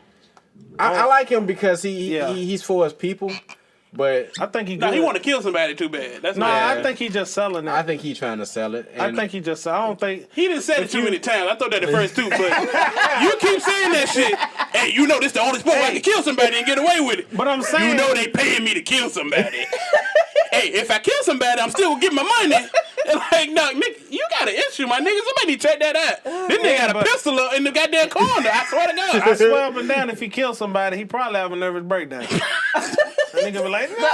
A: I like him because he's for his people, but
D: I think he.
B: No,
D: good.
B: he want to kill somebody too bad. That's
D: No,
B: not.
D: I think he just selling it.
A: I think he's trying to sell it.
D: I
A: And
D: think he just. I don't think.
B: He didn't say it too many times. I thought that the first two, but you keep saying that shit. Hey, you know this the only sport where I can kill somebody and get away with it.
D: But I'm saying.
B: You know they paying me to kill somebody. Hey, if I kill somebody, I'm still gonna get my money. And like, no, nigga, you got an issue, my nigga. Somebody need to check that out. This nigga got a pistol in the goddamn corner. I swear to God.
D: I swear up and down, if he kills somebody, he probably have a nervous breakdown. That nigga be like, no.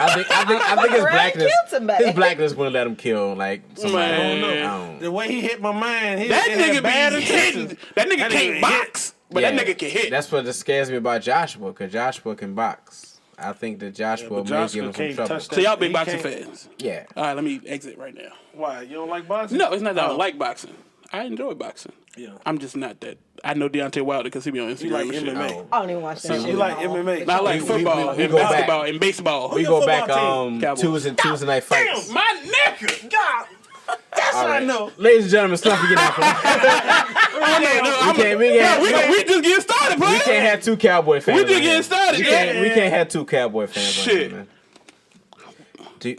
A: I think his
C: Right,
A: blackness.
C: killed somebody.
A: His blackness wouldn't let him kill like somebody.
B: Man.
A: I don't know.
D: The way he hit my mind,
B: That
D: it had
B: nigga
D: bad
B: be hitting.
D: intentions.
B: That nigga
D: That
B: can't
D: nigga
B: box, but that
A: Yeah.
B: nigga can hit.
A: That's what scares me about Joshua, because Joshua can box. I think that Joshua
D: but
A: may
D: Joshua
A: give him some
D: can't
A: trouble.
D: touch that.
B: So y'all big
D: He
B: boxing
D: can't-
B: fans.
A: Yeah.
B: All right, let me exit right now.
D: Why? You don't like boxing?
B: No, it's not that I don't like boxing. I enjoy boxing.
D: Yeah.
B: I'm just not that. I know Deontay Wilder because he be on Instagram
D: You like
B: and shit.
D: MMA?
A: Oh.
C: I don't even watch that shit.
D: You like
C: at all.
D: MMA?
B: I like
A: We
B: football
A: we
B: and
A: go back.
B: basketball and baseball.
A: We
D: your
A: go back
D: football team?
B: Cowboys.
A: Tuesday night fights.
B: Damn, my nigga.
D: God, that's
A: All
D: what I
A: right.
D: know.
A: Ladies and gentlemen, Snuff, get out.
B: We just getting started, bro.
A: We can't have two Cowboy fans.
B: We just
A: on here.
B: getting started.
A: We can't have two Cowboy fans. on
B: Shit.
A: here, man.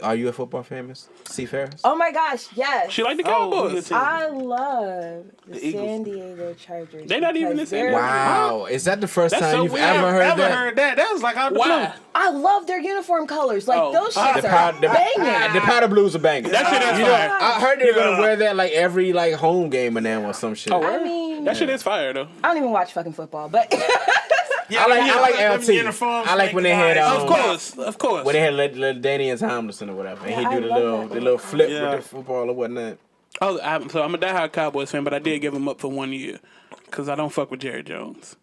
A: Are you a football fan, Miss c.Farris?
C: Oh my gosh, yes.
B: She like the
D: Oh,
B: Cowboys.
D: good team.
C: I love the
D: Eagles.
C: San Diego Chargers.
B: They not even in the
C: because
B: same-
C: they're-
A: Wow, is that the first
B: That's
A: time
B: so
A: you've
B: weird.
A: ever heard
D: Ever
A: that?
D: heard that? That was like out the
B: Why?
D: blue.
C: I love their uniform colors. Like
B: Oh.
C: those
A: The
C: shits
A: powder,
C: are banging.
A: the powder blues are banging.
B: That shit is
A: You know,
B: fire.
A: I heard they're gonna wear that like every like home game and now or some shit.
B: Oh,
C: I mean,
B: That shit is fire though.
C: I don't even watch fucking football, but
D: Yeah,
A: I like
D: them
A: LT.
D: uniforms
A: I like when they had
D: make
B: Of course.
A: when they had little Danny and Tomlinson or whatever, and
C: Yeah,
A: he
C: I
A: do the
C: love that.
A: little flip
D: Yeah.
A: with the football or whatnot.
B: So I'm a diehard Cowboys fan, but I did give him up for 1 year because I don't fuck with Jerry Jones.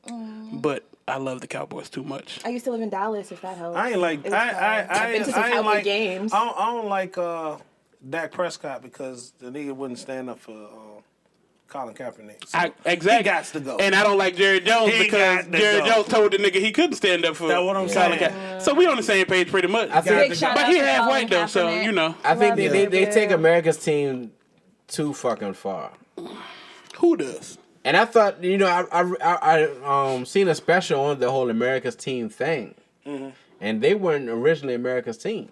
B: But I love the Cowboys too much.
C: I used to live in Dallas. If that helps.
D: I ain't like.
C: It was fun. I've been to some
D: I ain't
C: Cowboy
D: like
C: games.
D: I don't like Dak Prescott because the nigga wouldn't stand up for Colin Kaepernick. So
B: Exactly.
D: He gots to go.
B: And I don't like Jerry Jones
D: He
B: because
D: got to
B: Jerry
D: go.
B: Jones told the nigga he couldn't stand up for
D: That's what I'm
B: Colin
D: saying.
B: Kaepernick. So we on the same page pretty much.
A: I think-
C: Big shout
B: But
C: out
B: he
C: to
B: half
C: Colin
B: white though, so
C: Kaepernick.
B: you know.
A: I think
C: Love
A: they
C: it.
A: take America's team too fucking far.
B: Who does?
A: And I thought, you know, I seen a special on the whole America's Team thing, and they weren't originally America's Team.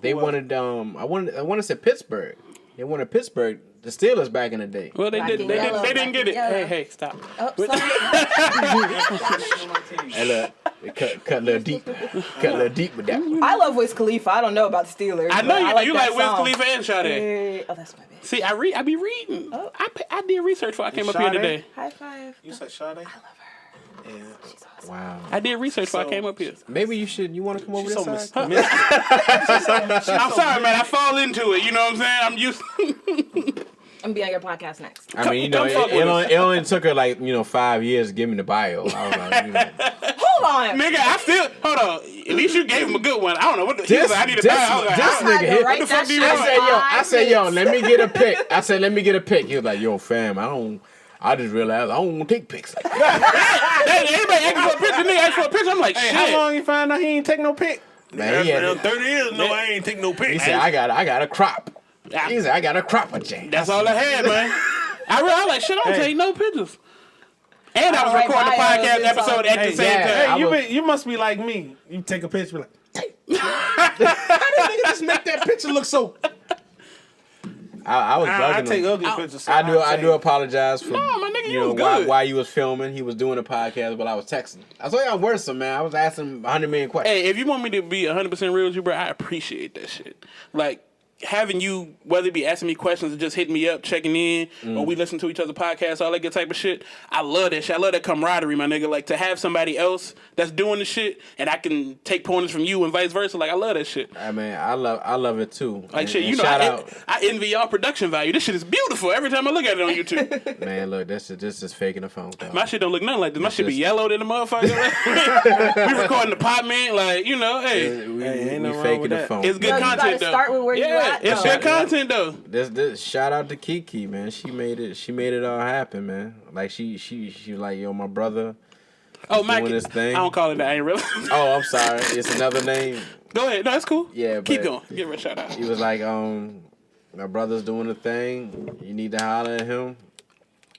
A: They wanted I want to say Pittsburgh. They wanted Pittsburgh, the Steelers back in the day.
B: Well, they didn't get it. Hey, stop.
C: Oh, sorry.
A: And cut a little deep. Cut a little deep with that one.
C: I love Wiz Khalifa. I don't know about the Steelers.
B: I know you like Wiz
C: song.
B: Khalifa and Sade.
C: Oh, that's my bad.
B: See, I be reading.
C: Oh.
B: I did research before I came up here today.
C: High five.
D: You said Sade?
C: I love her.
D: Yeah.
C: She's awesome.
A: Wow.
B: I did research before I came up here.
A: Maybe you want to come over this side?
B: I'm sorry, man. I fall into it. You know what I'm saying? I'm used.
C: I'm be on your podcast next.
A: I mean, you know, it only took her like 5 years to give me the bio. I was like,
C: Hold on.
B: Nigga, hold on. At least you gave him a good one. I don't know what the he was like, I need a bio. I was like,
A: this nigga hit.
C: What
B: the fuck do you want?
A: I said, yo, let me get a pic. I said, let me get a pic. He was like, yo, fam, I just realized I don't want to take pics like that.
B: Everybody asking for a picture. Nigga asked for a picture. I'm like, shit.
D: How long you find out he ain't take no pic?
A: Man, he had
D: 30 years, no, I ain't take no pic.
A: He said, I got a crop. He said, I got a crop of Jane.
B: That's all I had, man. I was like, shit, I don't take no pictures. And I was recording the podcast episode at the same time.
D: Hey, you must be like me. You take a picture, be like,
E: How did nigga just make that picture look so?
A: I was bugging
D: I
A: him.
D: take ugly pictures. So
A: I do apologize for
B: my nigga, you was good.
A: While you was filming, he was doing a podcast while I was texting. I saw y'all worrisome, man. I was asking 100 million questions.
B: Hey, if you want me to be 100% real with you, bro, I appreciate that shit. Like, having you, whether it be asking me questions or just hitting me up, checking in, or we listen to each other's podcasts, all that good type of shit, I love that shit. I love that camaraderie, my nigga. Like, to have somebody else that's doing the shit, and I can take pointers from you and vice versa. Like, I love that shit.
A: I mean, I love it too.
B: Like,
A: and,
B: shit,
A: and
B: you know,
A: shout out.
B: I envy y'all production value. This shit is beautiful every time I look at it on YouTube.
A: Man, look, this is faking a phone call.
B: My shit don't look nothing like this. My shit be yellowed in the motherfucker. We recording the apartment, like, you know, hey.
A: We
D: ain't no wrong
A: faking
D: with
A: the
D: that.
A: phone.
B: It's good
C: No, you
B: content,
C: gotta
B: though.
C: start with where you at,
B: it's
C: though.
B: good content, though.
A: This shout out to Kiki, man. She made it all happen, man. Like she was like, yo, my brother.
B: Oh, Mike.
A: Doing this thing.
B: I don't call it that. I ain't really.
A: Oh, I'm sorry. It's another name.
B: Go ahead. No, that's cool.
A: Yeah,
B: Keep
A: but
B: going. Give her a shout out.
A: He was like, my brother's doing a thing. You need to holler at him.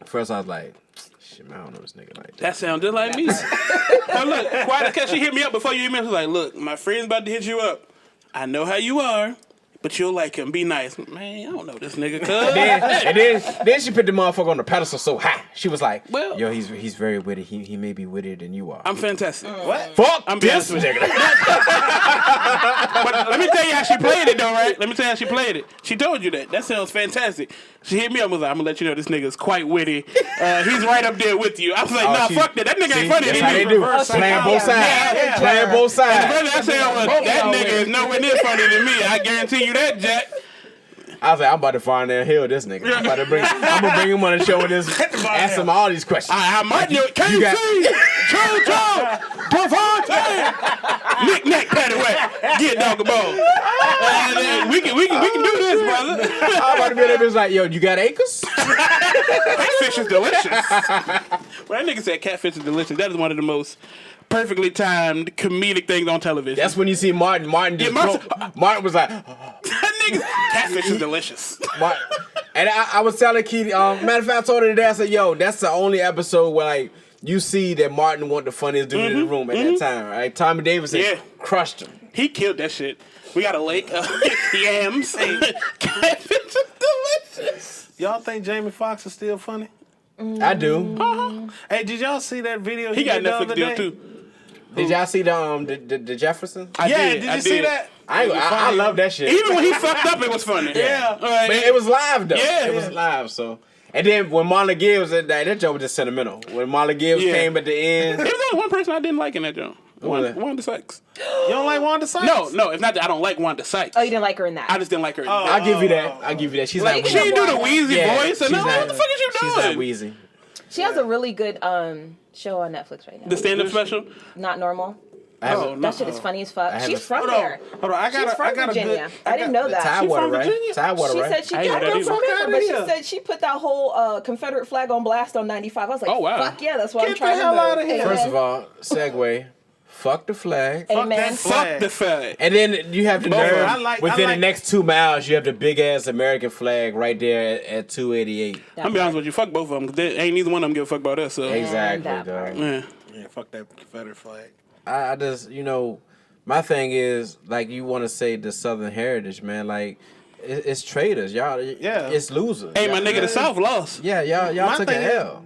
A: First, I was like, shit, man, I don't know this nigga like that.
B: That sounds just like me. Now look, quiet as cat. She hit me up before you hit me. She was like, look, my friend's about to hit you up. I know how you are, but you'll like him. Be nice. Man, I don't know this nigga, cuz.
A: Then she put the motherfucker on the pedestal so high. She was like,
B: Well-
A: yo, he's very witty. He may be wittier than you are.
B: I'm fantastic.
D: What?
A: Fuck
B: I'm being
A: this
B: honest with you.
A: nigga.
B: But let me tell you how she played it, though, right? Let me tell you how she played it. She told you that. That sounds fantastic. She hit me up and was like, I'm going to let you know this nigga's quite witty. He's right up there with you. I was like, nah, fuck that. That nigga ain't funny.
A: That's how they do. Playing both sides. Playing both
B: The
A: sides.
B: brother I said was, that nigga is nowhere near funny than me. I guarantee you that, Jack.
A: I was like, I'm about to find that hill this nigga. I'm gonna bring him on the show with this. Ask him all these questions.
B: I might know it. KC, Cho, Devontae, Nick Nack, Paddywhack, get dog a ball. We can do this, brother.
A: I'm about to be there. It's like, yo, you got acres?
B: Catfish is delicious. When that nigga said catfish is delicious, that is one of the most perfectly timed comedic things on television.
A: That's when you see Martin. Martin was like,
B: That nigga, catfish is delicious.
A: and I was telling Keith, matter of fact, I told her today, I said, yo, that's the only episode where like you see that Martin wasn't the funniest dude in the room at that time, right? Tommy Davidson crushed him.
B: He killed that shit. We got a lake, yams. Catfish is delicious.
D: Y'all think Jamie Foxx is still funny?
A: I do.
D: Hey, did y'all see that video
B: He got a
D: did the
B: Netflix
D: other
B: deal
D: day?
B: too.
A: Did y'all see the Jefferson?
D: Did you see that?
A: I love that shit.
B: Even when he fucked up, it was funny.
D: Yeah.
B: Like,
A: But it was live though.
B: Yeah.
A: It was live. So, and then when Marlon Gibbs, that joke was just sentimental. When Marlon Gibbs came at the end,
B: There was only one person I didn't like in that joint.
A: was it?
B: Wanda Sykes.
D: You don't like Wanda Sykes?
B: No, it's not that I don't like Wanda Sykes.
C: Oh, you didn't like her in that?
B: I just didn't like her.
A: I'll give you that. She's
C: Like,
A: not
B: She
A: Wheezy.
B: didn't do the Wheezy voice. And
A: she's
B: what the fuck is you doing?
A: She's not Wheezy.
C: She has a really good show on Netflix right now.
B: The stand-up special?
C: Not Normal.
B: No.
C: That shit is funny as fuck.
A: haven't-
C: She's from
D: Hold
C: there.
D: on. Hold on. I
C: She's
D: got
C: from
D: a
C: Virginia.
D: good.
C: I didn't know that.
A: Tidewater,
D: from
A: right?
D: Virginia?
A: Tidewater,
C: She
A: right?
C: said she
B: I ain't know that
C: got
B: either.
C: from there, but she
D: Fuck outta
C: said she put that whole Confederate flag on blast on 95. I was like,
B: Oh, wow.
C: fuck yeah, that's what I'm
D: Get the
C: trying to
D: hell
C: do.
D: outta here.
C: Amen.
A: First of all, segue. Fuck the flag.
C: Amen.
B: Fuck the flag.
A: And then you have the nerve. Within the
D: like-
A: next 2 miles, you have the big ass American flag right there at 288.
B: I'm be honest with you, fuck both of them. 'Cause ain't neither one of them give a fuck about us. So.
A: Exactly,
C: that
A: dog.
C: part.
B: Yeah.
D: Yeah, fuck that Confederate flag.
A: I just, my thing is, like, you want to say the Southern heritage, man. Like, it's traitors, y'all.
D: Yeah.
A: It's losers.
B: Hey, my
A: Y'all-
B: nigga, the South lost.
A: Yeah, y'all
D: My
A: took an
D: thing is,
A: L.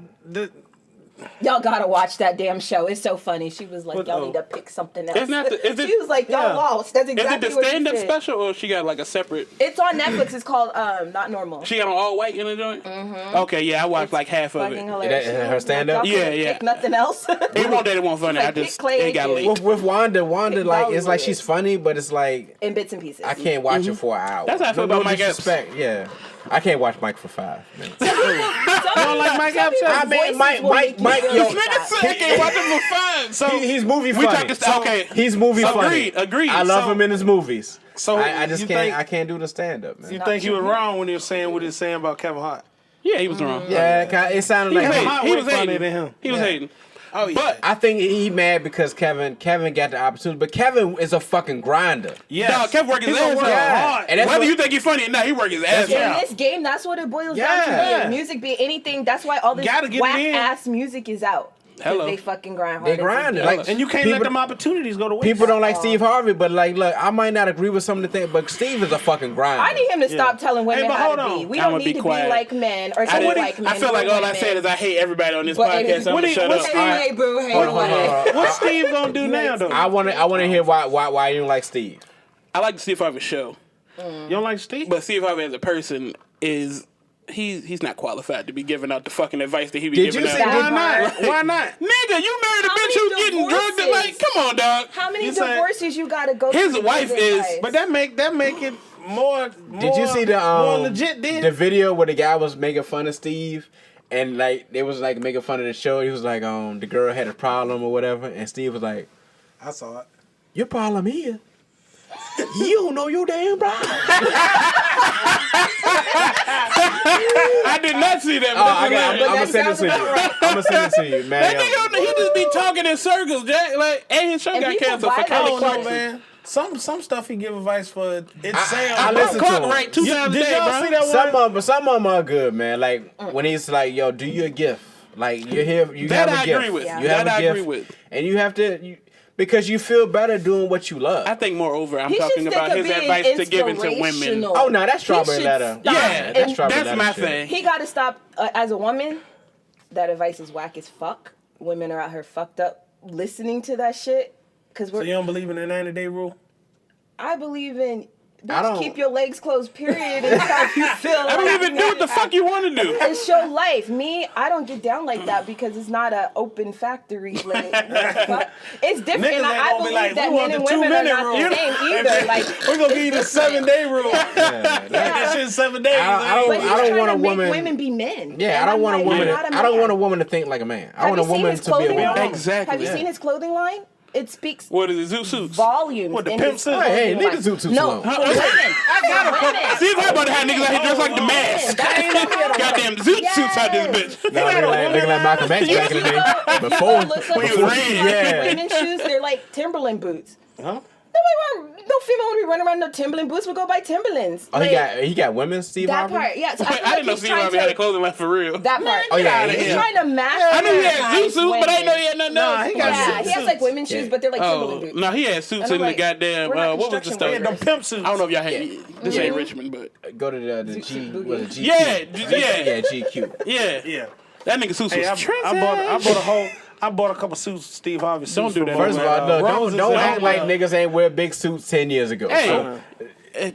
C: Y'all gotta watch that damn show. It's so funny. She was like,
D: What-
C: y'all
D: oh.
C: need to pick something else.
B: Is it-
C: She was like, y'all
D: Yeah.
C: lost. That's exactly
B: Is it
C: what
B: the
C: she
B: stand-up
C: said.
B: special or she got like a separate?
C: It's on Netflix. It's called Not Normal.
B: She got on all white in the joint? Mm-hmm. Okay, yeah, I watched like half of it.
C: Fucking hilarious.
A: That-
C: She
A: her
C: was
A: stand-up?
C: like, y'all
B: Yeah,
C: couldn't
B: yeah.
C: pick nothing else.
B: It won't that it won't funny.
C: Like,
B: I
C: pick
B: just
C: Clay
B: it got
C: and
B: late.
A: With Wanda,
C: Big
A: like, it's like
C: Bollywood.
A: she's funny, but it's like,
C: In bits and pieces.
A: I can't watch it for an hour.
B: That's how I feel about Mike Epps.
A: disrespect. Yeah. I can't watch Mike for 5 minutes.
C: You don't
D: like Mike Epps?
A: I mean, Mike, yo,
B: Nigga said I can't watch him for fun. So
A: he's movie
B: we
A: funny.
B: talking. Okay,
A: He's movie funny.
B: Agreed.
A: I love
B: So-
A: him in his movies.
D: So
A: I just
D: you
A: can't.
D: think-
A: I can't do the stand up, man.
D: You think he was wrong when he was saying what he was saying about Kevin Hart?
B: Yeah, he was wrong.
A: Yeah, it sounded like
B: Hey,
D: Hart
B: he
D: went
B: was
D: funnier
B: hating.
D: than him.
B: He was
A: Yeah.
B: hating.
D: Oh yeah.
B: But
A: I think he mad because Kevin got the opportunity, but Kevin is a fucking grinder.
D: yes.
B: dog, Kev work his
D: He's
B: ass
D: gonna work
B: off.
D: hard.
A: And that's
B: Whether
A: what-
B: you think he's funny or not, he work his ass
C: In
B: off.
C: this game, that's what it boils down
A: Yeah.
C: to. Music be anything. That's why all this
D: Gotta get it
C: whack
D: in.
C: ass music is out. 'Cause
B: Hello.
C: They fucking grind hard.
A: They
C: as a
A: grind it.
C: bitch.
A: Like,
D: And you can't
A: people-
D: let them opportunities go to waste.
A: People don't like Steve Harvey, but like, look, I might not agree with some of the things, but Steve is a fucking grinder.
C: I need him to stop telling women
D: Hey, but
C: how
D: hold
C: to be.
D: on.
C: We
B: I'ma
C: don't
B: be
C: need to
B: quiet.
C: be like men or to
B: I,
C: be
B: didn't-
C: like men.
B: I feel like
C: We're
B: all I
C: women.
B: said is I hate everybody on this
C: But
B: podcast. I'm gonna shut up.
C: Hey, boo, hey,
A: Hold on, hold on,
C: boy.
A: hold on.
D: What's Steve gonna do now though?
A: I want to hear why you don't like Steve.
B: I like to see if I have a show,
D: You don't like Steve?
B: but Steve Harvey as a person is he's not qualified to be giving out the fucking advice that he be
A: Did
B: giving
A: you
B: out.
A: see?
D: Why not? Why not?
B: Nigga, you married a
C: How
B: bitch
C: many
B: who's getting drugged.
C: divorces?
B: Like, come on, dog.
C: How many
D: You say-
C: divorces you gotta go
B: His
C: through? to
B: wife
C: give
B: is-
C: advice?
D: But that make it more.
A: Did you see the
D: more legit? Then
A: the video where the guy was making fun of Steve? And like they was like making fun of the show. He was like, the girl had a problem or whatever, and Steve was like,
D: I saw it.
A: "Your problem is you don't know your damn problem."
B: I did not see that. But
A: I'm
B: that's hilarious.
A: gonna send it to you. I'm gonna send it to you, man.
B: That nigga, he just be talking in circles, Jack. Like, and his show
C: And
B: got
C: people
B: canceled for
C: buy that
B: Kelly
C: shit.
B: Clarkson.
D: man. Some stuff he give advice for. It sounds.
A: I listen to
B: Clark
A: him.
B: right 2 times a
D: Did
B: day,
D: y'all
B: bro.
D: see that one?
A: Some of them are good, man. Like when he's like, "Yo, do your gift." Like you're here, you
B: That
A: have a
B: I
A: gift.
B: agree with.
C: Yeah.
A: You have
B: That
A: a
B: I
A: gift,
B: agree with.
A: and you have to because you feel better doing what you love.
B: I think, moreover, I'm
C: He should
B: talking
C: stick
B: about
C: to
B: his
C: being
B: advice to giving to women.
C: inspirational.
A: Oh no, that's strawberry
C: should
A: letter.
C: stop.
B: Yeah,
A: that's strawberry
B: that's
A: letter
B: my
A: shit.
B: thing.
C: He gotta stop. As a woman, that advice is whack as fuck. Women are out here fucked up listening to that shit. Cause
D: So you don't believe in the 90-day rule?
C: I believe in.
A: I don't-
C: Keep your legs closed. Period. And how you feel.
B: I don't even do what the fuck you want to do.
C: And show life. Me, I don't get down like that because it's not an open factory. Like, it's different.
D: Niggas
C: And
D: ain't
C: I
D: gonna be
C: believe
D: like,
C: that
D: we want
C: men and
D: the
C: women are
D: 2-minute
C: not
D: rule.
C: the same either. Like,
D: We're gonna give you the 7-day rule.
A: Yeah,
D: That shit 7 days.
A: I
C: but he's
A: don't
C: trying
A: want
C: to
A: a
C: make
A: woman-
C: women be men.
A: yeah, I
C: And
A: don't
C: I'm
A: want a
C: like,
A: woman.
C: you're not a
A: I don't
C: man.
A: want a woman to think like a man. I
C: Have
A: want a
C: you seen
A: woman
C: his
A: to be a
C: clothing
A: woman.
C: line?
B: Exactly.
C: Have you
A: Yeah.
C: seen his clothing line? It speaks
B: What is it? Zoo suits.
C: volumes.
D: What, the
C: in
D: pimp
C: his
D: suit?
C: clothing
A: Hey, leave
C: line.
A: the zoot suits
C: No,
A: alone.
C: for women. For women.
B: See if I about to have niggas out here dressed like the mask. Goddamn zoot suits out this bitch.
A: No, looking like Malcolm X back in the day. Before,
C: When
B: he was red.
A: yeah.
C: Women's shoes, they're like Timberland boots.
D: Huh?
C: No female would be running around no Timberland boots. Would go buy Timberlands.
A: Oh,
C: Like,
A: he got women, Steve
C: that
A: Harvey?
C: part. Yeah, so
B: Wait,
C: feel
B: I
C: like
B: didn't know
C: he's
B: Steve
C: trying
B: Harvey had a
C: to-
B: clothing line for real.
C: That part.
A: Oh, yeah,
C: he's
A: yeah.
C: trying to master.
B: I knew he had zoot suits, but I didn't know he had nothing
D: Nah,
B: else.
D: he got
C: Yeah, he has like women's shoes,
A: Yeah.
C: but they're like
B: Oh,
C: Timberland boots.
B: no, he had suits
C: And
B: in
C: I'm
B: the
C: like,
B: goddamn,
C: we're not
B: what was the
C: construction
B: store?
D: Yeah, them pimp suits.
B: I don't know if y'all had, this ain't Richmond, but.
A: Go to the G,
C: Boogie.
A: was it GQ?
B: Yeah.
A: GQ.
B: Yeah.
D: Yeah.
B: That nigga suits
D: Hey,
B: was
D: I bought a couple suits, Steve Harvey suits.
B: Don't do
D: from,
B: that.
A: First of all, look,
D: Roses
A: don't
D: and
A: act like
D: all
A: niggas ain't wear big suits 10 years ago.
B: Hey.
A: So,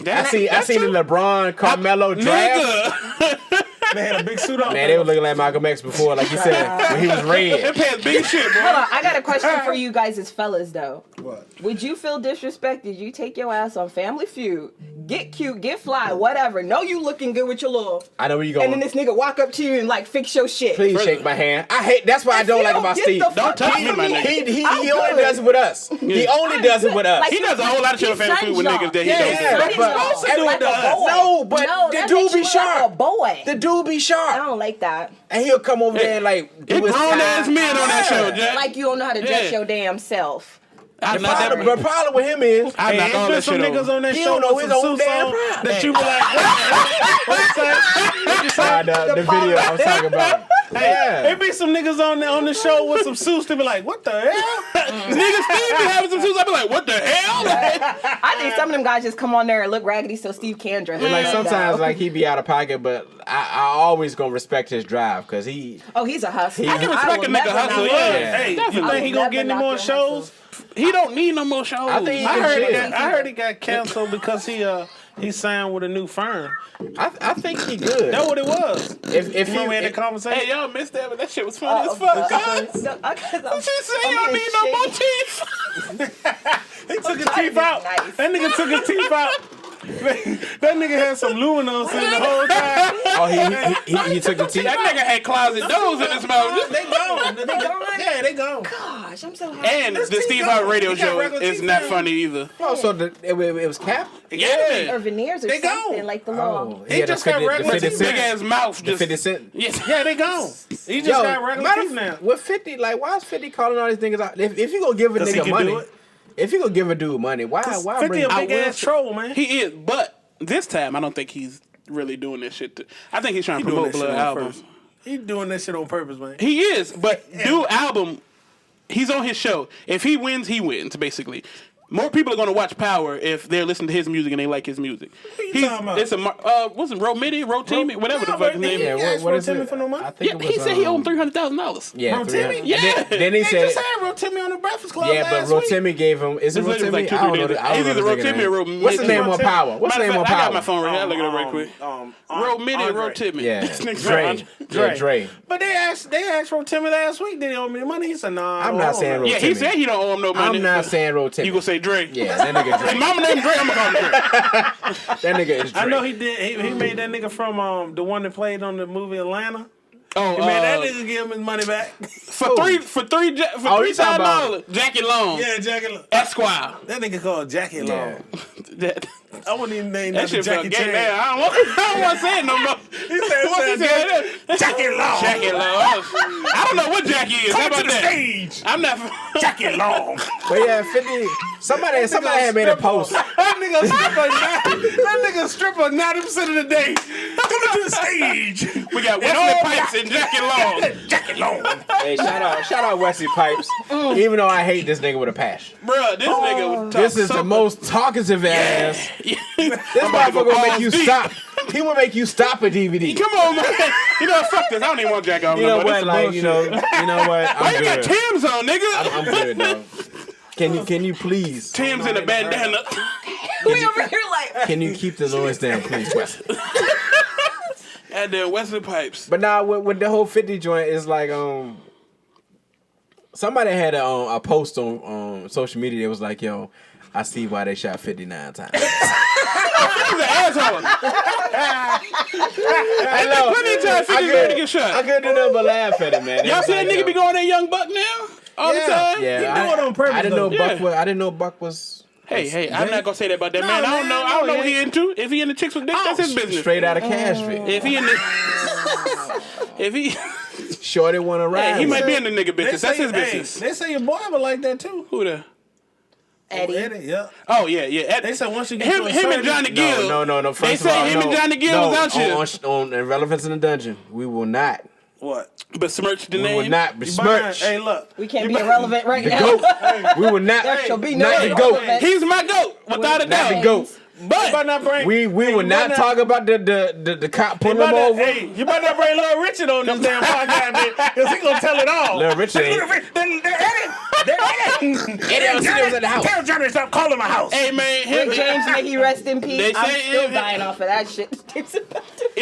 A: I seen the LeBron Carmelo draft.
B: Nigga.
D: They had a big suit on.
A: Man, they were looking like Malcolm X before, like you said, when he was
B: That
A: red.
B: pants big as shit, bro.
C: Hold on, I got a question for you guys as fellas though.
D: What?
C: Would you feel disrespected? You take your ass on Family Feud, get cute, get fly, whatever. Know you looking good with your little,
A: I know where you
C: and then
A: going.
C: this nigga walk up to you and like fix your shit.
A: Please shake my hand. I hate. That's what I don't
C: You
A: like about
C: get
A: Steve.
C: the fuck
B: touch
C: out
B: me,
C: of
B: my nigga.
A: He
C: I'm
A: only
C: good.
A: does it with us. He only does it with us.
C: Like,
B: He does a whole lot of shit on Family Feud with niggas that he don't
A: Yeah,
B: do.
A: but
C: like
A: everyone
C: a boy.
A: No, but
C: No,
A: the
C: that
A: dude
C: makes
A: be
C: you look
A: sharp.
C: like a boy.
A: The dude be
C: I
A: sharp,
C: don't like that.
A: and he'll come over there and like do
B: It's
A: his
B: grown ass
A: time.
B: men on that show, Jack.
C: Like you don't know how to dress
B: Yeah.
C: your damn self.
B: I'm
A: The
B: not that.
A: problem with him is
B: I'm not all
D: Ain't
B: that
D: some
B: shit
D: niggas
B: over.
D: on that
A: he
D: show
A: don't know
D: with
A: his
D: some
A: own
D: Sue
A: damn
D: song
A: pride.
D: that you be like, what you say?
A: the video I'm talking about.
D: Hey, it be some niggas on the show with some suits to be like, what the hell?
B: Niggas Steve be having some shoes. I be like, what the hell?
C: I think some of them guys just come on there and look raggedy so Steve can dress.
A: And like
C: them
A: sometimes,
C: down.
A: like he be out of pocket, but I always gonna respect his drive because he.
C: Oh, he's a hustler.
A: I can
B: respect
C: will
B: a nigga
C: never
B: hustle,
C: knock
B: yeah.
C: him.
D: Hey, you
B: Definitely.
D: think he gonna get any
C: Never
D: more
C: knock him
D: shows?
B: He don't need no more shows.
A: I think he
D: I
A: can
D: heard,
A: chill.
D: I heard he got canceled because he signed with a new firm.
A: I think he good.
D: That's what it was.
A: If
D: You remember we had that conversation?
B: Hey, y'all missed that, but that shit was funny as
C: Oh,
B: fuck.
C: She
B: She said y'all need no more teeth.
D: He took his
C: trying to
D: teeth
C: be
D: out.
C: nice.
D: That nigga took his teeth out. That nigga had some luminous in the whole time.
A: Oh, he took the teeth.
B: That nigga had closet doors in his mouth.
D: They gone.
C: They gone?
D: Yeah, they gone.
C: Gosh, I'm so happy.
B: And the
D: teeth
B: Steve
D: gone.
B: Harvey radio
D: He got
B: show
D: regular
B: is
D: teeth
B: not
D: now.
B: funny either.
A: Oh, so it was Cap.
B: Yeah.
C: Or veneers or
D: They
C: something
D: gone.
C: like the law.
A: Oh,
D: He just got regular
B: With his
D: teeth.
B: big ass mouth
A: The
B: just.
A: 50 Cent.
B: Yes.
D: Yeah, they gone. He just got regular teeth now.
A: With 50, like, why is 50 calling all these niggas out? If you gonna give a
D: 'Cause he
A: nigga
D: can
A: money,
D: do it.
A: if you gonna give a dude money, why
D: 50
A: bring?
D: a
B: I
D: big
B: will
D: ass
B: say-
D: troll, man.
B: He is, but this time I don't think he's really doing this shit. I think he's trying to
D: doing
B: promote
D: that shit
B: Blood
D: on
B: album.
D: purpose. He doing that shit on purpose, man.
B: He is, but dude album, he's on his show. If he wins, basically. More people are going to watch Power if they're listening to his music and they like his music.
D: you talking about?
B: It's wasn't Rotimi, whatever the fuck his name is.
A: Yeah, what is
D: Timmy
A: it?
D: for no money?
A: I think
B: Yeah,
A: it was,
B: he said he owed $300,000.
A: Yeah,
D: Rotimi?
A: 300.
B: Yeah.
A: Then he
D: They
A: said,
D: just had Rotimi on the Breakfast Club
A: yeah, but
D: last week.
A: Rotimi gave him. Is it
B: This nigga was
A: Rotimi?
B: like
A: I don't know.
B: $2
A: I don't
B: It's
A: know
B: either
A: this nigga
B: Rotimi
A: name.
B: or Rotimi.
A: What's the name on Power? What's the
B: Matter
A: name
B: of
A: on
B: fact, I got
A: Power?
B: my phone right here. I look at it right quick. Romini Rotimi.
A: Yeah,
B: This nigga
A: Dre. Yeah, Dre.
D: But they asked Rotimi last week, did he owe me the money? He said, nah.
A: I'm not saying
B: Yeah, he
A: Rotimi.
B: said he don't owe him no money.
A: I'm not saying Rotimi.
B: You gonna say Dre?
A: Yeah, that nigga
B: Hey,
A: Dre.
B: mama named Dre. I'm gonna call him Dre.
A: That nigga is Dre.
D: I know he did. He made that nigga from the one that played on the movie Atlanta.
B: Oh,
D: He made that nigga give him his money back.
B: for three
A: Oh, you talking about-
B: $3,000. Jackie Long,
D: Yeah, Jackie.
B: Esquire.
D: That nigga called Jackie Long.
B: That,
D: I wouldn't even name
B: that
D: that
B: shit felt
D: Jackie
B: gay,
D: Chan.
B: man. I don't want to say it no more.
D: He said,
B: What's he saying?
D: Jackie Long.
B: Jackie Long. I don't know what Jackie is. How
D: Come
B: about
D: to the
B: that?
D: stage.
B: I'm not.
D: Jackie Long.
A: But yeah, 50. Somebody had made a post.
D: That nigga stripper 90% of the day. Coming to the stage.
B: We got Wesley Pipes and Jackie Long.
D: Jackie Long.
A: Hey, shout out Wesley Pipes. Even though I hate this nigga with a passion.
B: Bruh, this nigga was
A: This is the most talkative ass. This motherfucker will make you stop. He will make you stop a DVD.
B: Come on, man. You know, fuck this. I don't even want Jackie on
A: You know
B: no more.
A: what?
B: This
A: Like,
B: some
A: you know what?
B: Why
A: I'm
B: you got
A: good.
B: Tim's on, nigga?
A: I'm good, though. Can you please?
B: Tim's in a bandana.
C: We over here like,
A: Can you keep the noise down, please, Wesley?
B: And then Wesley Pipes.
A: But now with the whole 50 joint, is like somebody had a post on social media that was like, yo, I see why they shot 59 times.
B: He's an asshole.
A: I know.
B: Plenty of times 50 ready to get shot.
A: I couldn't do nothing but laugh at it, man.
B: Y'all see that nigga be going at Young Buck now? All the time?
A: Yeah,
D: He do it on purpose,
A: I didn't know
D: though.
A: Buck was. I didn't know Buck was.
B: Hey, I'm not gonna say that about that
D: No,
B: man. I don't
D: man,
B: know. I
D: no,
B: don't know
D: he
B: what he into. If he into chicks with dick, that's his business.
A: Straight out of Cashville.
B: If he in the, if he,
A: Shorty want to ride.
B: hey, he
A: with
B: might
A: her.
B: be in the nigga business. That's his business.
D: They say your boy was like that too.
B: Who the?
C: Eddie.
D: Yeah.
B: Oh yeah.
D: They said once you get
B: Him
D: to a
B: and
D: certain-
B: Johnny Gill.
A: No.
B: They
A: First of
B: say
A: all,
B: him and Johnny Gill was out here.
A: On Irrelevance in the Dungeon, we will not.
D: What?
B: Besmirch the
A: We will
B: name.
A: not
D: You
A: besmirch
D: Hey, look.
C: We can't be irrelevant right
A: the
C: now.
A: goat. We will not.
C: There shall be
A: not
C: no
A: the goat.
C: irrelevance.
B: He's my goat, without a
A: Not the
B: doubt.
A: goat.
B: But
D: Better not bring.
A: We will not talk about the cop pulling him over.
D: Hey, you better not bring Lil Richard on this damn podcast, because he gonna tell it all.
A: Lil Richard ain't. Eddie was at the house.
D: Tell Johnny to stop calling my house.
B: hey man, him,
C: Rick James, may he rest in peace.
B: They
C: I'm
B: say
C: still
B: him-
C: dying off of that shit.
B: if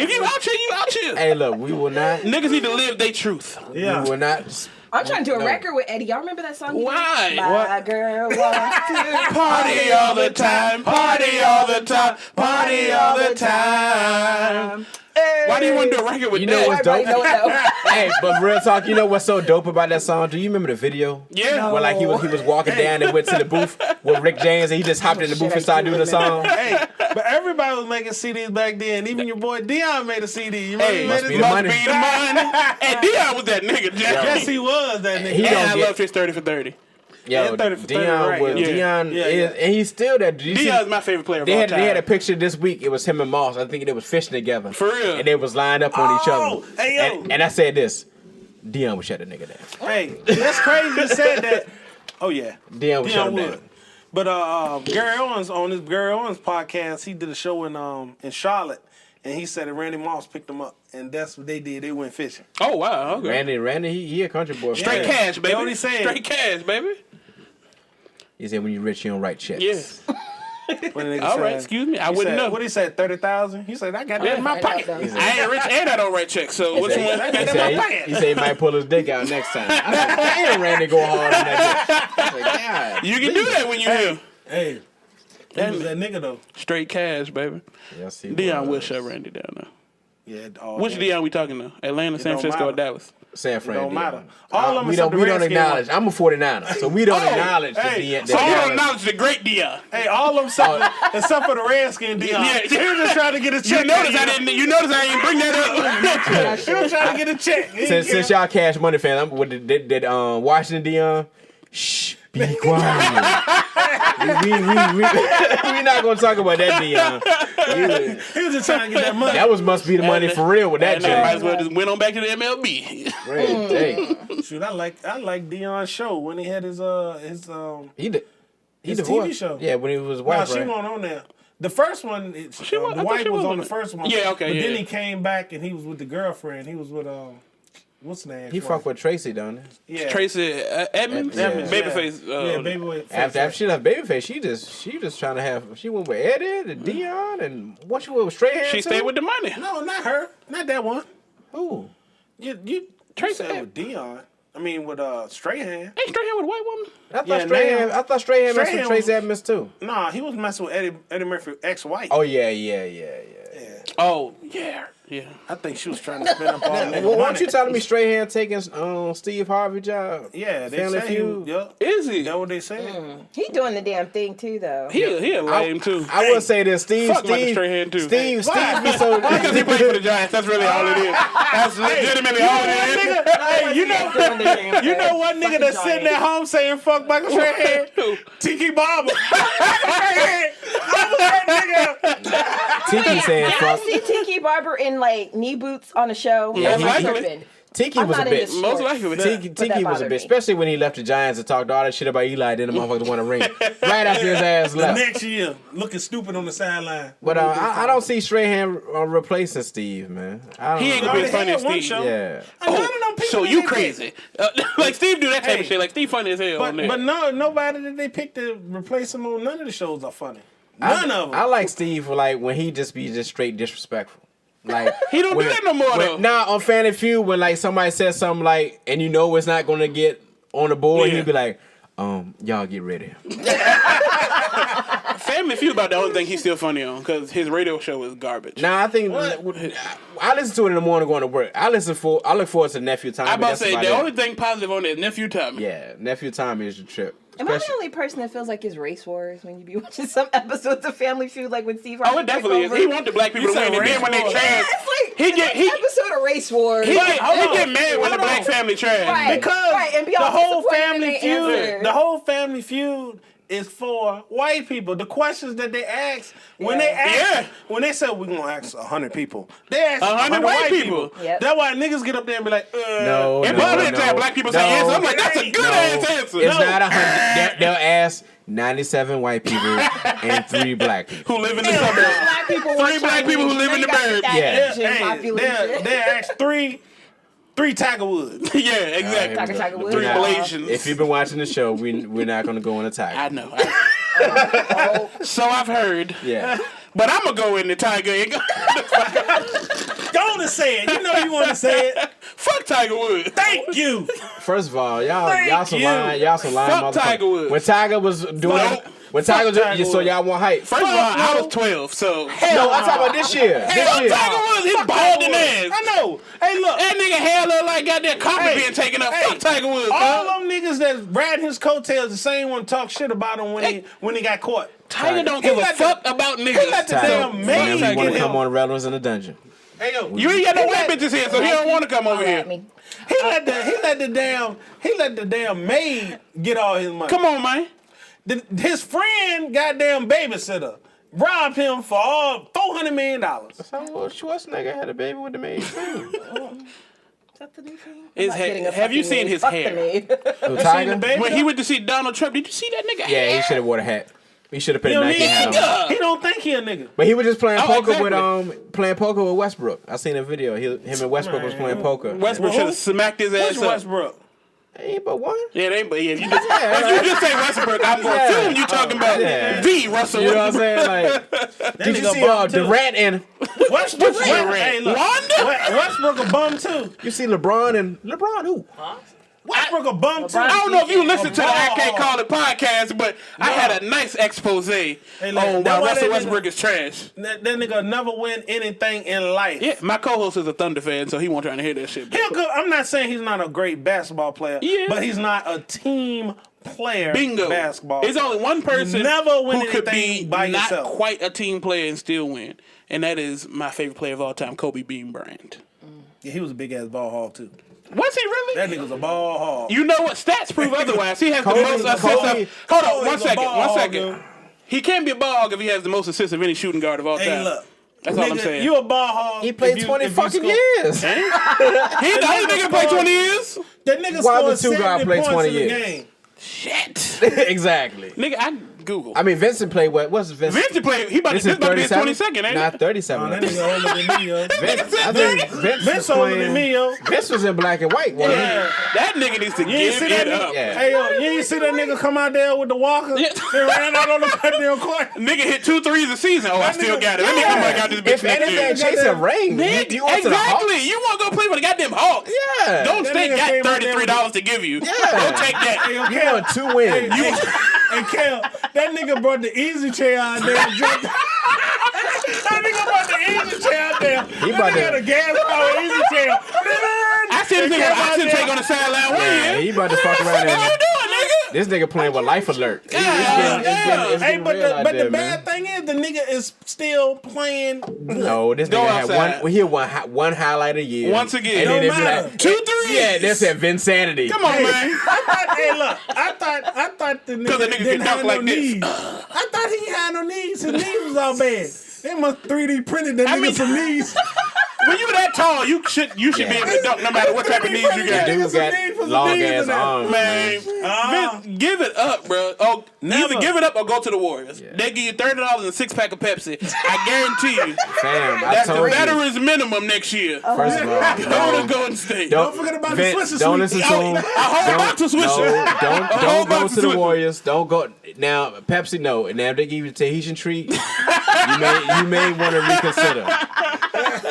B: you out here, you out here.
A: Hey, look, we will not.
B: Niggas need to live their truth.
D: Yeah.
A: We will not.
C: I'm trying to do a
A: No.
C: record with Eddie. Y'all remember that song? he did?
B: Why?
C: My girl wants to
B: Party all the time, party all the time, party all the time. Why do you want to do a record with
A: You know
B: that?
A: what's dope?
C: Everybody know it though.
A: Hey, but real talk, you know what's so dope about that song? Do you remember the video?
B: Yeah.
A: Where like he was walking down and went to the booth with Rick James and he just hopped in the booth and started doing the song.
D: Hey, but everybody was making CDs back then. Even your boy Dion made a CD. You remember
B: Hey,
D: he
A: must
D: made
A: be
D: it?
A: the
B: Must
A: money.
B: be the money. And Dion was that nigga, Jack.
D: Yes, he was that nigga.
A: He
B: And
A: don't
B: I
A: get-
B: loved his 30 for 30.
A: Yo,
D: 30 for 30,
A: Dion
D: right,
A: was
D: yeah.
A: Dion
D: Yeah,
A: is,
D: yeah.
A: and he's still there. Did you see-
B: Dion's my favorite player of
A: They
B: all
A: had
B: time.
A: they had a picture this week. It was him and Moss. I think they was fishing together.
B: For real?
A: And they was lined up on each
D: Oh,
A: other.
D: hey, yo.
A: And I said this. Dion would shut that nigga down.
D: Hey, that's crazy you said that. Oh yeah,
A: Dion would shut him down.
D: But Gary Owens on his Gary Owens podcast, he did a show in Charlotte, and he said that Randy Moss picked him up, and that's what they did. They went fishing.
B: Oh wow, okay.
A: Randy, he a country boy.
B: Straight
D: Yeah.
B: cash, baby.
D: That's what he said.
B: Straight cash, baby.
A: He said when you rich, you don't write checks.
B: Yes.
D: What the nigga
B: All
D: said?
B: right, excuse me. I
D: He
B: wouldn't
D: said,
B: know.
D: What he said? 30,000. He said I got that in my
C: Right
D: pocket.
C: out, though.
B: I ain't rich and I don't write checks, so which one?
A: He said he might pull his dick out next time. I was like, damn, Randy go hard on that dick. I was like, God.
B: You can do that when you're here.
D: Hey, he was that nigga though.
B: Straight cash, baby.
A: Yes, he
B: Dion will
A: was.
B: shut Randy down now.
D: Yeah.
B: Which Dion we talking to? Atlanta, San
D: don't
B: Francisco, or
D: matter.
B: Dallas?
A: San Fran.
D: Don't
A: Dion.
D: matter. All of them
A: we
D: except
A: don't
D: the
A: acknowledge.
D: Redskins.
A: I'm a 49er, so we don't acknowledge the
D: hey,
A: Dion.
B: So you
A: Dion-
B: don't acknowledge the great Dion.
D: Hey, all of them except for the Redskin Dion.
B: Yeah.
D: He was just trying to get a check.
B: You notice I didn't. You notice I didn't bring that up.
D: He was trying to get a check. He didn't
A: Since y'all Cash Money fans, did Washington Dion? Shh, be quiet. we not gonna talk about that Dion.
D: He was just trying to get that money.
A: That must be the money for real with that
B: And might
A: joint.
B: as well just went on back to the MLB.
A: Right, dang.
D: Shoot, I like Dion's show when he had his
A: He
D: his
A: divorced.
D: TV show.
A: Yeah, when he was
D: No,
A: wife.
D: she
A: right?
D: wasn't on there. The first one,
B: I
D: the
B: thought
D: wife
B: she
D: was
B: was
D: on
B: on
D: the
B: it.
D: first one.
B: Yeah, okay,
D: But then
B: yeah.
D: he came back and he was with the girlfriend. He was with what's the name?
A: He fucked with Tracy, don't he?
D: Yeah.
B: Tracy Edmonds,
A: Yeah.
B: Babyface.
D: Yeah, baby.
A: After she left Babyface, she just trying to have. She went with Eddie and Dion and what she went with Strahan.
B: She stayed with the money.
D: No, not her. Not that one.
A: Who?
D: You
B: Tracy
D: said with Dion. I mean with Strahan.
B: Ain't straight here with a white woman.
A: I thought Strahan messed with
D: Strahan
A: Tracy
D: was-
A: Edmonds too.
D: Nah, he was messing with Eddie Murphy's ex-wife.
A: Oh yeah.
B: Oh yeah, yeah.
D: I think she was trying to spend up all the nigga
A: Well, weren't
D: money.
A: you telling me Strahan taking Steve Harvey job?
D: Yeah, they
A: Family
D: say
A: Feud?
D: he. Yeah.
B: Is he?
D: That what they said?
C: He doing the damn thing too, though.
B: He a lame too.
A: I would say this, Steve.
B: Fuck Michael Strahan, too.
A: Steve be so.
B: Because he played for the Giants. That's really all it is. That's legitimately all it is.
D: Hey, you know one nigga that's sitting at home saying fuck Michael Strahan? Tiki Barber.
A: Tiki saying
C: I
A: fuck.
C: see Tiki Barber in like knee boots on a show.
A: Yeah,
C: I'm
A: he-
C: not
A: he-
C: tripping.
A: Tiki
C: I'm
A: was a
C: not into
A: bitch.
C: sports.
B: Most likely.
A: Tiki
C: that
A: was a
C: bothered
A: bitch,
C: me.
A: especially when he left the Giants and talked all that shit about Eli. Then the motherfuckers won a ring right after his ass
D: The
A: left.
D: next year, looking stupid on the sideline.
A: But I don't see Strahan replacing Steve, man. I don't
B: He ain't
A: know.
B: gonna be
D: They
B: as funny
D: had
B: as
D: one
B: Steve.
D: show.
A: Yeah.
D: None of them people
B: So
D: that
B: you
D: they
B: crazy? Like Steve do that type of
D: Hey.
B: shit. Like Steve funny as hell on
D: picked.
B: there.
D: But no, nobody that they picked to replace him on none of the shows are funny. None of them.
A: I like Steve for like when he just be just straight disrespectful. Like
B: He don't do that no more, though.
A: Nah, on Family Feud when like somebody says something like and you know it's not gonna get on the board,
B: Yeah.
A: he'd be like, y'all get ready.
B: Family Feud about the only thing he's still funny on because his radio show is garbage.
A: Nah, I think I listen to it in the morning going to work. I look forward to Nephew Tommy.
B: I'm about to
A: that's
B: say
A: about
B: the
A: it.
B: only thing positive on it is Nephew Tommy.
A: Yeah, Nephew Tommy is the trip.
C: Am I the
A: Especially-
C: only person that feels like it's race wars when you be watching some episodes of Family Feud, like when Steve
B: Oh,
C: Harvey
B: it definitely
C: took
B: is. He
C: over?
B: want the black people to
D: said
B: win, and then when they
D: race
B: trash,
C: It's like
B: He get- he-
C: episode of race wars.
B: he get
D: hold on.
B: mad when the
D: Hold
B: black
D: on.
B: family trash.
C: Right.
D: Because
C: and be
D: the
C: all
D: whole
C: disappointed
D: family
C: in their
D: feud,
C: answer.
D: the whole family feud is for white people. The questions that they ask when
C: Yeah.
D: they ask,
B: Yeah.
D: when they said we're gonna ask 100 people, they ask
B: 100 white people.
C: Yep.
D: That's why niggas get up there and be like,
A: No,
B: It bothers me to have black people say yes. I'm like, that's a good ass answer.
A: It's not 100. They'll ask 97 white people and 3 black people.
B: Who live in the
C: Three
B: suburbs.
C: black people,
B: Three
C: one
B: black people who
C: Chinese.
B: live in
C: You
B: the
C: got
B: burbs.
C: that
A: Yeah.
C: Asian population.
D: they ask three Tiger Woods.
B: Yeah, exactly.
C: Tiger Woods.
A: We're not-
B: Blasians.
A: If you've been watching the show, we're not going to go on a tiger.
B: I know. So I've heard.
A: Yeah.
B: But I'm going to go in the Tiger.
D: Go on and say it. You know you want to say it.
B: Fuck Tiger Woods.
D: Thank you.
A: First of all, y'all some
D: you.
A: lying
B: Fuck
A: motherfuckers.
B: Tiger Woods.
A: When Tiger was doing
B: Fuck.
A: when Tiger was
D: Tiger
A: so
D: Woods.
A: y'all want hype.
B: First of all, I was 12, so.
A: No, I'm talking about this year.
B: Fuck
A: This year.
B: Tiger Woods. He's bald in ass.
D: I know. Hey, look.
B: That nigga hair look like goddamn carpet
D: Hey,
B: being taken up.
D: hey,
B: Fuck Tiger Woods,
D: All
B: dog.
D: them niggas that riding his coattails, the same one talk shit about him when he got caught.
B: Tiger don't give a
D: got
B: fuck about
D: He
B: niggas.
D: got the
A: Tiger,
D: damn
A: whenever
D: maid
A: you want
D: get
A: to come
D: him.
A: on Irrelevance in the Dungeon.
D: Hey yo,
B: You ain't got no white bitches here, so he don't want to come over
C: Holler
B: here.
C: at me.
D: he let the damn maid get all his money.
B: Come on, man.
D: His friend, goddamn babysitter, robbed him for all $400 million.
A: So Schwarzenegger had a baby with the maid.
C: Is that the new thing?
B: Have you seen his hair?
A: Who, Tiger?
B: When he went to see Donald Trump, did you see that nigga
A: Yeah,
B: hair?
A: he should have wore a hat. He should have put
D: He
A: a
D: don't,
A: Nike
D: need,
A: hat on.
D: he don't think he a nigga.
A: But he was just playing poker
B: exactly.
A: with Westbrook. I seen a video. Him and Westbrook was playing poker.
B: Westbrook should have smacked his ass
D: Who's
B: up.
D: Westbrook?
A: Ain't but one.
B: Yeah, they but if you just say Westbrook, I'm going to assume you talking about the Russell
A: You know what I'm
B: Westbrook.
A: saying? Like, did you
D: nigga
A: see
D: bum too.
A: Durant and
D: Westbrook.
B: Durant?
D: Hey, look,
B: Wanda?
D: Westbrook a bum too.
A: you see LeBron and LeBron who?
D: Westbrook a bum too.
B: I don't know if you listened to the I
D: ball
B: Can't
D: hog.
B: Call It podcast, but I had a nice expose
D: look,
B: on
D: that
B: why
D: why
B: Russell
D: that
B: Westbrook is trash.
D: That nigga never win anything in life.
B: Yeah, my co-host is a Thunder fan, so he won't trying to hear that shit.
D: I'm not saying he's not a great basketball player,
B: Yeah.
D: but he's not a team player.
B: Bingo.
D: Basketball.
B: There's only one person
D: never win
B: who could
D: anything
B: be
D: by
B: not
D: yourself.
B: quite a team player and still win, and that is my favorite player of all time, Kobe Bean Bryant.
D: Yeah, he was a big ass ball hog too.
B: Was he really?
D: That nigga's a ball hog.
B: You know what? Stats prove otherwise. He has
A: Kobe-
B: the most assists.
A: Kobe-
B: Hold on,
D: Kobe's
B: one
D: a
B: second.
D: ball
B: One
D: hog,
B: second.
D: dude.
B: He can't be a ball hog if he has the most assists of any shooting guard of all
D: Hey,
B: time.
D: look.
B: That's all I'm
D: Nigga,
B: saying.
D: you a ball hog.
A: He played 20 fucking years.
B: He ain't the only nigga to play 20 years.
D: That nigga
A: Why
D: scored
A: would two guard
D: 70
A: play
D: points
A: 20
D: in the
A: years?
D: game.
B: Shit.
A: Exactly.
B: Nigga, I Google.
A: I mean, Vincent played what? What's Vincent?
B: Vince played. He about to,
A: This
B: this
A: is
B: about to be his
A: 37?
B: 22nd, ain't
A: Not
B: it?
A: 37.
D: Oh, that nigga older than me, yo.
A: I think
D: Vince older than me, yo.
A: Vince was in black and white. wasn't he?
D: Yeah.
B: That nigga needs to
D: You ain't
B: give
D: see that
B: it
D: nigga?
B: up.
A: Yeah.
D: Hey, yo, you ain't see that nigga come out there with the walker?
B: Yeah.
D: They ran out on the goddamn court.
B: Nigga hit 2 threes a season. Oh, I
D: That
B: still
D: nigga-
B: got it. Let me come back out this bitch
A: If
B: next year.
A: anything, chase a ring.
B: Nick,
A: You want to the Hawks?
B: exactly. You want to go play for the goddamn Hawks?
A: Yeah.
B: Golden
D: That
B: State
D: nigga
B: got
D: came out there
B: $33 to give you.
A: Yeah.
B: Go take that.
D: Hey, yo,
A: You
D: Kel,
A: want 2 wins.
D: hey, Kel, that nigga brought the easy chair out there and jumped. That nigga brought the easy chair out there.
A: He
D: That
A: about
D: nigga had
A: to-
D: a gas power easy chair.
B: I see this nigga oxygen take on the sideline one
A: Yeah,
B: year.
A: he about to fuck around
B: What you
A: and
B: doing, nigga?
A: this nigga playing with Life Alert. It's
B: Yeah.
A: getting
D: Hey, but
A: real out
D: the
A: there,
D: bad
A: man.
D: thing is the nigga is still playing.
A: No, this
B: Go
A: nigga had
B: outside.
A: one. He had one highlight a year.
B: Once again.
A: and then
D: It
A: it
D: don't
A: be
D: matter.
A: like
B: 2 threes.
A: Yeah, that's at Vinsanity.
B: Come on, man.
D: Hey, look, I thought the nigga,
B: 'Cause the nigga
D: didn't
B: can
D: have
B: dunk
D: no
B: like this.
D: knees. I thought he had no knees. His knees was all bad. They must 3D printed that
B: I
D: nigga
B: mean-
D: some knees.
B: When you that tall, you should be able to dunk no matter what type of knees you got.
A: Dude
D: Nigga, some
A: got
D: knees for some
A: long
D: knees
A: ass
D: in that.
A: arms,
B: Man, Vince, give it up, bro. Oh,
D: Never.
B: either give it up or go to the Warriors. They give you $30 and a 6-pack of Pepsi. I guarantee you,
A: Fam, I
B: that's the
A: told you.
B: veterans minimum next year.
A: First of all,
B: Go to Golden State.
D: Don't forget about the
A: Vince,
D: Swisher
A: Don't
D: Sweet.
A: listen to him.
B: A whole box of Swisher.
A: Don't
B: whole
A: go
B: box
A: to
B: of
A: the
B: Swisher.
A: Warriors. Don't go now. Pepsi, no. And now if they give you the Tahitian treat, you may want to reconsider.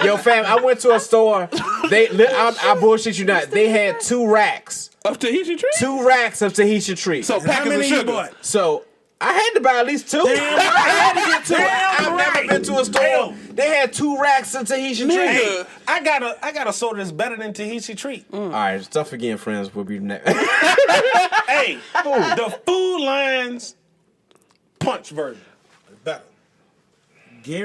A: Yo, fam, I went to a store. I bullshit you not. They had 2 racks.
B: Of Tahitian trees?
A: 2 racks of Tahitian treats.
B: So
D: How
B: packets of
D: many you
B: sugar.
D: bought?
A: So I had to buy at least 2. I had to get 2. I've never been to a store.
D: Damn.
A: They had 2 racks of Tahitian
B: Nigga.
A: treats.
D: Hey, I got a soda that's better than Tahiti treat.
A: All right, stuff again, friends. We'll be next.
D: Hey, the Food Lions punch version is better.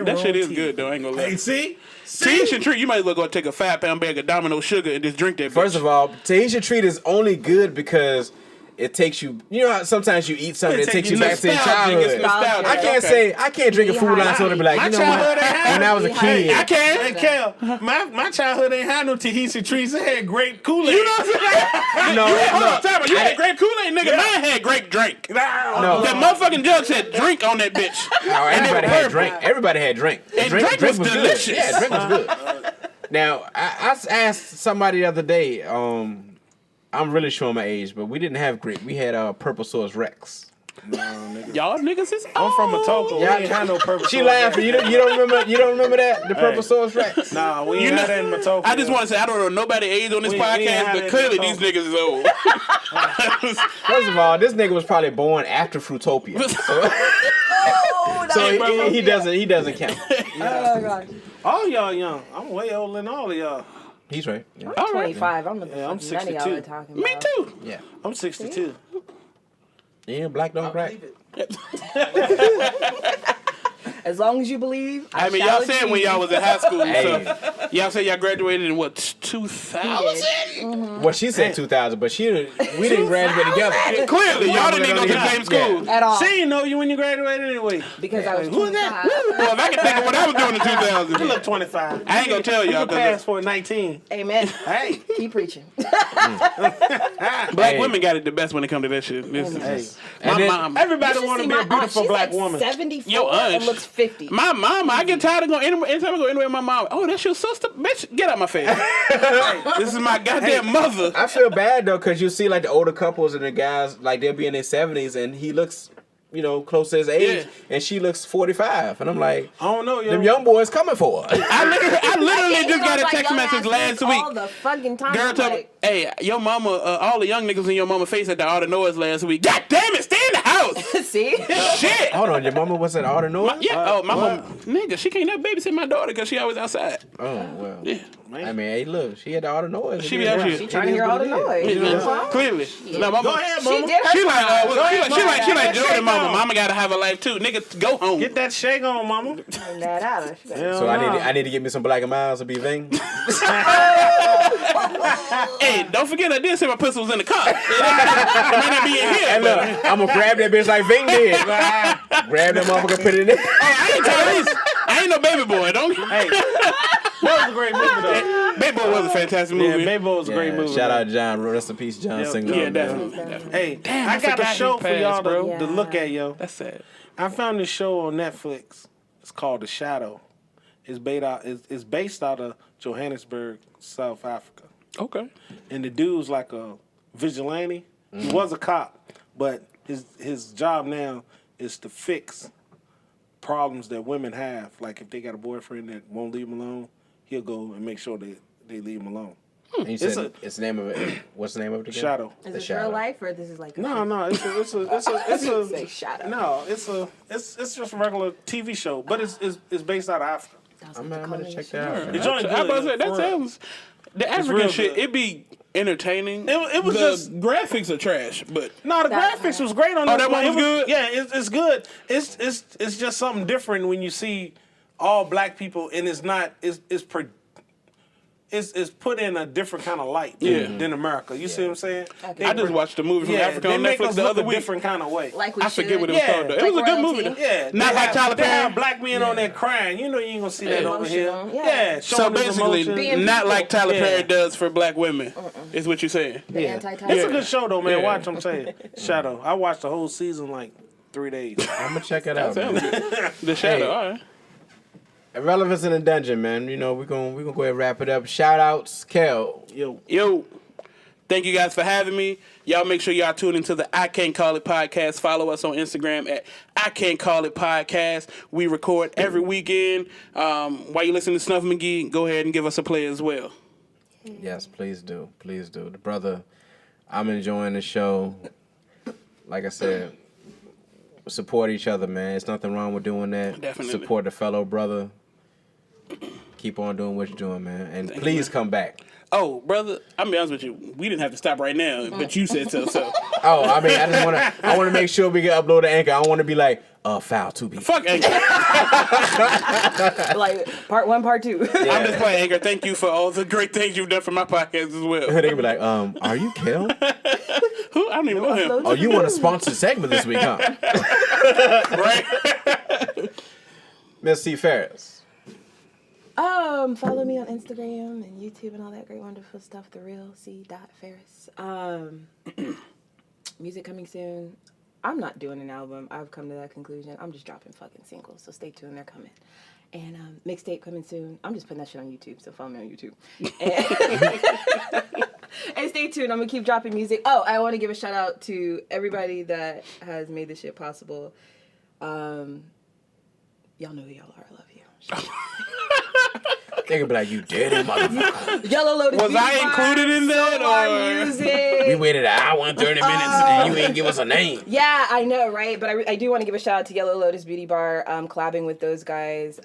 B: That shit is good, though. I ain't gonna lie.
D: Hey, see?
B: Tahitian treat, you might as well go take a 5-pound bag of Domino sugar and just drink that.
A: First of all, Tahitian treat is only good because it takes you. You know how sometimes you eat something
D: It
A: that
D: take
A: takes you
D: you
A: back to your
B: nostalgic. It's
A: childhood.
B: nostalgic.
A: I can't say I can't drink a Food Line soda and be like,
D: My
A: you know what?
D: childhood ain't
A: When I was a kid,
B: I can.
D: Hey, Kel, my childhood ain't had no Tahiti treats. It had grape Kool-Aid.
B: You know what I'm saying?
A: no,
B: Hold on,
A: look,
B: time out. You
A: I
B: had
A: didn't-
B: grape Kool-Aid, nigga. Mine had grape drink.
A: No.
B: That motherfucking jug said drink on that bitch.
A: No,
B: And
A: everybody
B: it
A: had
B: was
A: drink. Everybody had drink.
B: And drink was delicious.
A: Good. Yeah, drink was good. Now, I asked somebody the other day. I'm really showing my age, but we didn't have grape. We had Purple Source Rex.
B: Y'all niggas is
D: I'm from Atoka. We
A: Yeah.
D: ain't had no purple
A: She
D: sauce.
A: laughing. You don't remember that? The Purple Source Rex.
D: Nah, we
B: You
D: ain't
B: know,
D: had that in Matoka.
B: I just want to say I don't know nobody age on this
D: We ain't
B: podcast,
D: had
B: but
D: it
B: clearly
D: in
B: these
D: the
B: niggas is old.
A: First of all, this nigga was probably born after Fruitopia, so he doesn't count.
C: Oh god.
D: All y'all young. I'm way older than all of y'all.
A: He's right. Yeah.
B: All right.
C: 25. I'm the
D: Yeah, I'm
C: none of y'all
D: 62.
C: are talking
B: Me
C: about.
B: too.
A: Yeah.
D: I'm 62.
A: Yeah, black don't crack.
C: As long as you believe.
B: I mean,
C: shall
B: y'all said
C: achieve.
B: when y'all was in high school,
A: Hey.
B: so y'all said y'all graduated in what, 2000?
A: Well, she said 2000, but we didn't graduate together.
B: Clearly, y'all didn't even go to the same school.
C: At all.
D: She didn't know you when you graduated anyway.
C: Because I was
D: Who is
C: 25.
D: that?
B: Well, if I can think of what I was doing in
D: You
B: 2000.
D: look 25.
B: I ain't gonna tell y'all.
D: You passed for 19.
C: Amen.
D: Hey.
C: Keep preaching.
B: Black women got it the best when it comes to that shit.
D: Hey.
B: My
A: And then-
B: mom.
D: Everybody want to be a beautiful black
C: She's like
D: woman.
C: 74
B: Yo,
C: and looks 50.
B: My mama, I get tired of going anywhere. Anytime I go anywhere, my mom, oh, that's your sister? Bitch, get out my face. This is my goddamn mother.
A: I feel bad though, cause you see like the older couples and the guys, like they'll be in their 70s and he looks, close to his age, and she looks 45, and I'm like,
D: I don't know, yo.
A: them young boys coming for her.
B: I literally just got a
C: Like,
B: text
C: young
B: message
C: ass
B: last
C: all
B: week.
C: the fucking time.
B: Girl
C: I'm
B: told me,
C: like,
B: hey, your mama, all the young niggas in your mama face at the All the Noise last week. God damn it, stay in the house.
C: see?
B: Shit.
A: Hold on, your mama was at All the Noise?
B: Yeah, my mama, nigga, she can't never babysit my daughter because she always outside.
A: Oh well.
B: Yeah.
A: I mean, hey, look, she had All the Noise.
B: She be out here.
C: She trying to hear all the noise.
B: Yeah,
C: You know what I'm saying?
B: Clearly. No, my
D: Go
B: mama,
D: ahead,
C: She
D: mama.
C: did her
B: she like,
C: time.
B: she like Jordan,
D: Shake
B: mama.
D: on.
B: Mama gotta have a life too. Nigga, go home.
D: Get that shake on, mama.
C: Turn that out.
A: So I need to get me some Black and Miles to be Ving.
B: Hey, don't forget I did say my pistol was in the car. It might not be in here.
A: And look, I'm gonna grab that bitch like Ving did. Grab that motherfucker, put it in there.
B: I ain't Tyrese. I ain't no baby boy. Don't.
D: Hey. That was a great movie, though.
B: Baby Boy was a fantastic
D: Yeah,
B: movie.
D: Baby Boy was a great movie.
A: Shout
D: man.
A: out John. Rest in peace, John
D: Yeah,
A: Singer.
B: Yeah, definitely.
D: Hey,
B: Damn,
D: I
B: I
D: got a
B: forgot
D: show
B: he
D: for y'all
B: passed, bro.
D: to look at, yo.
B: That's sad.
D: I found this show on Netflix. It's called The Shadow. It's based out of Johannesburg, South Africa.
B: Okay.
D: And the dude's like a vigilante. He was a cop, but his job now is to fix problems that women have. Like if they got a boyfriend that won't leave them alone, he'll go and make sure they leave him alone.
A: And you said it's the name of it. What's the name of it again?
D: Shadow.
C: Is this
A: Shadow.
C: real life or this is like
D: No, it's
C: Say
D: a
C: shadow.
D: no, it's just a regular TV show, but it's based out of Africa.
A: I'm gonna check that out.
D: The
A: man.
D: joint
B: I was about to say,
D: good,
B: that
D: for real.
B: sounds. The
D: real
B: African shit,
D: good.
B: it be entertaining.
D: It was
B: the
D: just-
B: graphics are trash, but
D: No, the
C: That-
D: graphics was great on
B: Oh,
D: this
B: that one was good?
D: Yeah, it's good. It's just something different when you see all black people, and it's put in a different kind of light than America. You see what I'm saying?
C: Okay.
B: I just watched a movie from Africa
D: they
B: on
D: make
B: Netflix
D: us
B: the
D: look
B: other
D: a
B: week.
D: different kind of way.
C: Like we
B: I forget what it was
D: Yeah.
B: called. Though. It
C: Like
B: was a good
C: royalty?
B: movie. Though.
D: Yeah,
B: Not like Tyler
D: they have
B: Perry.
D: black men on there crying. You know you ain't gonna see that over here.
C: Emotional, yeah.
D: Yeah,
B: So
D: showing his
B: basically,
D: emotions.
C: Being
B: not
C: people.
B: like Tyler
D: Yeah.
B: Perry does for black women, is what you're saying.
C: the
D: Yeah.
C: anti-type.
D: It's a good show though, man.
B: Yeah.
D: Watch, I'm saying. Shadow. I watched the whole season like 3 days.
A: I'm gonna check it out.
B: Sounds
A: Man.
B: good. The Shadow,
A: Hey.
B: all right.
A: Irrelevance in the Dungeon, man. We're gonna go ahead and wrap it up. Shout outs, Kel.
B: Yo, thank you guys for having me. Y'all make sure y'all tune into the I Can't Call It podcast. Follow us on Instagram at I Can't Call It podcast. We record every weekend. While you listen to Snuff Magee, go ahead and give us a play as well.
A: Yes, please do. Please do. The brother, I'm enjoying the show. Like I said, support each other, man. There's nothing wrong with doing that.
B: Definitely.
A: Support the fellow brother. Keep on doing what you're doing, man. And please come back.
B: Oh, brother, I'm gonna be honest with you. We didn't have to stop right now, but you said so. So
A: Oh, I mean, I want to make sure we can upload the Anchor. I don't want to be like, foul 2 people.
B: fuck Anchor.
C: Like part 1, part 2.
B: I'm just playing Anchor. Thank you for all the great things you've done for my podcast as well.
A: They can be like, are you Kel?
B: Who? I don't even know him.
A: Oh, you want a sponsored segment this week, huh?
B: Right?
A: Miss C.Farris.
C: Follow me on Instagram and YouTube and all that great wonderful stuff. The real c.Farris. Music coming soon. I'm not doing an album. I've come to that conclusion. I'm just dropping fucking singles. So stay tuned. They're coming. And mixtape coming soon. I'm just putting that shit on YouTube. So follow me on YouTube. And stay tuned. I'm going to keep dropping music. Oh, I want to give a shout out to everybody that has made this shit possible. Y'all know who y'all are. I love you.
A: They can be like, you did it, motherfucker.
C: Yellow Lotus.
B: Was I included in that, or-
C: music.
A: We waited an hour and 30 minutes and you ain't give us a name.
C: Yeah, I know, right? But I do want to give a shout out to Yellow Lotus Beauty Bar, collabing with those guys.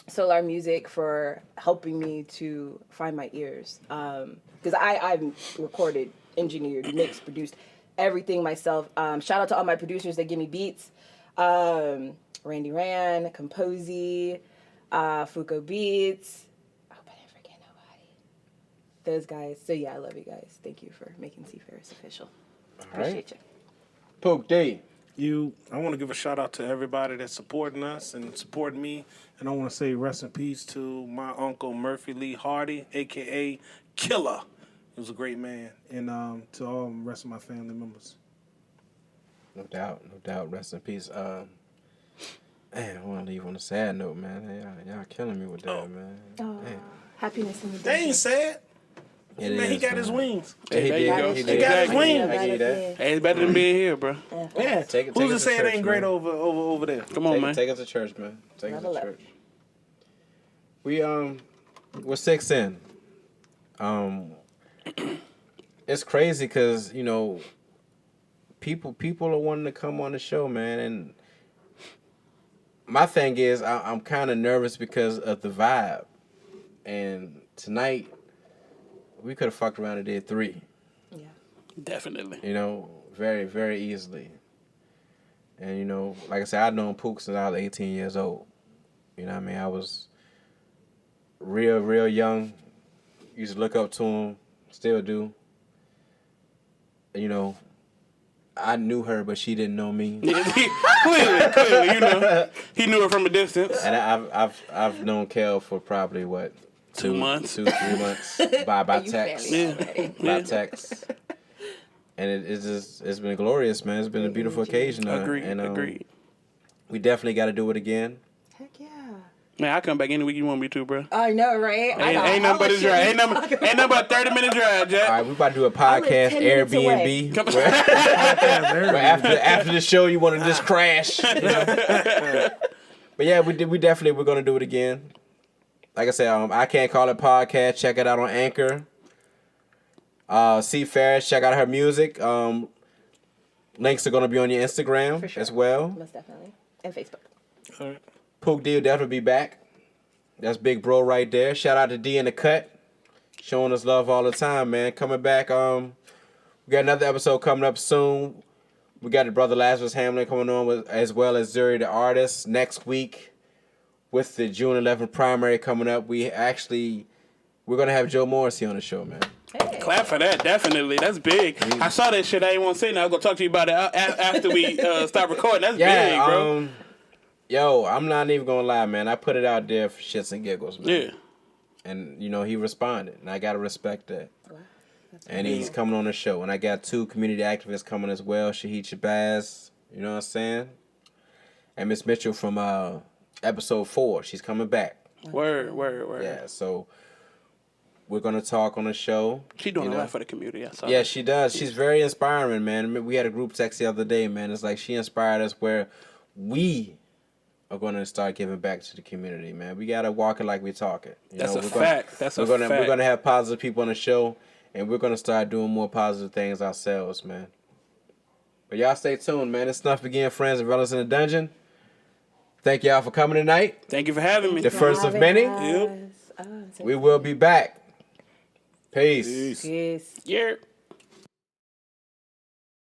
C: Solar Music for helping me to find my ears. Because I've recorded, engineered, mixed, produced everything myself. Shout out to all my producers that give me beats. Randy Ran, Composy, Fuko Beats. I hope I didn't forget nobody. Those guys. So yeah, I love you guys. Thank you for making c.Farris official. Appreciate you.
A: Pook D.
D: I want to give a shout out to everybody that's supporting us and supporting me.
E: And I want to say rest in peace to my uncle Murphy Lee Hardy, a.k.a. Killer. He was a great man. And to all the rest of my family members.
A: No doubt. Rest in peace. Man, I want to leave on a sad note, man. Y'all killing me with that, man.
C: Oh, happiness in the
D: They ain't sad. Man, he got his wings.
A: He
B: there you go.
A: did.
D: He got his wings.
A: I give you that.
B: Hey, it's better than being here, bro.
D: Yeah.
A: Take
D: Who's to
A: us
D: say it
A: church,
D: ain't great
A: man.
D: over there?
B: Come on, man.
A: Take us to church, man. Take us
C: Level
A: to
C: up.
A: church. We're 6 in. It's crazy because people are wanting to come on the show, man, and my thing is I'm kind of nervous because of the vibe, and tonight we could have fucked around and did 3.
C: Yeah.
B: Definitely.
A: Very, very easily. And, like I said, I've known Pook since I was 18 years old. You know what I mean? I was real young. Used to look up to him. Still do. I knew her, but she didn't know me.
B: Clearly, he knew her from a distance.
A: And I've known Kel for probably,
B: 2 months?
A: 2-3 months by text. By
B: Yeah.
A: text. And it's been glorious, man. It's been a beautiful occasion.
B: Agreed.
A: We definitely got to do it again.
C: Heck yeah.
B: Man, I come back any week you want me to, bro.
C: I know, right?
B: Ain't nothing but a drive. Ain't nothing but a 30-minute drive, Jack.
A: All right, we about to do a podcast
C: 10 minutes away.
A: Airbnb. Where after the show, you want to just crash. But yeah, we're gonna do it again. Like I said, I Can't Call It podcast. Check it out on Anchor. c.Farris, check out her music. Links are gonna be on your Instagram as well.
C: Most definitely. And Facebook.
D: All right.
A: Pook D will definitely be back. That's big bro right there. Shout out to D in the cut, showing us love all the time, man. Coming back. We got another episode coming up soon. We got the brother Lazarus Hamlin coming on as well as Zuri the artist next week. With the June 11th primary coming up, we're gonna have Joe Morrissey on the show, man.
C: Hey.
B: Clap for that, definitely. That's big. I saw that shit. I didn't want to say now. I'm going to talk to you about it after we stop recording. That's big, bro.
A: Yo, I'm not even going to lie, man. I put it out there for shits and giggles, man.
B: Yeah.
A: And, he responded. And I got to respect that.
C: Wow.
A: And he's coming on the show. And I got 2 community activists coming as well. Shahid Shabazz, you know what I'm saying? And Miss Mitchell from episode 4. She's coming back.
B: Word.
A: Yeah, so we're going to talk on the show.
B: She doing a lot for the community. I saw
A: Yeah,
B: that.
A: she does. She's very inspiring, man. We had a group text the other day, man. It's like she inspired us where we are going to start giving back to the community, man. We got to walk it like we talk it.
B: That's a fact. We're
A: going to have positive people on the show, and we're going to start doing more positive things ourselves, man. But y'all stay tuned, man. It's Snuff Magee Friends, Irrelevance In The Dungeon. Thank y'all for coming tonight.
B: Thank you for having me.
A: The first of many.
C: Yep.
A: We will be back. Peace.
C: Peace.
B: Yeah.